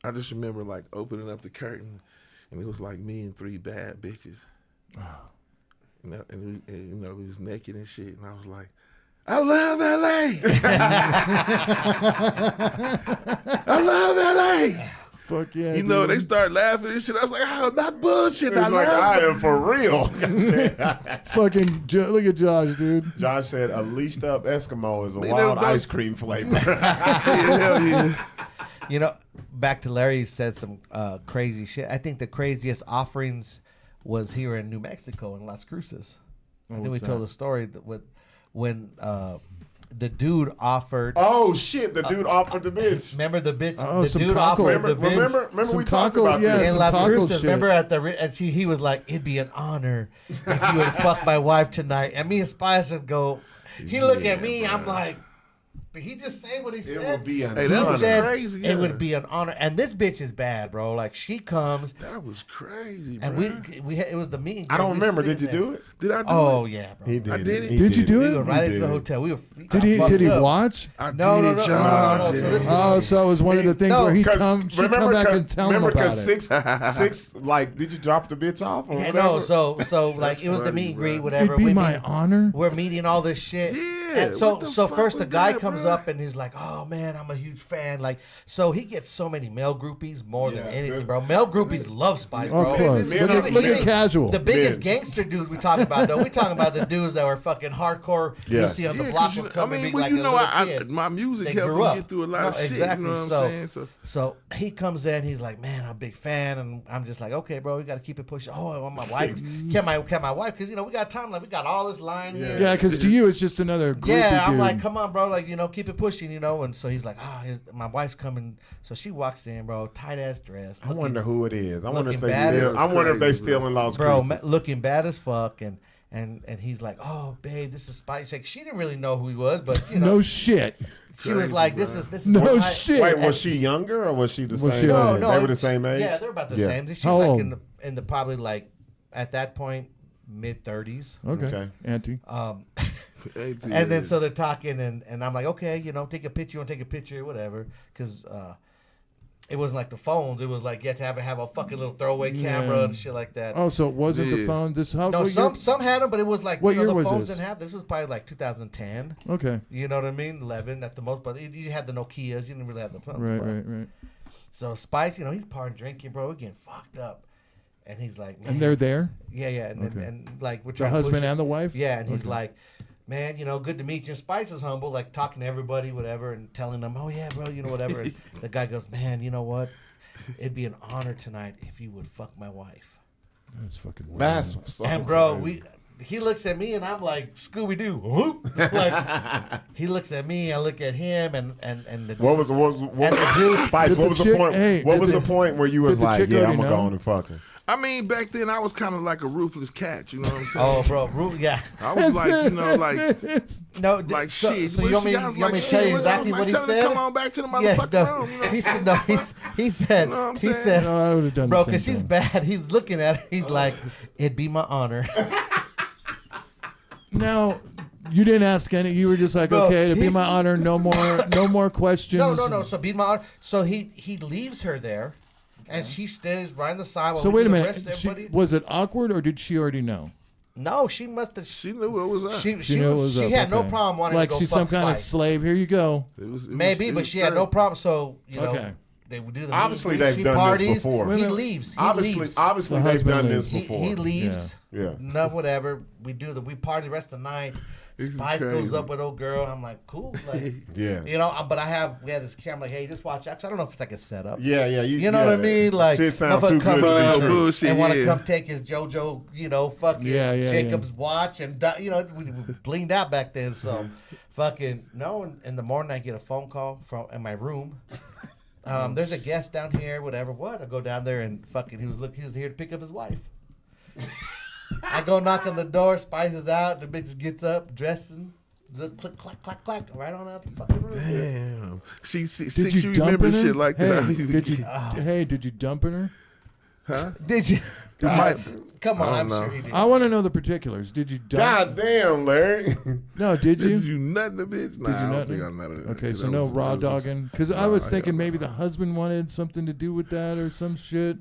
I just remember like opening up the curtain, and it was like me and three bad bitches, and we was naked and shit, and I was like, I love LA. I love LA. Fuck yeah. You know, dude. they start laughing and shit. I was like, oh, not bullshit. He's I like, love I it. am for real. Fucking look at Josh, dude. Josh said a leashed up Eskimo is a Man, wild those- ice cream flavor. Yeah, hell yeah. You know, back to Larry said some crazy shit. I think the craziest offerings was here in New Mexico in Las Cruces. I think we what's told that? the story that when the dude offered. Oh shit! The dude offered the bitch. Remember the bitch? Oh, the some dude taco. offered the bitch Remember Some we talked taco- about yeah, this. in some Las taco Cruces. shit. Remember at the and he was like, "It'd be an honor if you would fuck my wife tonight." And me and Spice would go. He looked at me. I'm like, did he just say what he said? It would be a Hey, He that was said crazy. it Yeah. would be an honor. And this bitch is bad, bro. Like she comes That was crazy, bro. and we it was the meeting. I don't remember. Did you do it? Did I do Oh it? yeah, bro. He did. I did it. Did you do We it? went right He into the did. hotel. We were. Did he up. watch? I No, did, no, John. no, no, did. so this is- Oh, so it was one of the things No, where he'd She'd come back and tell him about it. Six, like, did you drop the bitch off or Yeah, whatever? no, so like it was the funny, meet and greet, bro. whatever. It'd be We my meet- honor. We're meeting all this shit. Yeah, And so what the so fuck first the was guy that, comes bro? up and he's like, "Oh man, I'm a huge fan." Like, so he gets so many male groupies more than Yeah, anything, good. bro. Male groupies love Spice, bro. Of course. Men Look at men. casual. The biggest Men. gangster dudes we talking about, though. We talking about the dudes that were fucking hardcore. Yeah. You see on the Yeah, block 'cause would come and be well, like you a know, little kid. my music They helped grew me up. get through a lot No, of shit. exactly. You know what So- I'm saying? So he comes in, he's like, "Man, I'm a big fan," and I'm just like, "Okay, bro, we got to keep it pushing." Oh, I want my wife. Can my wife? Because we got time. Like we got all this line here. Yeah, because to you it's just another groupie Yeah, I'm dude. like, come on, bro, like, you know, keep it pushing, you know. And so he's like, my wife's coming. So she walks in, bro, tight ass dress. I wonder who it is. I wonder if looking they bad still. as- I wonder if they crazy, still in Las bro, Cruces. looking bad as fuck. And he's like, oh, babe, this is Spice. Like, she didn't really know who he was, but you know, No shit. she was Crazy, like, bro. this is No what shit. Wait, was she younger or was she the Was same? she age? older? No, They were the same age. Yeah, they're about the Yeah. same. She's How like old? in the probably like at that point mid-30s. Okay. Auntie. And then so they're talking, and I'm like, okay, you know, take a picture. You want to take a picture, whatever, because it wasn't like the phones. It was like you had to have a fucking little throwaway camera and shit like that. Oh, so it wasn't the Yeah. phone. This how? No, what some had them, but it was like What you know, year the was phones this? didn't have. This was probably like 2010. year? Okay. You know what I mean? 11 at the most, but you had the Nokias. You didn't really have the phone. Right. but- Right. Right. So Spice, you know, he's partying, drinking, bro, we're getting fucked up, and he's like, man, And they're there. yeah, and, Okay. and like we're The trying to push husband it. and the wife. Yeah, and he's Okay. like, man, you know, good to meet you. Spice is humble, like talking to everybody, whatever, and telling them, oh yeah, bro, you know, whatever. And the guy goes, man, you know what? It'd be an honor tonight if you would fuck my wife. That's fucking weird. That's so And bro, crazy. he looks at me and I'm like Scooby Doo. Like he looks at me, I look at him, and the What was and the dude Spice? Did What the was chick- the point? hey, what did was the- the point where you was did the like, chick yeah, already I'm gonna know? go on and fuck her? I mean, back then I was kind of like a ruthless cat. You know what I'm saying? Oh, bro, yeah. I was like, you know, like No, like so, shit. So What you want she me, got? you want me to Like, tell you shit, exactly I'm what he telling her said? to come on back to the Yeah, motherfucking no, room. You know? he said, no, he said, You know what I'm he saying? said, No, I would have done bro, the same because she's thing. bad. He's looking at her. He's like, it'd be my honor. Now, you didn't ask any. You were just like, Bro, okay, to be he's- my honor. No more questions. No. So be my honor. So he leaves her there, and she stays right on the side. While So we wait do a the minute. rest of everybody. Was it awkward or did she already know? No, she must have. She knew what was up. She knew it was up, had no okay. problem wanting Like to go she's fuck some kind of Spice. slave. Here you go. Maybe, but she had no problem. So you know, Okay. they would do the Obviously, meet and they've greet, done this parties. before. He Well, leaves. He Obviously, leaves. obviously The they've husband done leaves. this He, before. he leaves. Yeah. No, whatever. We party the rest of the night. This is Spice goes crazy. up with old girl. I'm like, cool. Like, Yeah. you know, but we had this camera. Like, hey, just watch out. 'Cause I don't know if it's like a setup. Yeah. You know what I mean? Like, shit sounds motherfucker too comes good to up be no true. bullshit. and want to Yeah. come take his JoJo, you know, fucking Yeah, Jacob's watch, and you know, we blinged out back then. So, fucking no. In the morning, I get a phone call from in my room. There's a guest down here, whatever. What? I go down there and fucking he was here to pick up his wife. I go knock on the door. Spice is out. The bitch gets up, dressing. The click, clack, clack, clack, right on out the fucking room. Damn. She Did Six, you you dump remember in her? shit like hey, that. Did you? Hey, did you dump in her? Huh? Did you? Might- Come on, I I'm don't know. sure he did. I want to know the particulars. Did you dump? God damn, Larry. No, did you? Did you nut the bitch? Nah, I you don't nut think her? I nutted her. Okay, so That no was- raw that was- dogging. Because I No, was I- thinking maybe the husband wanted something to do with that or some shit.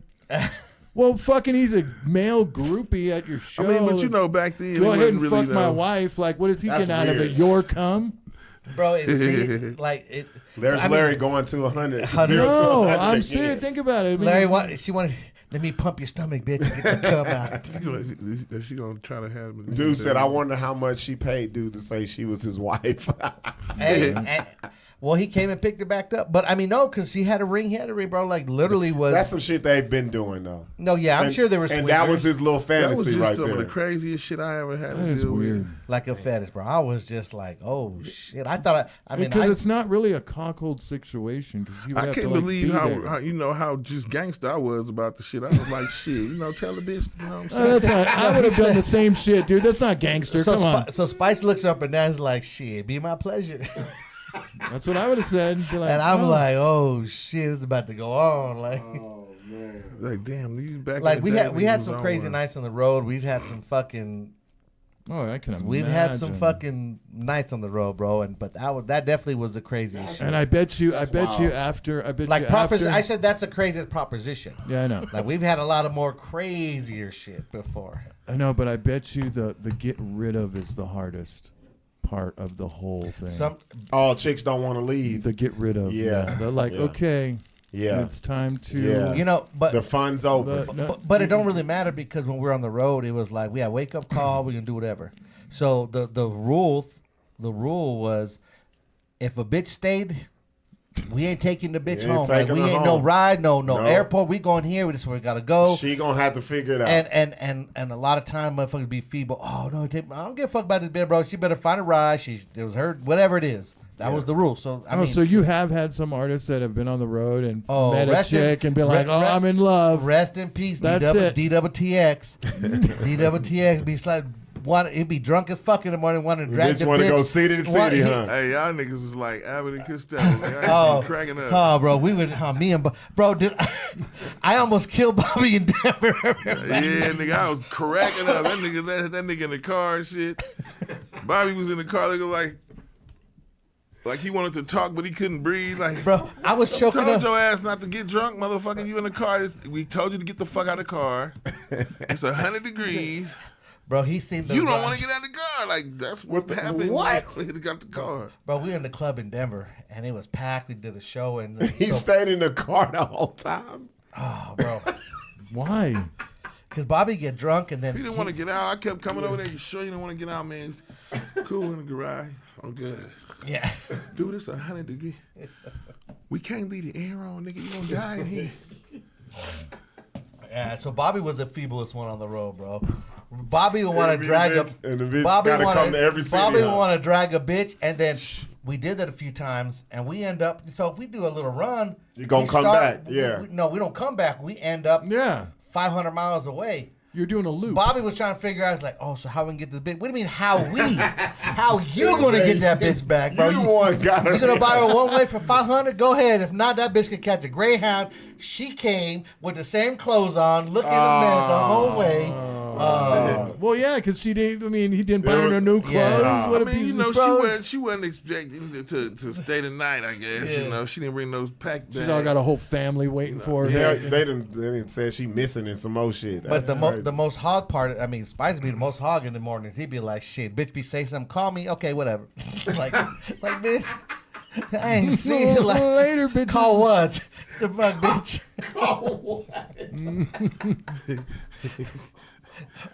Well, fucking, he's a male groupie at your show. I mean, but you know, back then, go it ahead and wasn't really fuck my no- wife. Like, what is he That's getting out of it? weird. Your cum? Bro, it's like it. There's I mean, Larry going to 100. 100. 0 to No, 100 I'm again. serious. Think about it. I mean, Larry, she wanted. Let me pump your stomach, bitch, and get the cum out. She gonna try to have me. Dude said, I wonder how much she paid dude to say she was his wife. And, well, he came and picked her back up, but I mean, no, because he had a ring. He had a ring, bro. Like literally was. That's some shit they've been doing, though. No, yeah, I'm And- sure there was. And that was his little That was fantasy just right some there. of the craziest shit I ever had that to is deal weird. with. like a fetish, bro. I was just like, oh shit. I thought. I mean, Because it's not really a cockhold situation. Because he would I have can't to, like, believe be how, there. how you know how just gangster I was about the shit. I was like, shit, you know, tell the bitch, you know what I'm Oh, saying? that's not, I would have done the same shit, dude. That's not gangster. so. Come on. So Spice looks up and down, is like, shit, be my pleasure. That's what I would have said. Be like, And I'm oh. like, oh shit, it's about to go on. Like, Like, damn, you back. like in we the day had when you had was some on crazy one. nights on the road. We've had some fucking. Oh, I can imagine. We've had some fucking nights on the road, bro. But that definitely was the craziest shit. And I bet you after. Like I said, that's the craziest proposition. Yeah, I know. Like we've had a lot of more crazier shit before. I know, but I bet you the get rid of is the hardest part of the whole thing. Some All chicks don't want to leave. the get rid of. Yeah. They're like, Yeah. okay, Yeah. it's time to. Yeah. you know, but The fun's open. but it don't really matter because when we're on the road, it was like we had wake up call, we're gonna do whatever. So the rule was if a bitch stayed We ain't taking the bitch You ain't home. Like, taking we her ain't no home. ride, no No. airport. We going here. This is where we gotta go. She gonna have to figure it out. And a lot of time motherfuckers be feeble. Oh no, I don't give a fuck about this bitch, bro. She better find a ride. It was her, whatever it is. That was the rule. So I mean, so you have had some artists that have been on the road and Oh, met a rest in- chick and been like, re- "Oh, re- I'm in love." rest in peace. That's it. DWTX. DWTX be like, he'd be drunk as fuck in the morning, wanting to drag bitch the want to bitch. go city to city, huh? Hey, y'all niggas was like Abbott and Costello. Y'all cracking up. Oh, bro, we would, me and bro, dude, I almost killed Bobby in Denver. Yeah, nigga, I was cracking up. That nigga in the car and shit. Bobby was in the car looking like he wanted to talk, but he couldn't breathe. Like, Bro, I was choking told up. your ass not to get drunk, motherfucker. You in the car. We told you to get the fuck out of the car. It's 100 degrees. Bro, he seen the You don't want to get out of the car. Like, that's what happened. what? When he got the car. Bro, we were in the club in Denver, and it was packed. We did a show, and He stayed in the car the whole time. oh, bro, Why? because Bobby get drunk, and then He didn't want to get out. I kept coming over there. You sure you don't want to get out, man? It's cool in the garage. I'm good. yeah. Dude, it's 100 degrees. We can't leave the air on, nigga. You gonna die in here. Yeah, so Bobby was the feeblest one on the road, bro. Bobby would want to the drag a bitch- and the bitch Bobby gotta wanna- come to every city, Bobby would huh? want to drag a bitch, and then we did that a few times, and we end up. So if we do a little run, You gonna we come back, yeah. No, we don't come back. We end up Yeah, 500 miles away. you're doing a loop. Bobby was trying to figure out, he's like, oh, so how we can get this bitch? What do you mean, how we? How you gonna get that bitch back, bro? You the one got her. You gonna buy her one way for 500? Go ahead. If not, that bitch could catch a Greyhound. She came with the same clothes on, looking a mess the whole way. Well, yeah, because she didn't. I mean, he didn't buy her was- no new clothes. Yeah. What I a mean, piece you know, of bro. she wasn't expecting to stay the night, I guess. Yeah. You know, she didn't bring those pack bags. She's all got a whole family waiting for her. Yeah, they didn't say she missing in some more shit. But That's the crazy. most hog part, I mean, Spice would be the most hog in the mornings. He'd be like, shit, bitch, be say something, call me, okay, whatever. like, bitch, I ain't seen it. Like, Later, bitches. call what? The fuck, bitch.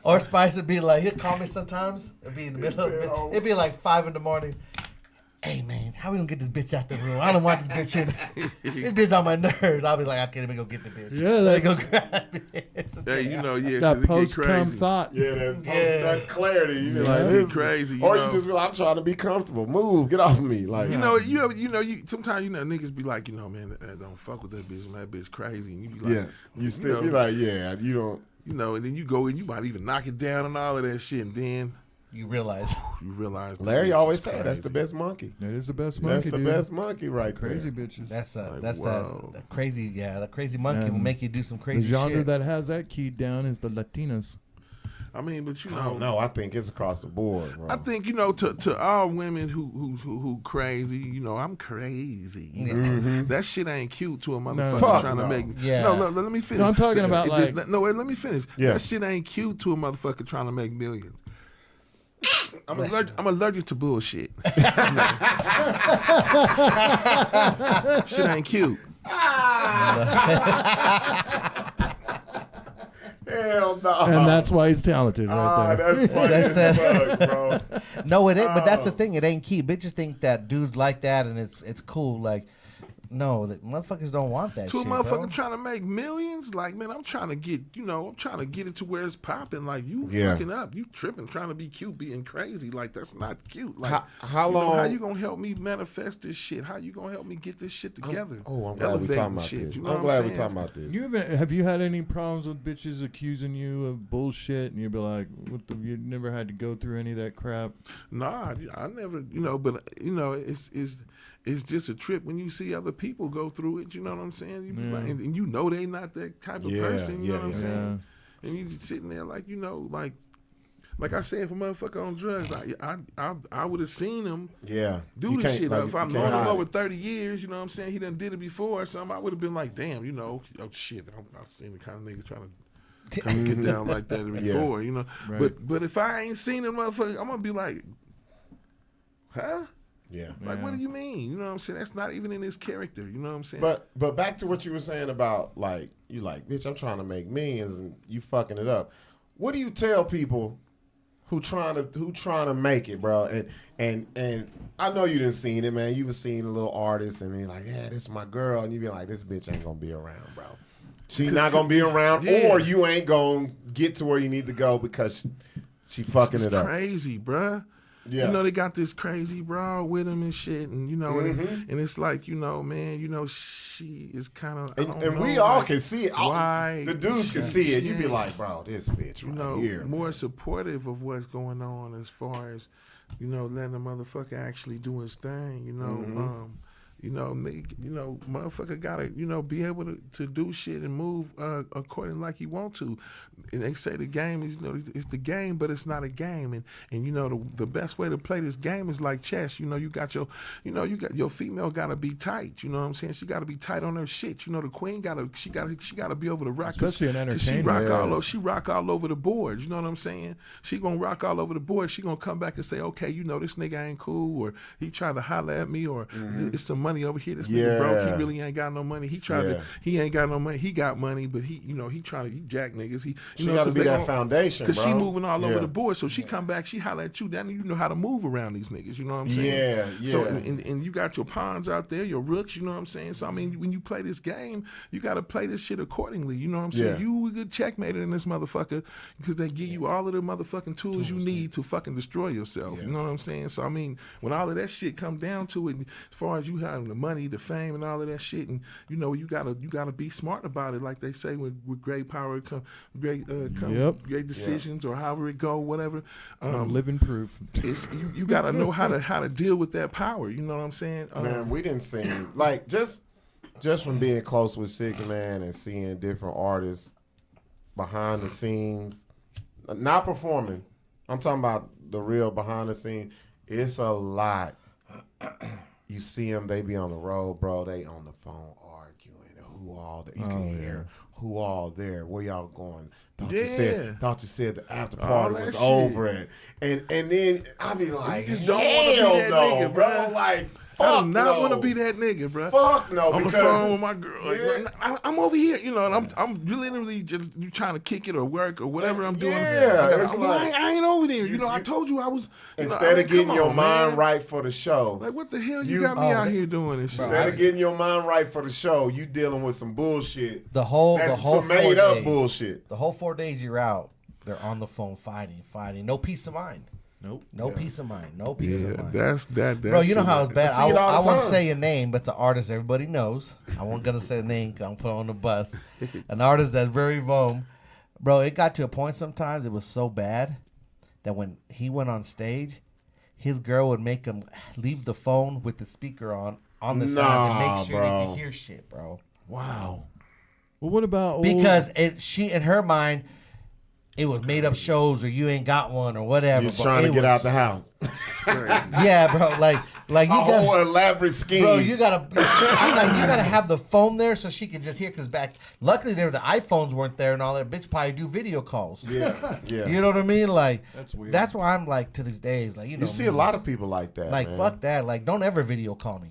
Or Spice would be like, he'll call me sometimes. It'd be in the middle of it'd be like 5 in the morning. Hey man, how we gonna get this bitch out the room? I don't want this bitch in. This bitch on my nerves. I'll be like, I can't even go get the bitch. Yeah, Let that- me go grab it. Hey, you know, yeah, 'cause That it get post-cum crazy. thought. Yeah, that clarity. You be Yeah, like, it this get crazy. or You know. you just be like, I'm trying to be comfortable. Move, get off of me. Like, You know, sometimes niggas be like, you know, man, don't fuck with that bitch, man, that bitch crazy, and you be like, yeah, you still know, be like, yeah, you don't. you know, and then you go and you might even knock it down and all of that shit, and then You realize. you realize. the Larry bitch always is say that's the crazy. best monkey. That is the best That's monkey, the dude. best monkey right Crazy there. bitches. That's whoa. that crazy, the crazy monkey will And make you do some The crazy genre shit. that has that keyed down is the Latinas. I mean, but you I know, don't know. I think it's across the board, bro. I think, you know, to all women who crazy, you know, I'm crazy. You know? That shit ain't cute to a motherfucker Fuck trying to no. make. Yeah. No, let me finish. No, I'm talking about, like- No, wait, let me finish. Yeah. That shit ain't cute to a motherfucker trying to make millions. I'm allergic to bullshit. Shit ain't cute. Hell no. And that's why he's talented right there. That's funny That's as fuck, bro. No, it ain't. But that's the thing. It ain't key. Bitches think that dudes like that, and it's cool. Like, no, the motherfuckers don't want that. To a shit, motherfucker bro. trying to make millions, like, man, I'm trying to get, I'm trying to get it to where it's popping. Like, you Yeah. fucking up, you tripping, trying to be cute, being crazy. Like, that's not cute. Like, How you know, long- how you gonna help me manifest this shit? How you gonna help me get this shit together? I'm glad we Elevating talking about shit, this. you know I'm what glad we saying? talking about this. Have you had any problems with bitches accusing you of bullshit, and you'd be like, "What the? You never had to go through any of that crap." Nah, I never, but it's just a trip when you see other people go through it. You know what I'm saying? You be like, and you know they not that type of Yeah, person. You know what I'm yeah. saying? And you just sitting there like, like I said, if a motherfucker on drugs, I would have seen him Yeah. do You this can't- shit. like, If I've you can't known him hide over it. 30 years, you know what I'm saying? He done did it before or something. I would have been like, damn, oh shit, I've seen the kind of nigga trying to get down like that before, you know. Right. But if I ain't seen him, motherfucker, I'm gonna be like, huh? Yeah. Like, what do you mean? You know what I'm saying? That's not even in his character. You know what I'm saying? But back to what you were saying about, like, you like, bitch, I'm trying to make millions and you fucking it up. What do you tell people who trying to make it, bro. And I know you didn't seen it, man. You was seeing a little artist, and you're like, yeah, this is my girl, and you be like, this bitch ain't gonna be around, bro. She's not gonna be around, or you ain't gonna get to where you need to go because she fucking it up. Crazy, bruh. Yeah. You know, they got this crazy broad with him and shit, and you know, and it's like, you know, man, you know, she is kind of, and we all can see it. Why the dudes can see it. You be like, bro, this bitch you right know, here, more man. supportive of what's going on as far as, you know, letting a motherfucker actually do his thing, you know. You know, motherfucker gotta, you know, be able to do shit and move according like he want to. And they say the game is, you know, it's the game, but it's not a game. And you know, the best way to play this game is like chess. You know, you got your female gotta be tight. You know what I'm saying? She gotta be tight on her shit. You know, the queen gotta be over the rock. Especially an entertainer. She rock all over the board. You know what I'm saying? She gonna rock all over the board. She gonna come back and say, okay, you know, this nigga ain't cool, or he tried to holler at me, or it's some money over here. This nigga broke. He really ain't got no money. He ain't got no money. He got money, but he jack niggas. She got to be that foundation, because bro. she moving all over the board. So she come back, she holler at you. Then you know how to move around these niggas. You know what I'm saying? Yeah. So and you got your pawns out there, your rooks. You know what I'm saying? So I mean, when you play this game, you got to play this shit accordingly. You know what I'm saying? Yeah. You get checkmated in this motherfucker because they give you all of the motherfucking tools you need to fucking destroy yourself. You know what I'm saying? So I mean, when all of that shit come down to it, as far as you having the money, the fame, and all of that shit, and you know, you gotta be smart about it, like they say, with great power come great decisions, or however it go, whatever. Living proof. It's you gotta know how to deal with that power. You know what I'm saying? Man, we didn't see like just from being close with Sixx, man, and seeing different artists behind the scenes, not performing. I'm talking about the real behind the scenes. It's a lot. You see them, they be on the road, bro. They on the phone arguing. Who all there? You can hear who all there. Where y'all going? Thought you said the after party was over, and then I be like, you just don't want to be that nigga, bro. Like, I do not want to be that nigga, bro. Fuck no. On the phone with my girl. Yeah. Like, I'm over here, you know, and I'm literally just you trying to kick it or work or whatever I'm doing. Yeah, it's like, I ain't over there. You know, I told you I was. Instead of getting your mind right for the show. Like, what the hell you got me out here doing and shit? Instead of getting your mind right for the show, you dealing with some bullshit. The whole some made up bullshit. The whole 4 days you're out, they're on the phone fighting. No peace of mind. No peace of mind. No peace of mind. That's bro, you know how it's bad. I won't time. say a name, but the artist everybody knows. I won't gonna say a name because I'm put on the bus. An artist that's very boom. Bro, it got to a point sometimes it was so bad that when he went on stage, his girl would make him leave the phone with the speaker on the side to make sure they could hear shit, bro. Wow. Well, what about because she in her mind, it was made up shows or you ain't got one or whatever. You're trying to get out the house. Yeah, bro. Like you got whole elaborate scheme. Bro, you gotta. I'm like, you gotta have the phone there so she can just hear. Cause luckily the iPhones weren't there and all that. Bitch probably do video calls. Yeah. You know what I mean? Like that's weird. That's why I'm like to these days, like you know. You see a lot of people like that. Like man. fuck that. Like don't ever video call me.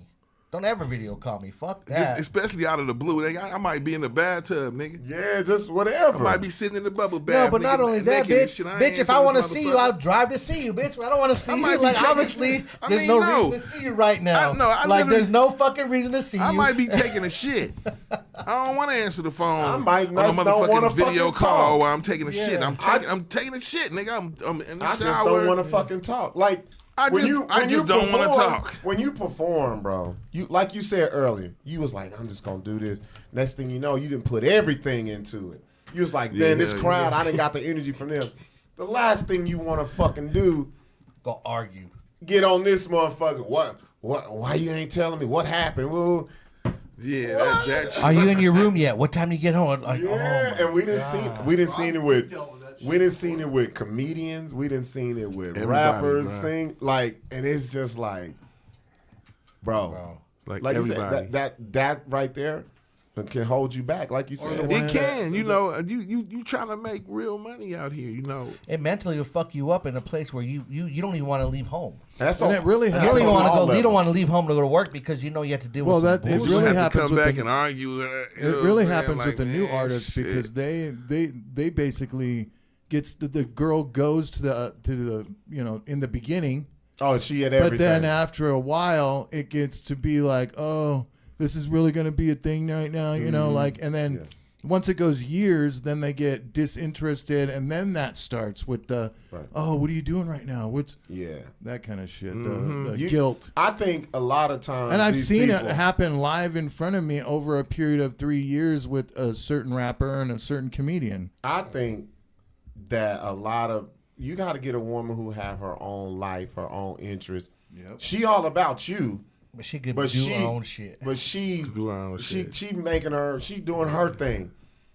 Don't ever video call me. Fuck that. Just especially out of the blue. I might be in the bathtub, nigga. Yeah, just whatever. I might be sitting in the bubble bath. No, but not only that, bitch. Bitch, if I want to see you, I'll drive to see you, bitch. I don't want to see you. Like, obviously, there's no reason to see you right now. Like, there's no fucking reason to see you. I might be taking a shit. I don't want to answer the phone I might on a motherfucking video call talk. while I'm taking a shit. I'm taking a shit, nigga. I'm in the shower. I just don't want to fucking talk. Like, I just don't want to talk. When you perform, bro, you like you said earlier, you was like, I'm just gonna do this. Next thing you know, you didn't put everything into it. You was like, man, this crowd, I didn't got the energy from them. The last thing you want to fucking do, go argue. Get on this motherfucker. What? Why you ain't telling me what happened? Well, yeah, that's. Are you in your room yet? What time you get home? Like, and we didn't see it with comedians. We didn't see it with rappers sing and it's just like, bro. Like you said, that right there can hold you back, like you said. It can, you know. You trying to make real money out here, you know. It mentally will fuck you up in a place where you don't even want to leave home. That's and it really you don't even want to go. You don't want to leave home to go to work because you know you have to deal with. Well, that bullshit. it really happens. Come back and argue. It really happens with the new artists because they basically gets the girl goes to the in the beginning. Oh, she had everything. But then after a while, it gets to be like, oh, this is really going to be a thing right now, and then once it goes years, then they get disinterested, and then that starts with the, oh, what are you doing right now? What's that kind of shit, the guilt. I think a lot of times, and I've seen it happen live in front of me over a period of 3 years with a certain rapper and a certain comedian. I think that a lot of, you got to get a woman who have her own life, her own interests. Yep. She all about you. But she could do her own shit. But she do her own shit. She doing her thing.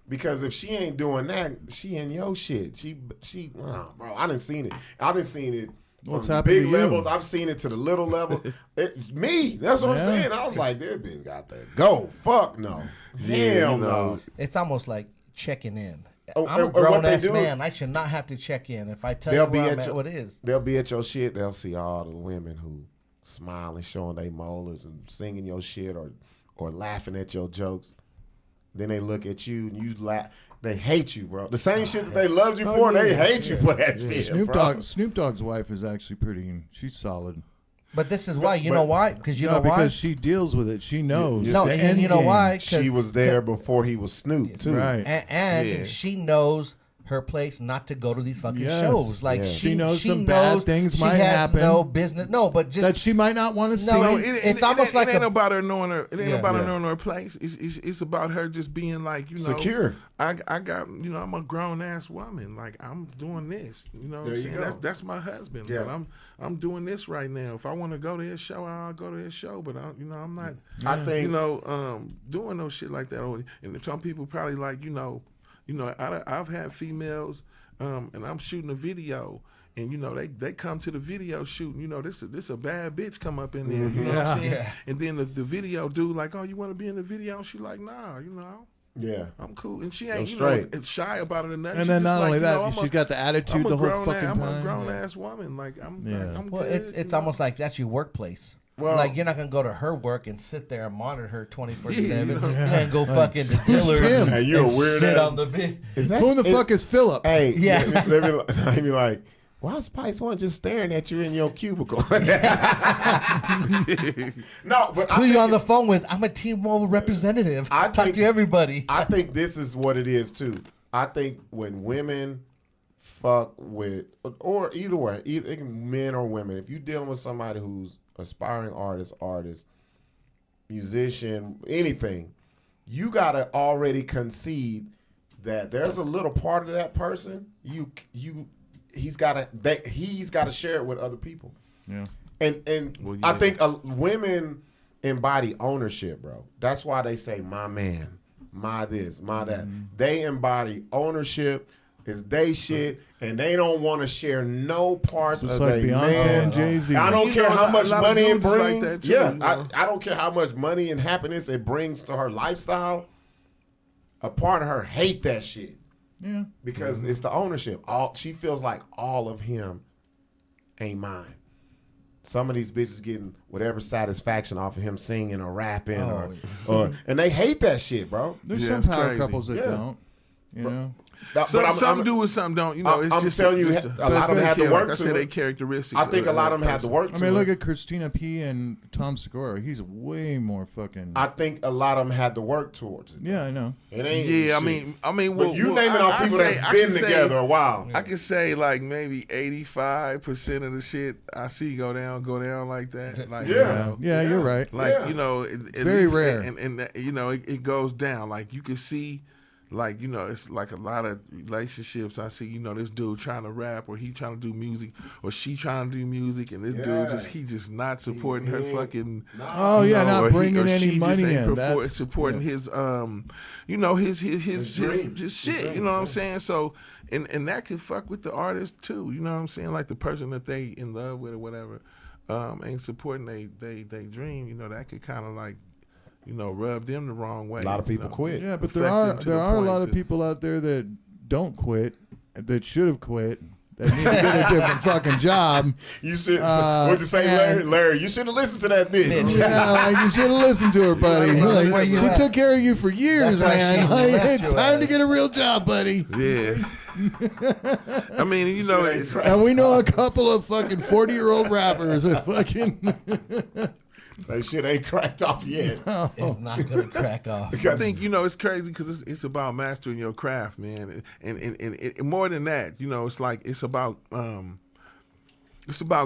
Because if she ain't doing that, she in your shit. Bro, I done seen it. What's from the happening big to you? levels. I've seen it to the little level. It's me. That's what I'm saying. I was like, this bitch got that go. Fuck no. Hell no. It's almost like checking in. Oh, I'm a grown-ass man. I should not have to check in. If I tell you where I'm at, what it is. They'll be at your shit. They'll see all the women who smiling, showing their molars and singing your shit or laughing at your jokes. Then they look at you and you laugh. They hate you, bro. The same shit that they loved you for, they hate you for that shit. Snoop Dogg's wife is actually she's solid. But this is why. You know why? Because why? Because she deals with it. She knows. And you know why? She was there before he was Snoop, too. Right. And she knows her place not to go to these fucking shows. Like she knows some bad things might happen. No business. No, but just that she might not want to see. It's almost like it ain't about her knowing her. It ain't about her knowing her place. It's about her just being like secure. I got I'm a grown ass woman. Like I'm doing this. You know what I'm saying? That's my husband. Yeah. But I'm doing this right now. If I want to go to his show, I'll go to his show. But I'm not. I think doing no shit like that. And some people probably like I've had females, and I'm shooting a video, and they come to the video shooting. This a bad bitch come up in there. You know what I'm saying? Yeah. And then the video dude like, oh, you want to be in the video? And she like, nah, yeah, I'm cool. And she ain't shy about it or nothing. And then not only that, she's got the attitude the whole fucking time. I'm a grown ass woman. Like I'm well, good. It's almost like that's your workplace. Well, like you're not gonna go to her work and sit there and monitor her 24/7 and go fucking to dealer and you're a weird sit on the bed. Who the fuck is Philip? Hey, let me like, why is Spice One just staring at you in your cubicle? No, but who you on the phone with? I'm a T-Mobile representative. I talk to everybody. I think this is what it is too. I think when women fuck with, or either way, either men or women, if you're dealing with somebody who's aspiring artist, musician, anything, you gotta already concede that there's a little part of that person he's gotta share it with other people. Yeah, and I think women embody ownership, bro. That's why they say my man, my this, my that. They embody ownership. It's they shit, and they don't want to share no parts of their Beyonce and Jay-Z. I don't care how much money it brings. Like that too, I don't care how much money and happiness it brings to her lifestyle. A part of her hate that shit. Yeah, because it's the ownership. She feels like all of him ain't mine. Some of these bitches getting whatever satisfaction off of him singing or rapping or and they hate that shit, bro. There's some power couples that don't. You know. Some do and some don't. I'm just telling you, a lot of them have to work. Like I said, they characteristics. I think a lot of them have to work. I mean, look at Christina P. and Tom Segura. He's way more fucking. I think a lot of them had to work towards it. Yeah, I know. It ain't. Yeah, I mean, but you naming off people that's been together a while. I could say like maybe 85% of the shit I see go down like that. Like, yeah, you're right. Like very rare, and it goes down. Like you can see. Like, it's like a lot of relationships I see, this dude trying to rap or he trying to do music or she trying to do music and this dude he just not supporting her fucking. Oh, not bringing any money in. That's supporting his, his shit, you know what I'm saying? So, and that could fuck with the artist too, you know what I'm saying? Like the person that they in love with or whatever ain't supporting they dream, that could kind of like, rub them the wrong way. A lot of people quit. Yeah, but there are a lot of people out there that don't quit, that should have quit, that need to get a different fucking job. You should. What'd you say, Larry? You should have listened to that bitch. Yeah, like you should have listened to her, buddy. She took care of you for years, man. Like, it's time to get a real job, buddy. Yeah. I mean, you know, and we know a couple of fucking 40-year-old rappers that fucking. That shit ain't cracked off yet. It's not gonna crack off. I think, you know, it's crazy because it's about mastering your craft, man, and more than that, you know, it's like it's about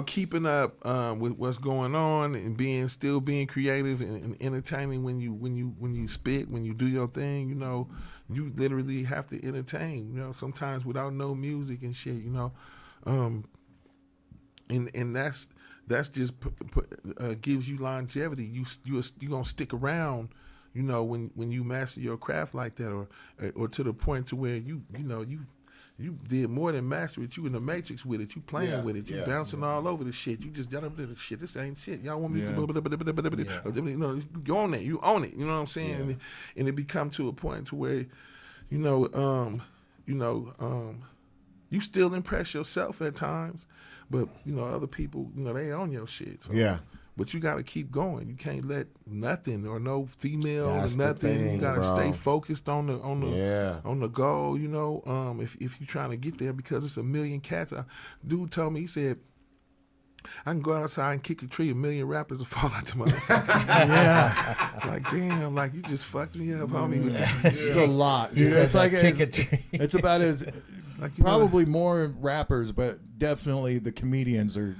keeping up with what's going on and still being creative and entertaining when you spit, when you do your thing. You know, you literally have to entertain. You know, sometimes without no music and shit. You know, and that's just gives you longevity. You gonna stick around, you know, when you master your craft like that, or to the point to where you did more than master it. You in the matrix with it. You playing with it. You bouncing all over the shit. You just got up to the shit. This ain't shit. Y'all want me to you know, you own it. You own it. You know what I'm saying? And it become to a point to where, you still impress yourself at times. But, you know, other people, you know, they own your shit. So. Yeah. But you got to keep going. You can't let nothing or no female That's or nothing. thing, you got to stay bro. focused on the goal, you know, if you're trying to get there, because it's a million cats. Dude told me, he said, I can go outside and kick a tree, a million rappers will fall out the motherfucker. Yeah. Like, damn, like, you just fucked me up, homie. With that. It's a lot. It's like it's about as Like, probably more rappers, but definitely the comedians are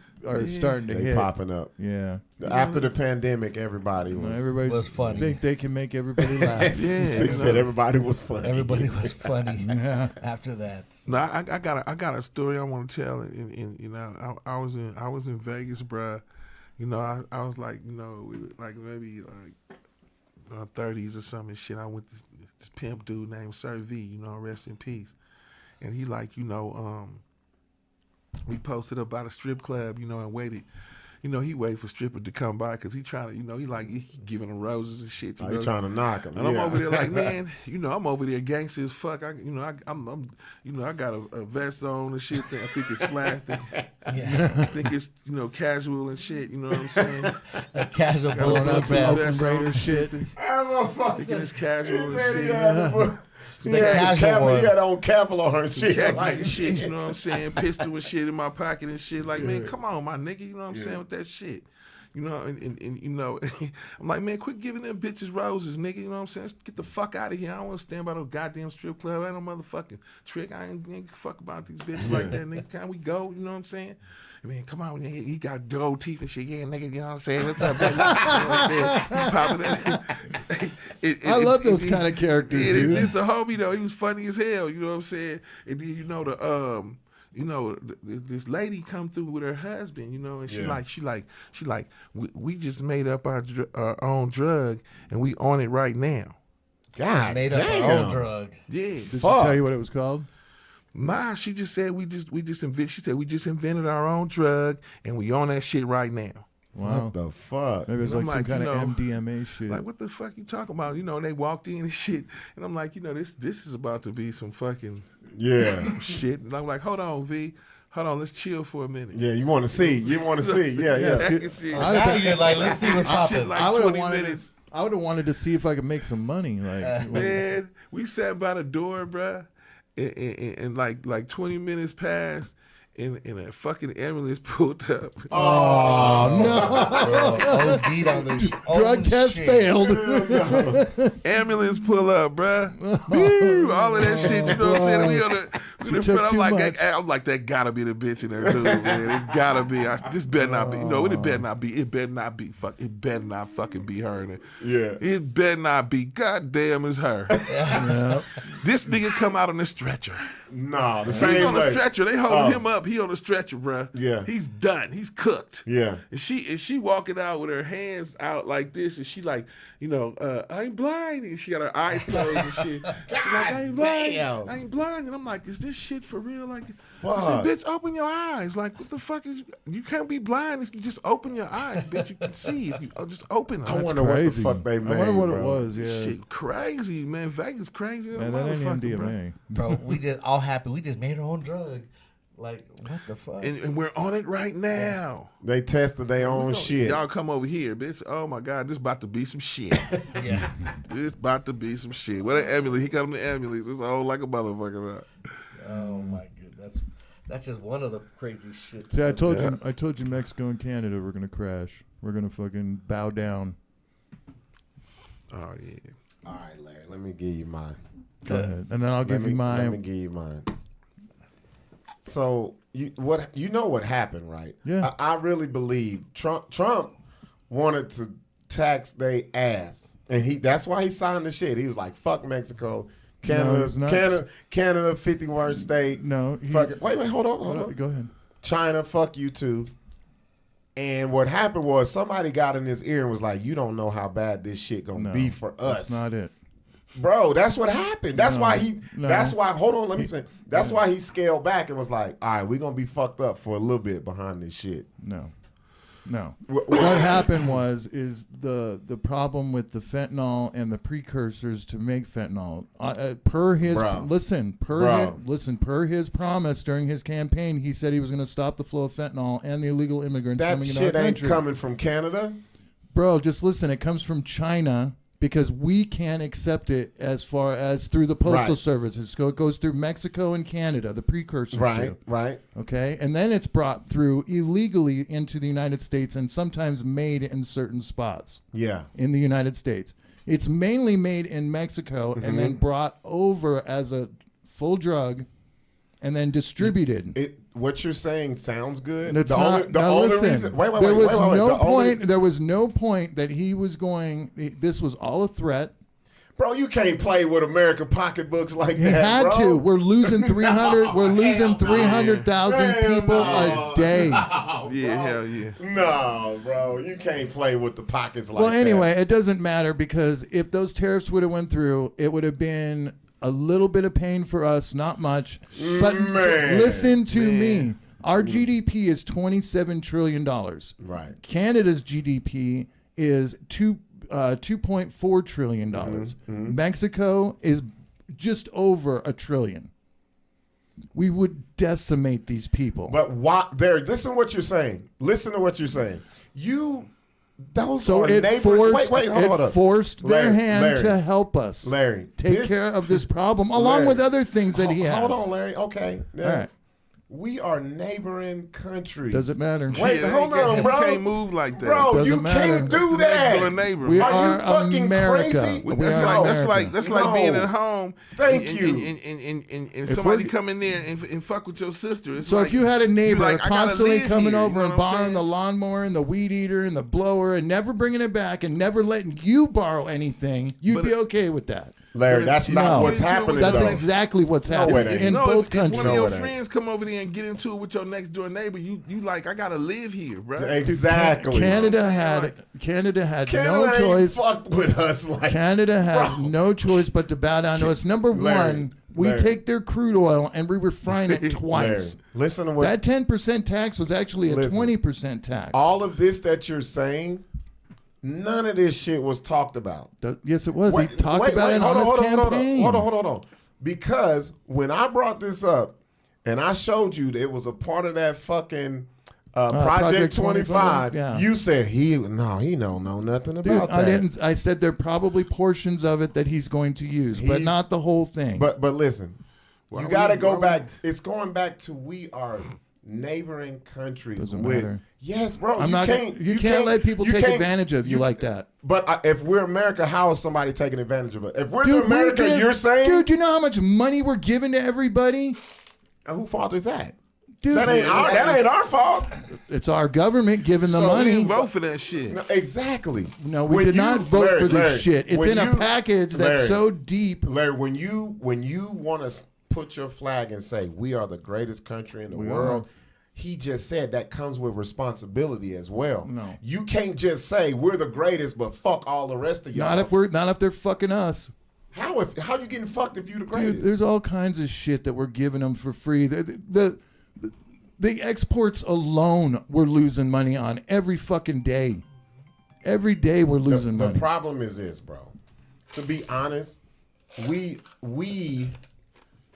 starting to They hit. popping up. Yeah. After the pandemic, everybody was funny. Think they can make everybody laugh. Sixx said everybody was funny. Everybody was funny after that. No, I got a story I want to tell, and you know, I was in Vegas, bruh. You know, I was like, you know, like maybe like 30s or something. Shit, I went this pimp dude named Sir V. You know, rest in peace. And he like, you know, we posted up by the strip club, you know, and waited. You know, he waited for strippers to come by because he trying to, you know, he giving them roses and shit. You know? He trying to knock them. And I'm over there like, man, you know, I'm over there gangster as fuck. I'm you know, I got a vest on and shit. I think it's flat. I think it's, you know, casual and shit. You know what I'm saying? A casual Blowing out some bulletproof Oakland vest. Raiders shit. Thinking it's casual and shit. He had on Kevlar and shit. Khakis Like, and shit, you know what I'm saying? Pistol and shit in my pocket and shit. Like, man, come on, my nigga, you know what I'm saying, with that shit. You know, and you know, I'm like, man, quit giving them bitches roses, nigga. You know what I'm saying? Let's get the fuck out of here. I don't want to stand by no goddamn strip club. I ain't no motherfucking trick. I ain't give a fuck about these bitches like that, nigga. Can we go? You know what I'm saying? I mean, come on, nigga. He got gold teeth and shit. Yeah, nigga, you know what I'm saying? What's up, baby? You know what I'm saying? He popping it. I love those kind of characters, dude. It's the homie, though. He was funny as hell. You know what I'm saying? And then, you know, this lady come through with her husband, you know, and she like, we just made up our own drug and we on it right now. God Made up damn. our own drug. Yeah. Did she tell you what it was called? Nah, she just said we just invented our own drug and we on that shit right now. Wow. What the fuck? Maybe it's And like I'm some like, kind you of know, MDMA shit. Like, what the fuck you talking about? You know, and they walked in and shit, and I'm like, you know, this is about to be some fucking shit. And I'm like, hold on, V. Hold on, let's chill for a minute. Yeah, you want to see. Yeah. Now you're like, let's see what's popping. Like I would 20 have minutes. wanted to see if I could make some money. Like, Man, we sat by the door, bruh, and like 20 minutes passed, and a fucking ambulance pulled up. oh no! Bro, OD'd on their Drug own test shit. failed. Ambulance pull up, bruh. Boo, all of that shit, you know what I'm saying? We on the took front. too much. I'm like, that gotta be the bitch in there, dude, man. It gotta be. This better not be. No, it better not be. It better not be. It better not fucking be her. Yeah. It better not be. God damn, it's her. This nigga come out on the stretcher. No, the He's same on way. the stretcher. They holding him up. He on the stretcher, bruh. Yeah. He's done. He's cooked. Yeah. And she walking out with her hands out like this, and she like, you know, I ain't blind. And she got her eyes closed and shit. She like, I ain't blind. damn. I ain't blind. And I'm like, is this shit for real? Like, Fuck. I said, bitch, open your eyes. Like, what the fuck is you can't be blind if you just open your eyes, bitch. You can see if you just open them. I That's wonder what the crazy. fuck they made. I wonder what bro. it was. Yeah, shit crazy, man. Vegas crazy. man, that ain't motherfucker, bro. MDMA. Bro, we just all happy. We just made our own drug. Like, what the fuck? And we're on it right now. They tested their own shit. Y'all come over here, bitch. Oh my God, this about to be some shit. Yeah. This about to be some shit. What an ambulance. He got him the ambulance. It's all like a motherfucker. Oh my goodness, that's just one of the crazy shit. See, I told you, Mexico and Canada were gonna crash. We're gonna fucking bow down. Oh yeah. All right, Larry. Let me give you mine. Go ahead, and then I'll give you mine. Let me give you mine. So you know what happened, right? Yeah. I really believe Trump wanted to tax they ass, and that's why he signed the shit. He was like, "Fuck Mexico, Canada, 50 worst state." No, wait, hold on. Go ahead. China, fuck you too. And what happened was somebody got in his ear and was like, "You don't know how bad this shit gonna be for us." That's not it. Bro, that's what happened. That's why hold on, let me say. That's why he scaled back and was like, all right, we're going to be fucked up for a little bit behind this shit. No. What happened is the problem with the fentanyl and the precursors to make fentanyl. Per his promise during his campaign, he said he was going to stop the flow of fentanyl and the illegal immigrants coming into our country. That shit ain't coming from Canada? Bro, just listen. It comes from China. Because we can't accept it as far as through the postal services. So it goes through Mexico and Canada, the precursors. Right. Okay. And then it's brought through illegally into the United States and sometimes made in certain spots. Yeah. In the United States. It's mainly made in Mexico and then brought over as a full drug and then distributed. What you're saying sounds good. It's There was no point that he was going. This was all a threat. Bro, you can't play with American pocketbooks like he that. He had bro. to. We're losing 300. We're losing 300,000 people a day. Yeah, hell yeah. No, bro, you can't play with the pockets like that. Well, anyway, it doesn't matter because if those tariffs would have went through, it would have been a little bit of pain for us, not much. But listen to me. Our GDP is $27 trillion. Right. Canada's GDP is $2.4 trillion. Mexico is just over $1 trillion. We would decimate these people. But listen to what you're saying. Listen to what you're saying. Forced their hand to help us. Larry, take care of this problem, along with other things that he has. Hold on, Larry. Okay. All right. We are neighboring countries. Doesn't matter. Wait, hold on, bro. You can't move like that. Bro, Doesn't you matter. can't do that. We are fucking America. crazy? That's like being at home. Thank you. And somebody come in there and fuck with your sister. So if you had a neighbor constantly coming over and borrowing the lawnmower and the weed eater and the blower and never bringing it back and never letting you borrow anything, you'd be okay with that. Larry, that's not what's happening. That's exactly what's happening in both countries. If one of your friends come over there and get into it with your next door neighbor, you like, I gotta live here, bro. Exactly. Canada had no choice. Fuck with us, like Canada has no choice but to bow down to us. Number one, we take their crude oil and we refine it twice. Listen to what that 10% tax was actually a 20% tax. All of this that you're saying. None of this shit was talked about. Yes, it was. He talked about it on his campaign. Hold on. Because when I brought this up and I showed you that it was a part of that fucking Project 25, you said he don't know nothing about that. I said there are probably portions of it that he's going to use, but not the whole thing. But listen, you got to go back. It's going back to we are neighboring countries. Doesn't matter. Yes, bro. You can't let people take advantage of you like that. But if we're America, how is somebody taking advantage of it? If we're America, you're saying, dude, you know how much money we're giving to everybody? Whose fault is that? Dude, that ain't our fault. It's our government giving the money. We didn't vote for that shit. No, exactly. No, we did not vote for this shit. It's in a package that's so deep. Larry, when you want to put your flag and say we are the greatest country in the world. He just said that comes with responsibility as well. No, you can't just say we're the greatest, but fuck all the rest of y'all. Not if they're fucking us. How you getting fucked if you the greatest? Dude, there's all kinds of shit that we're giving them for free. The exports alone, we're losing money on every fucking day. Every day we're losing money. The problem is this, bro. To be honest, we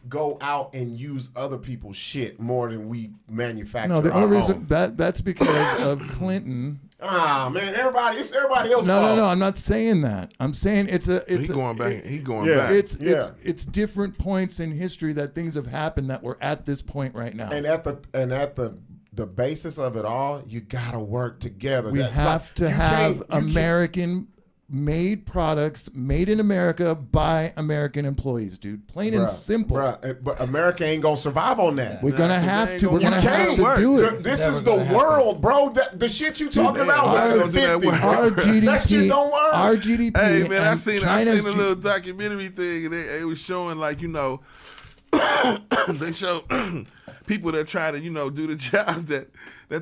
go out and use other people's shit more than we manufacture. No, the only reason own. that's because of Clinton Ah, man, it's everybody else. No. I'm not saying that. I'm saying it's going back. It's different points in history that things have happened that we're at this point right now. And at the basis of it all, you gotta work together. We have to have American-made products made in America by American employees, dude. Plain and simple. But America ain't gonna survive on that. We're gonna have to. We're gonna have to do it. This is the world, bro. The shit you talking about was in the 50s. Our GDP. That shit don't work. Our GDP. Hey man, I seen a little documentary thing, and it was showing like they show people that try to do the jobs that they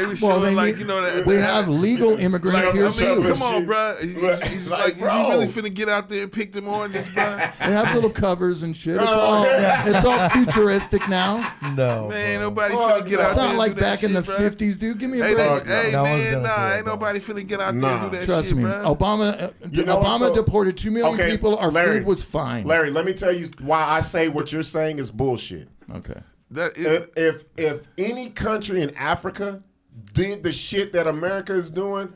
were showing that we have legal immigrants here too. Come on, bro. He's like, you really finna get out there and pick them oranges, bro? They have little covers and shit. It's all futuristic now. No, man, nobody finna get out there. It's not like back in the 50s, dude. Give me a break. Hey man, ain't nobody finna get out there and do that shit, Trust me. bro. Obama deported 2 million people. Our food was fine. Larry, let me tell you why I say what you're saying is bullshit. Okay. If any country in Africa did the shit that America is doing,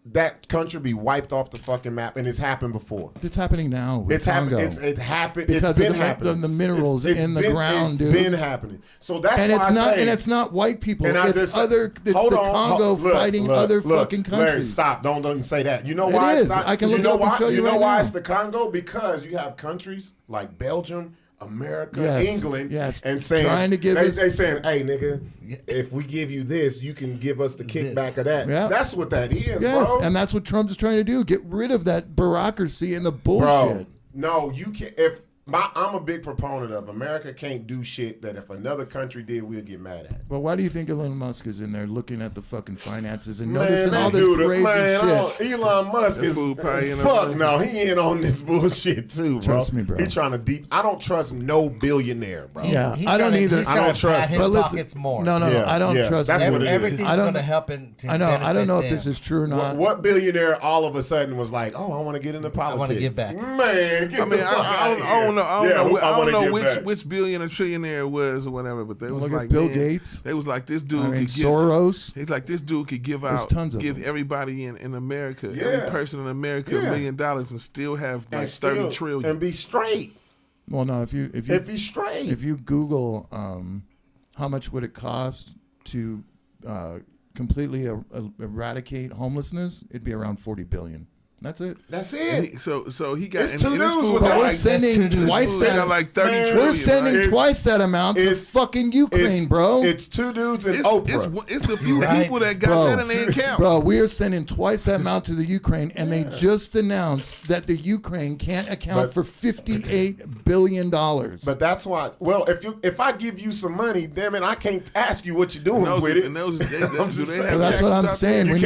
that country be wiped off the fucking map, and it's happened before. It's happening now. It's happened. It happened because it's been of happening. the minerals in the ground, dude. It's been happening. So that's and why it's I not. say, And it's not white people. And It's the Congo fighting other fucking countries. Larry, stop! Don't say that. You know why? It's not. I can look it up and show you. You know right why now. it's the Congo? Because you have countries like Belgium, America, England, and saying trying to give they saying, "Hey, nigga, if we give you this, you can give us the kickback of that." Yeah. That's what that is, yes, bro. and that's what Trump is trying to do: get rid of that bureaucracy and the bullshit. Bro, no, you can't. I'm a big proponent of America can't do shit that if another country did, we'll get mad at. But why do you think Elon Musk is in there looking at the fucking finances and noticing all this crazy shit? Elon Musk is fuck no, he in on this bullshit too, bro. Trust me, bro. He trying to I don't trust no billionaire, bro. Yeah, I don't either. I don't trust. But listen, more. No, I don't trust. That's what it is. Everything's going to help him. I know. I don't know if this is true or not. What billionaire all of a sudden was like, "Oh, I want to get into politics. I want to get back." Man, I don't know which billionaire or trillionaire it was or whatever, but they was like Bill Gates. They was like this dude could give Soros. He's like this dude could give everybody in America, every person in America $1 million and still have like 30 trillion and be straight. Well, no, if he's straight. If you Google how much would it cost to completely eradicate homelessness, it'd be around $40 billion. That's it. So he got. It's two dudes with we're sending twice that. Like 30 trillion, we're sending twice that amount to fucking Ukraine, bro. It's two dudes and Oprah. It's a few people that got that in their account. Bro, we're sending twice that amount to the Ukraine, and they just announced that the Ukraine can't account for $58 billion. But that's why. Well, if I give you some money, damn it, I can't ask you what you're doing with it. That's what I'm saying. We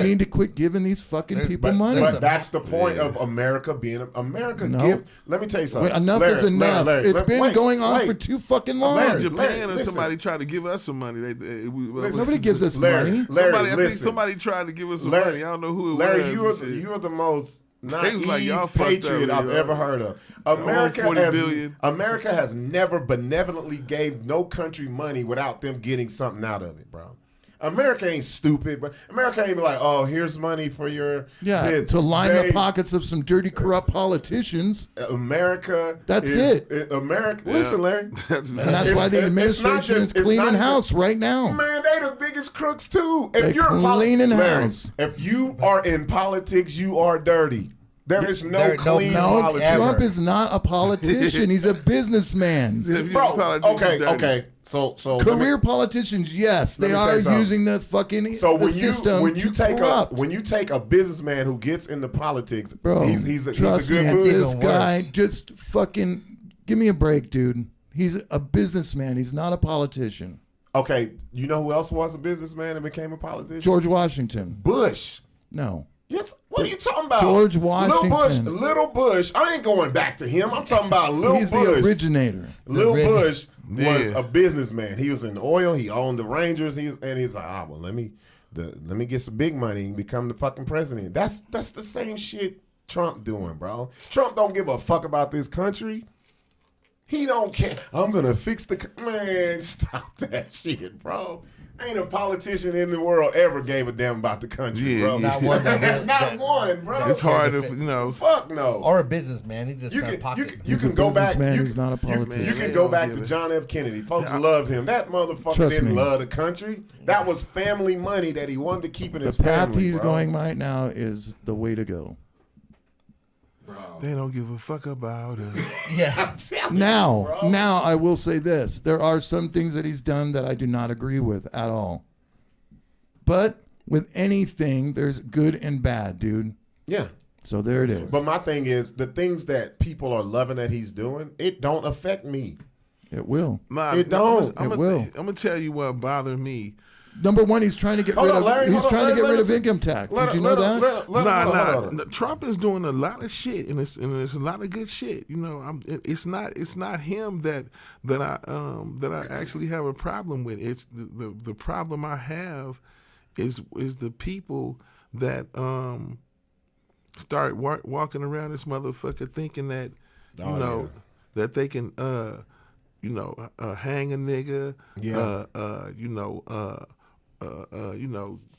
need to quit giving these fucking people money. But that's the point of America being America. Gives. Let me tell you something. Enough is enough. It's been going on for too fucking long. Japan and somebody tried to give us some money. Nobody gives us money. I think somebody tried to give us some money. I don't know who it was. Larry, you are the most naive like, patriot I've ever heard of. America has never benevolently gave no country money without them getting something out of it, bro. America ain't stupid, but America ain't be like, oh, here's money for your to line the pockets of some dirty, corrupt politicians. America, America. Yeah. Listen, Larry, and that's why the administration is cleaning house right now. Man, they the biggest crooks too. If you're cleaning house, if you are in politics, you are dirty. There is no clean politics. Trump is not a politician. He's a businessman. Bro, okay. So career politicians, yes, they are using the fucking system. When you take a businessman who gets into politics, bro, he's a trust good me, move. this guy just fucking give me a break, dude. He's a businessman. He's not a politician. Okay, you know who else was a businessman and became a politician? George Washington. Bush. No. Yes. What are you talking about? George Washington. Little Bush. I ain't going back to him. I'm talking about Little Bush. He's the originator. Little Bush was a businessman. He was in oil. He owned the Rangers. He's like, well, let me get some big money and become the fucking president. That's the same shit Trump doing, bro. Trump don't give a fuck about this country. He don't care. I'm gonna fix man. Stop that shit, bro. Ain't a politician in the world ever gave a damn about the country, bro. Not one. Not one, bro. It's hard if Fuck no. Or a businessman. He just You trying to can pocket. He's go a back. businessman, he's not a politician. You can go back to John F. Kennedy. Folks loved him. That motherfucker Trust didn't me. love the country. That was family money that he wanted to keep in his The path family. he's bro. going right now is the way to go. they don't give a fuck about us. Yeah. Now I will say this. There are some things that he's done that I do not agree with at all. But with anything, there's good and bad, dude. Yeah. So there it is. But my thing is, the things that people are loving that he's doing, it don't affect me. It will. It don't. It will. I'm gonna tell you what bothered me. Number one, he's trying to get rid of. He's trying to get rid of income tax. Did you know that? Nah. Trump is doing a lot of shit, and it's a lot of good shit. You know, it's not him that I actually have a problem with. It's the problem I have is the people that start walking around this motherfucker thinking that that they can hang a nigga,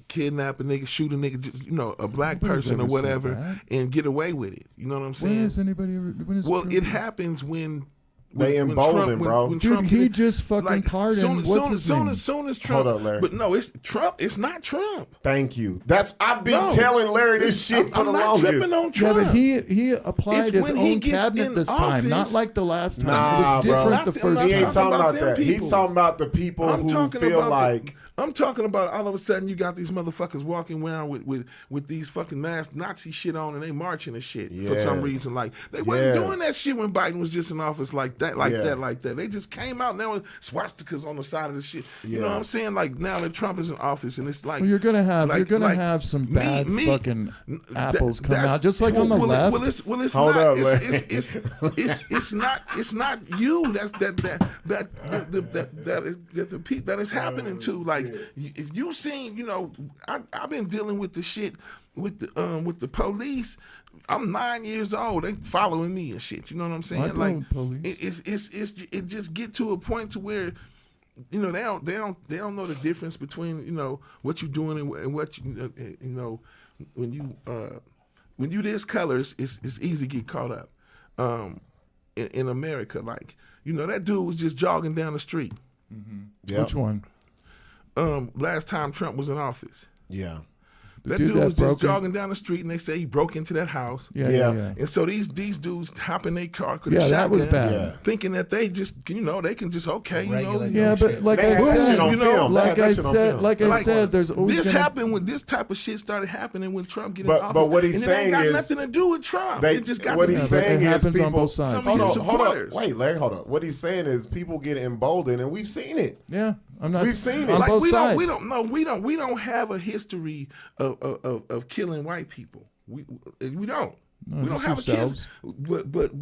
kidnap a nigga, shoot a nigga, just, a black person or whatever, and get away with it. You know what I'm saying? When has anybody ever? Well, it happens when They embolden, bro. When Dude, Trump he just fucking pardoned. What's his name? Soon as Trump. Hold up, Larry. But no, it's Trump. It's not Trump. Thank you. I've been telling Larry this shit for the I'm not longest. tripping on Trump. Yeah, but he applied It's his when he own gets cabinet in this time, office. not like the last time. Nah, it was different bro. the first He time. ain't talking about them that. people. He's talking about the people who feel like. I'm talking about all of a sudden you got these motherfuckers walking around with these fucking mass Nazi shit on and they marching and shit for some reason. Like they wasn't doing that shit when Biden was just in office like that. They just came out now with swastikas on the side of the shit. You know what I'm saying? Like now that Trump is in office and it's like Well, you're gonna have some bad fucking apples come out, just like on the left. Well, it's Hold not. up, It's not. It's not you. That's that the people that is happening to. Like if you seen, I've been dealing with the shit with the police. I'm 9 years old. They following me and shit. You know what I'm saying? Like it just get to a point to where. They don't know the difference between what you're doing and what when you this color it's easy to get caught up in America. Like that dude was just jogging down the street. Mm-hmm. Yep. Which one? Last time Trump was in office. Yeah. That dude was just jogging down the street, and they say he broke into that house. Yeah. And so these dudes hop in their car, that was bad. Thinking that they just, they can just Yeah, but like I said, there's always this happened when this type of shit started happening when Trump get in office. But what he's saying it ain't got is nothing to do with Trump. It just got what he's saying is people on both sides. Hold up. Wait, Larry, hold up. What he's saying is people get emboldened, and we've seen it. Yeah. We've seen it. On both sides. We don't have a history of killing white people. We don't. No, we don't have yourselves. But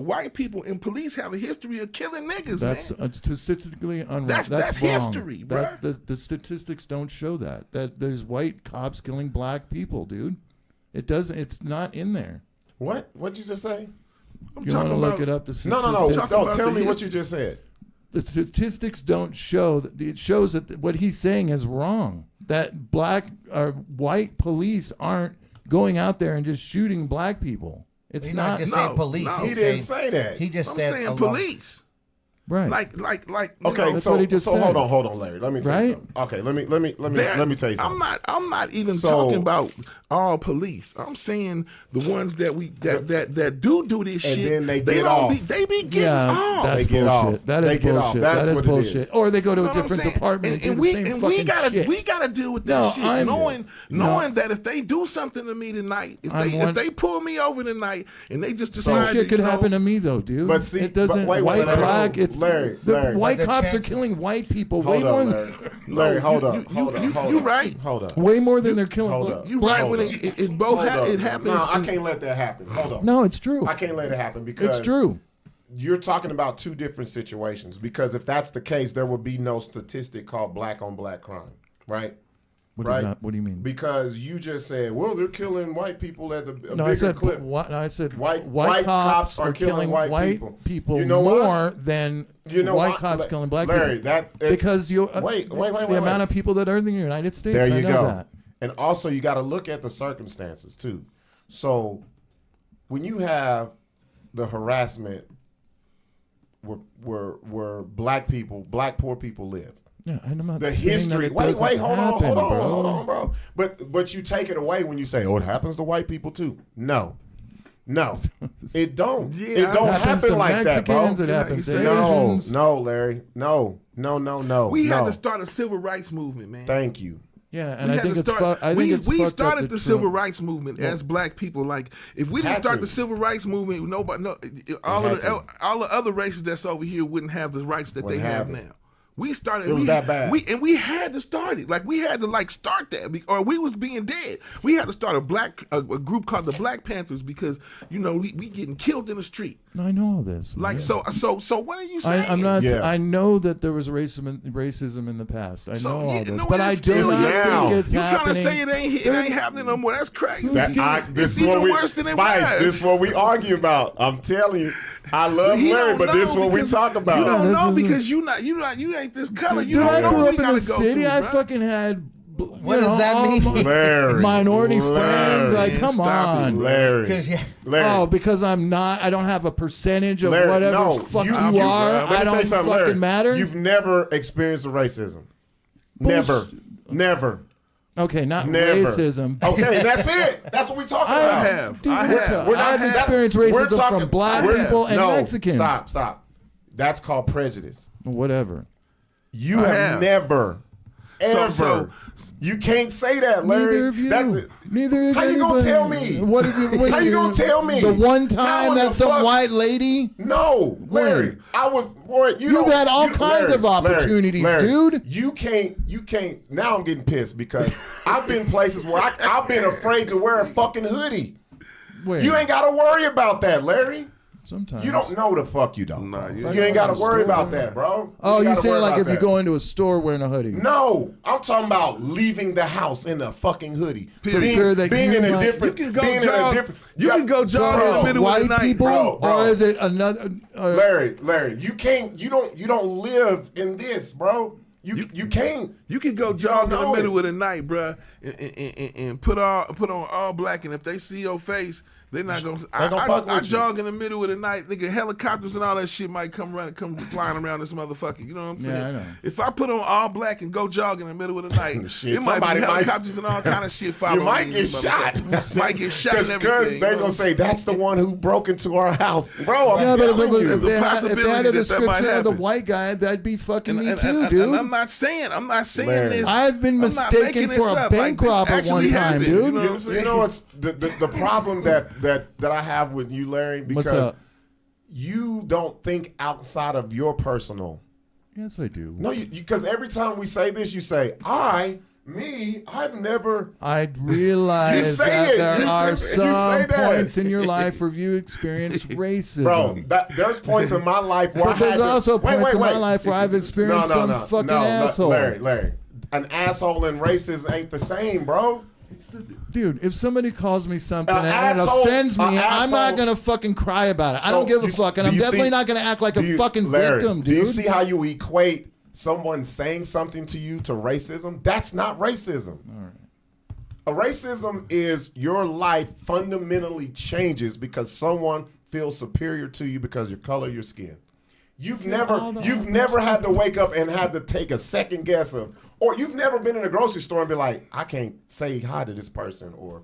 white people and police have a history of killing niggas. That's statistically unwrong. That's wrong. history, bro. The statistics don't show that there's white cops killing black people, dude. It doesn't. It's not in there. What? What'd you just say? You want to look it up? The statistics? No. Tell me what you just said. The statistics don't show that. It shows that what he's saying is wrong. That black or white police aren't going out there and just shooting black people. It's not just saying police. No. He didn't say that. He just I'm said saying police. Right. Like. Okay, That's what he just said. hold on, Larry. Let me tell you something. Okay, let me tell you something. I'm not even talking about all police. I'm saying the ones that do this and shit. Then they get off. They be getting off. That's they get bullshit. off. That is they get bullshit. Off. That's that is what bullshit. It is. Or they go to You a know what I'm different saying? department and do and the same fucking shit. We gotta deal with this shit. Knowing that if they do something to me tonight, if they pull me over tonight and they just decide shit could happen to me though, dude. But see, it doesn't. wait, white, Larry, black. It's Larry. White cops are killing white people way Hold more. up, Larry, hold up. You right. Hold up. Way more than they're killing. Hold up. You right when it both it happens. No, I can't let that happen. Hold up. No, it's true. I can't let it happen because It's true. You're talking about two different situations. Because if that's the case, there would be no statistic called black on black crime, right? right? What do you mean? Because you just said, well, they're killing white people at the No, bigger I said clip. I said White cops are killing white people. You know more what? than White cops killing black Larry, people. That because you wait, the amount of people that are in the United States. There you I know go. that. And also, you got to look at the circumstances too. So, when you have the harassment where black poor people live. Yeah, and I'm not The saying history. that it Wait, doesn't hold happen, on, bro. But you take it away when you say, "Oh, it happens to white people too." No, it don't. Yeah, it don't happen like that, bro. It happens to No, Asians. no, Larry. No. We had to start a civil rights movement, man. Thank you. Yeah, and I think it's we fucked started up the civil rights movement as black people. Like, if we didn't start the civil rights movement, all the other races that's over here wouldn't have the rights that they have now. We started. It was that bad. We had to start it. Like, we had to start that, or we was being dead. We had to start a group called the Black Panthers because we getting killed in the street. I know all this. Like, so what are you saying? I'm not. Yeah. I know that there was racism in the past. I know all this, but I do still not now. think it's You happening. trying to say it ain't happening no more? That's crazy. This It's even worse than it was. This is what we argue about. I'm telling you. I love Larry, but this is what we talk about. You don't know This is- because you ain't this color. You Dude, don't I know grew what up we in gotta the go city. through, I bro. fucking had. What does that all mean? my Larry, minority friends. Larry, Like, come stop it, on. Larry. Larry. Oh, because I don't have a percentage of Larry, whatever no, fuck you, let me are. tell I you don't something, fucking Larry. matter. You've never experienced racism. Bullshit. Never. Okay, not Never. racism. Okay, that's it. That's what we talking about. I have. Dude, I we're have. talking- We're not I've saying that- experienced we're racism talking- from black we're- people and no, Mexicans. Stop. That's called prejudice. Whatever. You I have have. never, ever. So- you can't say that, Larry. Neither of you. Neither is How you gonna anybody. tell me? What How you gonna tell me? The one How time in that the some fuck- white lady. No, Larry. When? I was. Boy, You've had all kinds of opportunities, dude. You can't. Now I'm getting pissed because I've been places where I've been afraid to wear a fucking hoodie. Where? You ain't got to worry about that, Larry. Sometimes. You don't know the fuck you don't. Nah, you ain't got to worry about that, bro. Oh, ain't you gotta saying worry like about if you that. go into a store wearing a hoodie? No, I'm talking about leaving the house in a fucking hoodie. Sure that being you in a might- different. You can go being jog. in a different. You can go So jog in the it's middle of white the night, people, bro. or is it another? Larry, you can't. You don't live in this, bro. You can't. You can go jog in the know middle it. of the night, bruh, and put on all black, and if they see your face, they're not gonna. fuck I with you. jog in the middle of the night, nigga. Helicopters and all that shit might come flying around this motherfucker. You know what I'm saying? Yeah, I know. If I put on all black and go jog in the middle of the night, Shit, it might be somebody might- helicopters and all kind of shit following You might me, get this shot. motherfucker. Might get shot and Because everything. they you know? gonna say that's the one who broke into our house, bro. I'm Yeah, but telling you. if they had a possibility that might description of the happen. white guy, that'd be fucking me too, and dude. I'm not saying Larry. this. I've been I'm not mistaken making this for a up. bank this robber actually one time, happened, dude. You know what I'm saying? You know what's the problem that I have with you, Larry? What's Because up? you don't think outside of your personal. Yes, I do. No, because every time we say this, you say I've never. I realize You say that it. there You are say some that. points in your life where you experience racism. Bro, there's points in my life where But I there's had to, also wait, points in wait. my life where I've experienced some fucking asshole. Larry, an asshole and racist ain't the same, bro. Dude, if somebody calls me something An and it asshole- offends me, an I'm not asshole- gonna fucking cry about it. I So don't give a you- fuck, and do I'm you definitely see- not gonna act like a fucking Larry, victim, do you dude. see how you equate someone saying something to you to racism? That's not racism. A racism is your life fundamentally changes because someone feels superior to you because your color, your skin. You've never had to wake up and had to take a second guess of, or you've never been in a grocery store and be like, I can't say hi to this person, or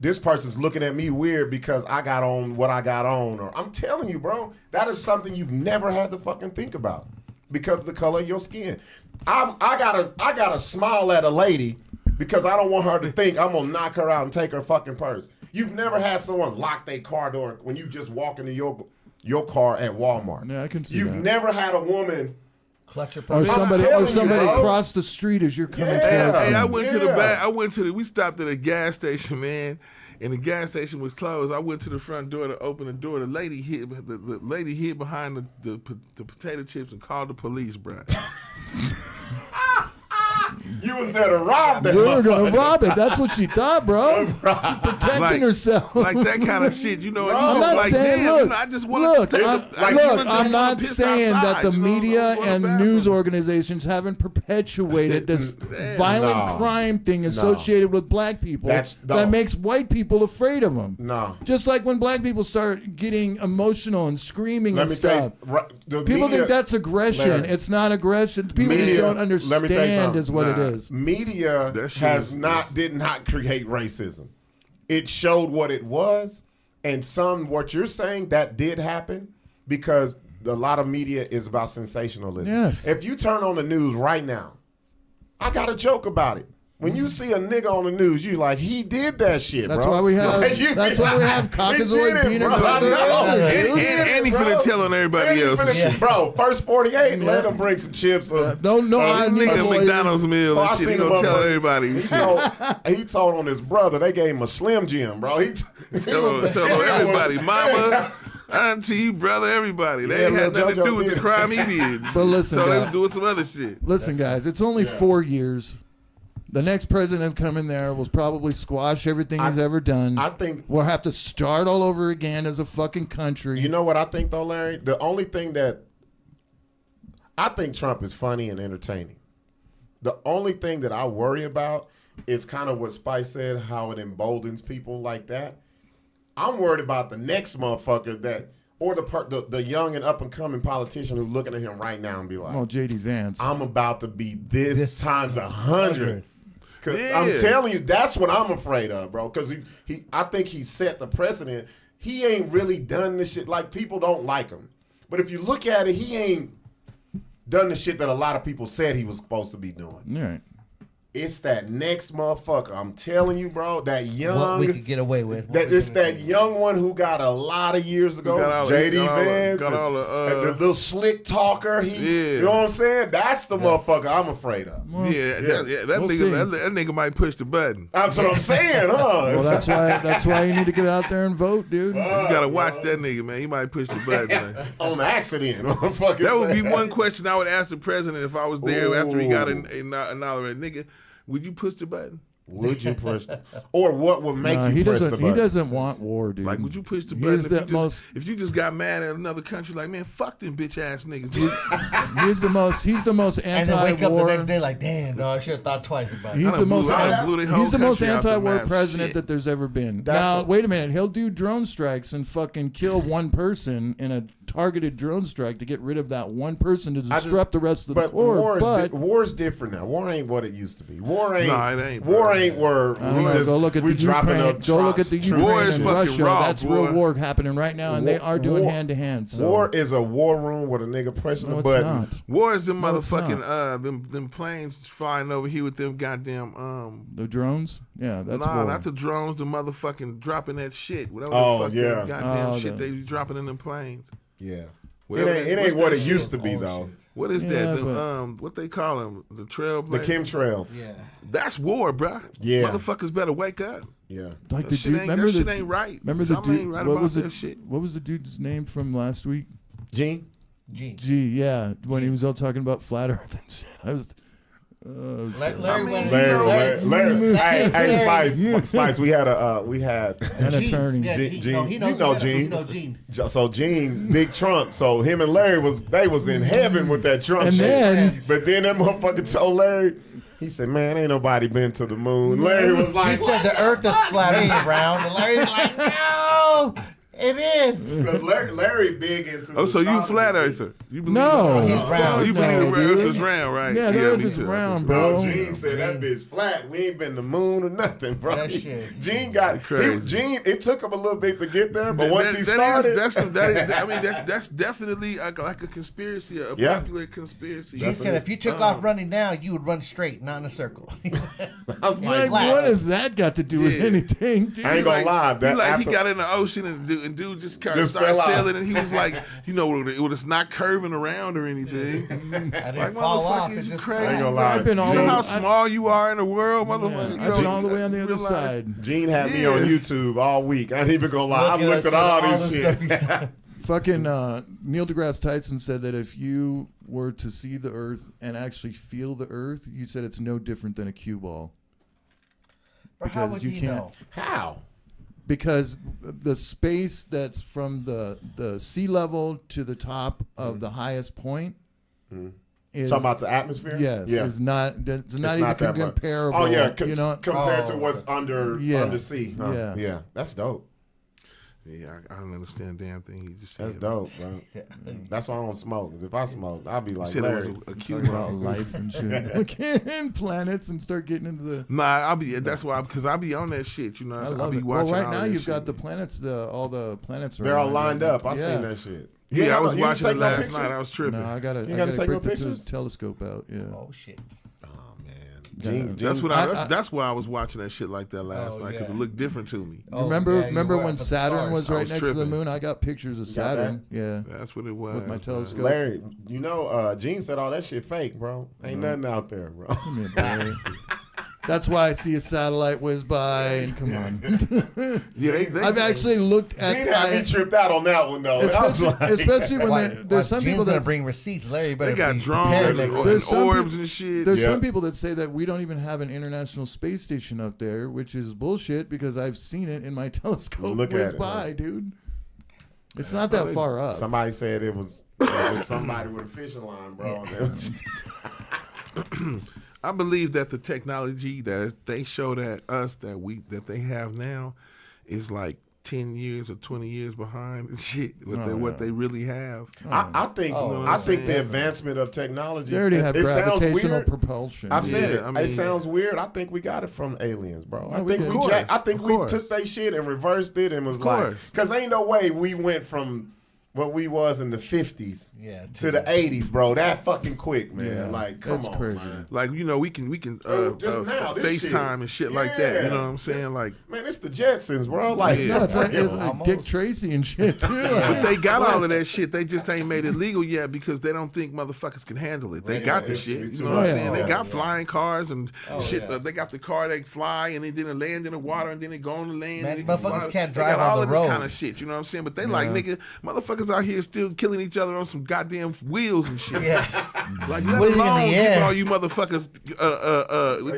this person's looking at me weird because I got on what I got on, or I'm telling you, bro, that is something you've never had to fucking think about because of the color of your skin. I gotta smile at a lady because I don't want her to think I'm gonna knock her out and take her fucking purse. You've never had someone lock their car door when you just walk into your car at Walmart. Yeah, I can see You've that. never had a woman. Clutch your Or purse. somebody telling you, bro. crossed the street as you're coming Yeah. towards Hey, them. I went to the Yeah. back. We stopped at a gas station, man, and the gas station was closed. I went to the front door to open the door. The lady hid behind the potato chips and called the police, bro. You was there to rob that. We were going to rob it. That's what she thought, bro. She's protecting herself. Like that kind of shit, you know. I'm not like, saying, damn, look, you know, I just want to. I'm not saying that the media and news organizations haven't perpetuated this violent crime thing associated with black people that makes white people afraid of them. No. Just like when black people start getting emotional and screaming and stuff. People think that's aggression. Larry, it's not aggression. People just don't understand is what it is. Media did not create racism. It showed what it was, and what you're saying that did happen because a lot of media is about sensationalism. Yes. If you turn on the news right now, I got a joke about it. When you see a nigga on the news, you like, he did that shit, that's bro. Why we have, that's why we have Caucasoid peanut butter. And he finna tell on everybody else. Bro, first 48, let him bring some chips. I nigga McDonald's meal and shit. He gonna tell everybody. He told on his brother. They gave him a Slim Jim, bro. He told on everybody. Mama. Auntie, brother, everybody. They ain't had nothing to do with the crime he did. But listen, so they was doing some other shit. Listen, guys, it's only 4 years. The next president coming there will probably squash everything he's ever done. I think we'll have to start all over again as a fucking country. You know what I think, though, Larry? The only thing that I think Trump is funny and entertaining. The only thing that I worry about is kind of what Spice said, how it emboldens people like that. I'm worried about the next motherfucker or the young and up and coming politician who's looking at him right now and be like, J.D. Vance. I'm about to be this times 100. I'm telling you, that's what I'm afraid of, bro. Because I think he set the precedent. He ain't really done this shit. Like, people don't like him. But if you look at it, he ain't done the shit that a lot of people said he was supposed to be doing. Right. It's that next motherfucker. I'm telling you, bro. That young. What we could get away with. It's that young one who got a lot of years ago. J.D. Vance. The little slick talker. You know what I'm saying? That's the motherfucker I'm afraid of. That nigga might push the button. That's what I'm saying, huh? Well, that's why you need to get out there and vote, dude. You gotta watch that nigga, man. He might push the button, man. On accident. That would be one question I would ask the president if I was there after he got inaugurated. Nigga, would you push the button? Would you push the or what would make you press the button? He doesn't want war, dude. Like, would you push the button if you just got mad at another country? Like, man, fuck them bitch ass niggas. He's the most anti-war. And then wake up the next day like, damn, no, I should have thought twice about it. He's the most anti-war president that there's ever been. Now, wait a minute. He'll do drone strikes and fucking kill one person in a targeted drone strike to get rid of that one person to disrupt the rest of the court. But war's different now. War ain't what it used to be. War ain't. No, it ain't. War ain't where go look at the Ukraine. Go look at the Ukraine and Russia. That's real war happening right now, and they are doing hand to hand. War is a war room with a nigga pressing the button. War is them motherfucking them planes flying over here with them goddamn the drones. Yeah, that's war. Not the drones. The motherfucking dropping that shit. Whatever the fuck goddamn shit they be dropping in them planes. Yeah. It ain't what it used to be, though. What is that? What they call them? The trailblazers? The chemtrails. Yeah. That's war, bro. Yeah. Motherfuckers better wake up. Yeah. Like that shit ain't right. Remember the dude? Right what was that shit. What was the dude's name from last week? Gene. Yeah. When he was all talking about flat Earth and shit. I was. Larry. Spice. We had an attorney. Gene. You know Gene. So Gene, big Trump. So him and Larry was in heaven with that Trump shit. But then that motherfucker told Larry. He said, "Man, ain't nobody been to the moon." Larry was like, "He said the Earth is flat, ain't round." And Larry's like, "No." It is. Because Larry big into so you flat earther. You believe he's round. You believe the earth is round, right? Yeah, the earth is round, bro. Gene said that bitch flat. We ain't been to the moon or nothing, bro. That shit. Gene got crazy. Gene, it took him a little bit to get there, but once he started. That's definitely like a conspiracy, a popular conspiracy. Gene said if you took off running now, you would run straight, not in a circle. I was like, what has that got to do with anything, dude? I ain't gonna lie. He got in the ocean and dude just kind of started sailing, and he was like, it's not curving around or anything. I didn't fall off. It's just crazy. I've been all how small you are in the world, motherfucker. I've been all the way on the other side. Gene had me on YouTube all week. I ain't even gonna lie. I looked at all this shit. Fucking Neil deGrasse Tyson said that if you were to see the Earth and actually feel the Earth, you said it's no different than a cue ball. But how would you know? How? Because the space that's from the sea level to the top of the highest point is Talking about the atmosphere? yes, is not it's not even not that much. comparable. Oh yeah, compared to Oh, what's under sea. Huh? Yeah, that's dope. Yeah, I don't understand a damn thing he just said. That's dope, bro. That's why I don't smoke. 'Cause if I smoke, I'll be like, He said Larry. it was a cue Talking about ball. life and shit, and planets, and start getting into the. Nah, I'll be. That's why, because I'll be on that shit. You know, I I'll love be it. watching. Well, right all now that you've shit. got the planets. All the planets are. They're all lined right up. now. I seen that shit. Yeah, I was You didn't watching it take no last night. pictures? I was tripping. No, I gotta gotta take no break the pictures? telescope out. Yeah. Oh shit. Oh man, That's what I- that's why I was watching that shit like that last night, because it looked different to me. Oh, remember yeah, you were when up at the Saturn stars. was I right was next to the tripping. moon? I got pictures of got Saturn. Yeah, That's what it was. with my telescope. Larry, you know, Gene said all that shit fake, bro. Ain't nothing out there, bro. Come here, Barry. That's why I see a satellite whiz by, and come on. Yeah, they I've actually looked at. Gene had me tripped out on that one though. I was like, Especially when there's some people that that bring receipts. Larry better they got be drones prepared and, next There's some orbs peop- and shit. There's Yeah. some people that say that we don't even have an international space station up there, which is bullshit because I've seen it in my telescope Look whiz at it, by, dude. It's not that far up. somebody said it was somebody with a fishing line, bro. And it was- I believe that the technology that they showed at us that they have now is like 10 years or 20 years behind and shit with what they really have. I think I think the advancement of technology. They already have it sounds gravitational weird. propulsion. I've said Yeah, it. I mean- it sounds weird. I think we got it from aliens, bro. I we think did. we Of course, I think of we course. took that shit and reversed it and was Of like, course. because ain't no way we went from what we was in the 50s to the 80s, bro. That fucking quick, man. Yeah, like, come that's on, crazy. man. Like, you know, we can Just now, this FaceTime shit. and shit like that. You Yeah. know what I'm saying? Like, Man, it's the Jetsons, bro. Like, Yeah. No, it's like Almost. Dick Tracy and shit too. but they got all of that shit. They just ain't made it legal yet because they don't think motherfuckers can handle it. They got the it's shit. be You too know what I'm much. saying? They Yeah. got flying cars and shit. yeah. They got the car that fly and then it land in the water and then it go on the land. Man, and it motherfuckers fly. can't They drive got all on of the this road. kind of shit. You know what I'm saying? But they like, nigga, motherfuckers out here still killing each other on some goddamn wheels and shit. Yeah. Like, What let is it in the alone air? give all you motherfuckers,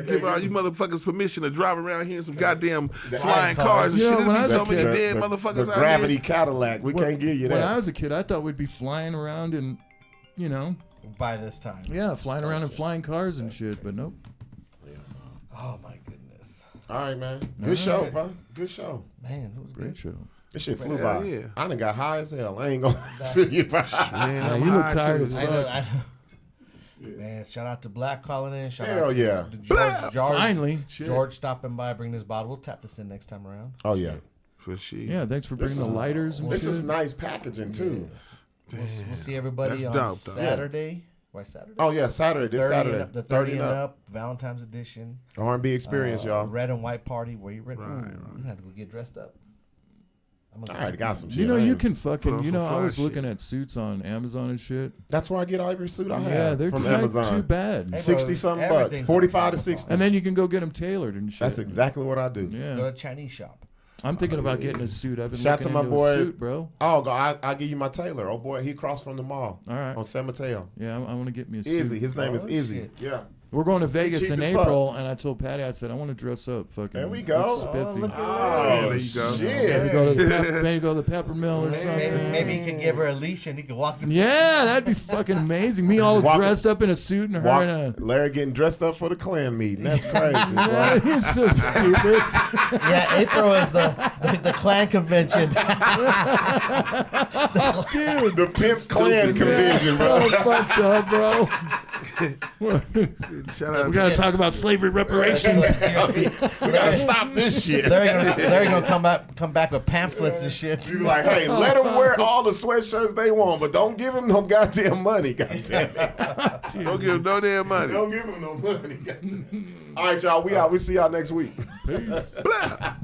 give all you motherfuckers permission to drive around here in some goddamn flying cars and You know, shit. when There'd I be so was a many kid, dead the motherfuckers out gravity here. Cadillac. We can't give you When that. I was a kid, I thought we'd be flying around and, you know, By this time. yeah, flying around in flying cars and shit. But nope. Oh my goodness. All right, man. Good show, bro. Good show. Man, it was Great good. show. This shit flew Hell by. yeah. I done got high as hell. I ain't gonna to you, bro. Man, Yeah, I'm you look high tired too. as I fuck. know, I know. Man, shout out to Blacc calling in. Shout Hell out to, yeah. to George. Finally, shit. George stopping by, bring this bottle. We'll tap this in next time around. Oh yeah. For shit. Yeah, thanks for bringing the lighters and This shit. is nice packaging too. We'll see everybody That's on dope, though. Saturday. Why Saturday? Oh yeah, Saturday. This 30 Saturday. and up, the 30 and up, Valentine's edition. R&B experience, y'all. Red and white party. Where you ready? Right, You had to go get dressed up. I already got some shit. You know, I you ain't- can Put fucking. on You some know, I fly was shit. looking at suits on Amazon and shit. That's where I get every suit I have. Yeah, they're from not Amazon. too bad. Hey, bro, 60 something bucks. everything's 45 to on 60. And then you can go get them tailored and shit. That's exactly what I do. Go Yeah, to Chinese shop. I'm thinking about getting a suit. I've been Shout to looking my into boy. a suit, bro. Oh, I'll give you my tailor. Oh boy, he crossed from the mall. All right. On San Mateo. Yeah, I want to get me a suit. Izzy. His name is Oh, Izzy. shit. Yeah. We're going to Vegas cheap in as fuck. April, and I told Patty, I said, I want to dress up. Fucking. There we go. look spiffy. Oh, look at Oh, there you go. shit. Maybe go to the maybe go to the Pepper Mill or something. Maybe you could give her a leash and he could walk you. Yeah, that'd be fucking amazing. Me all Walk- dressed up in a suit and her in a. Larry getting dressed up for the Klan meeting. That's crazy. Yeah, bro. you're so stupid. Yeah, April is the Klan convention. Dude, The Pimp's Klan convention, bro. so fucked up, bro. Shout out We gotta talk about slavery reparations. We gotta stop this shit. They're gonna come back with pamphlets and shit. You like, hey, let them wear all the sweatshirts they want, but don't give them no goddamn money. Goddamn it. Don't give them no damn money. Don't give them no money. All right, y'all. We out. We see y'all next week. Peace. Blah.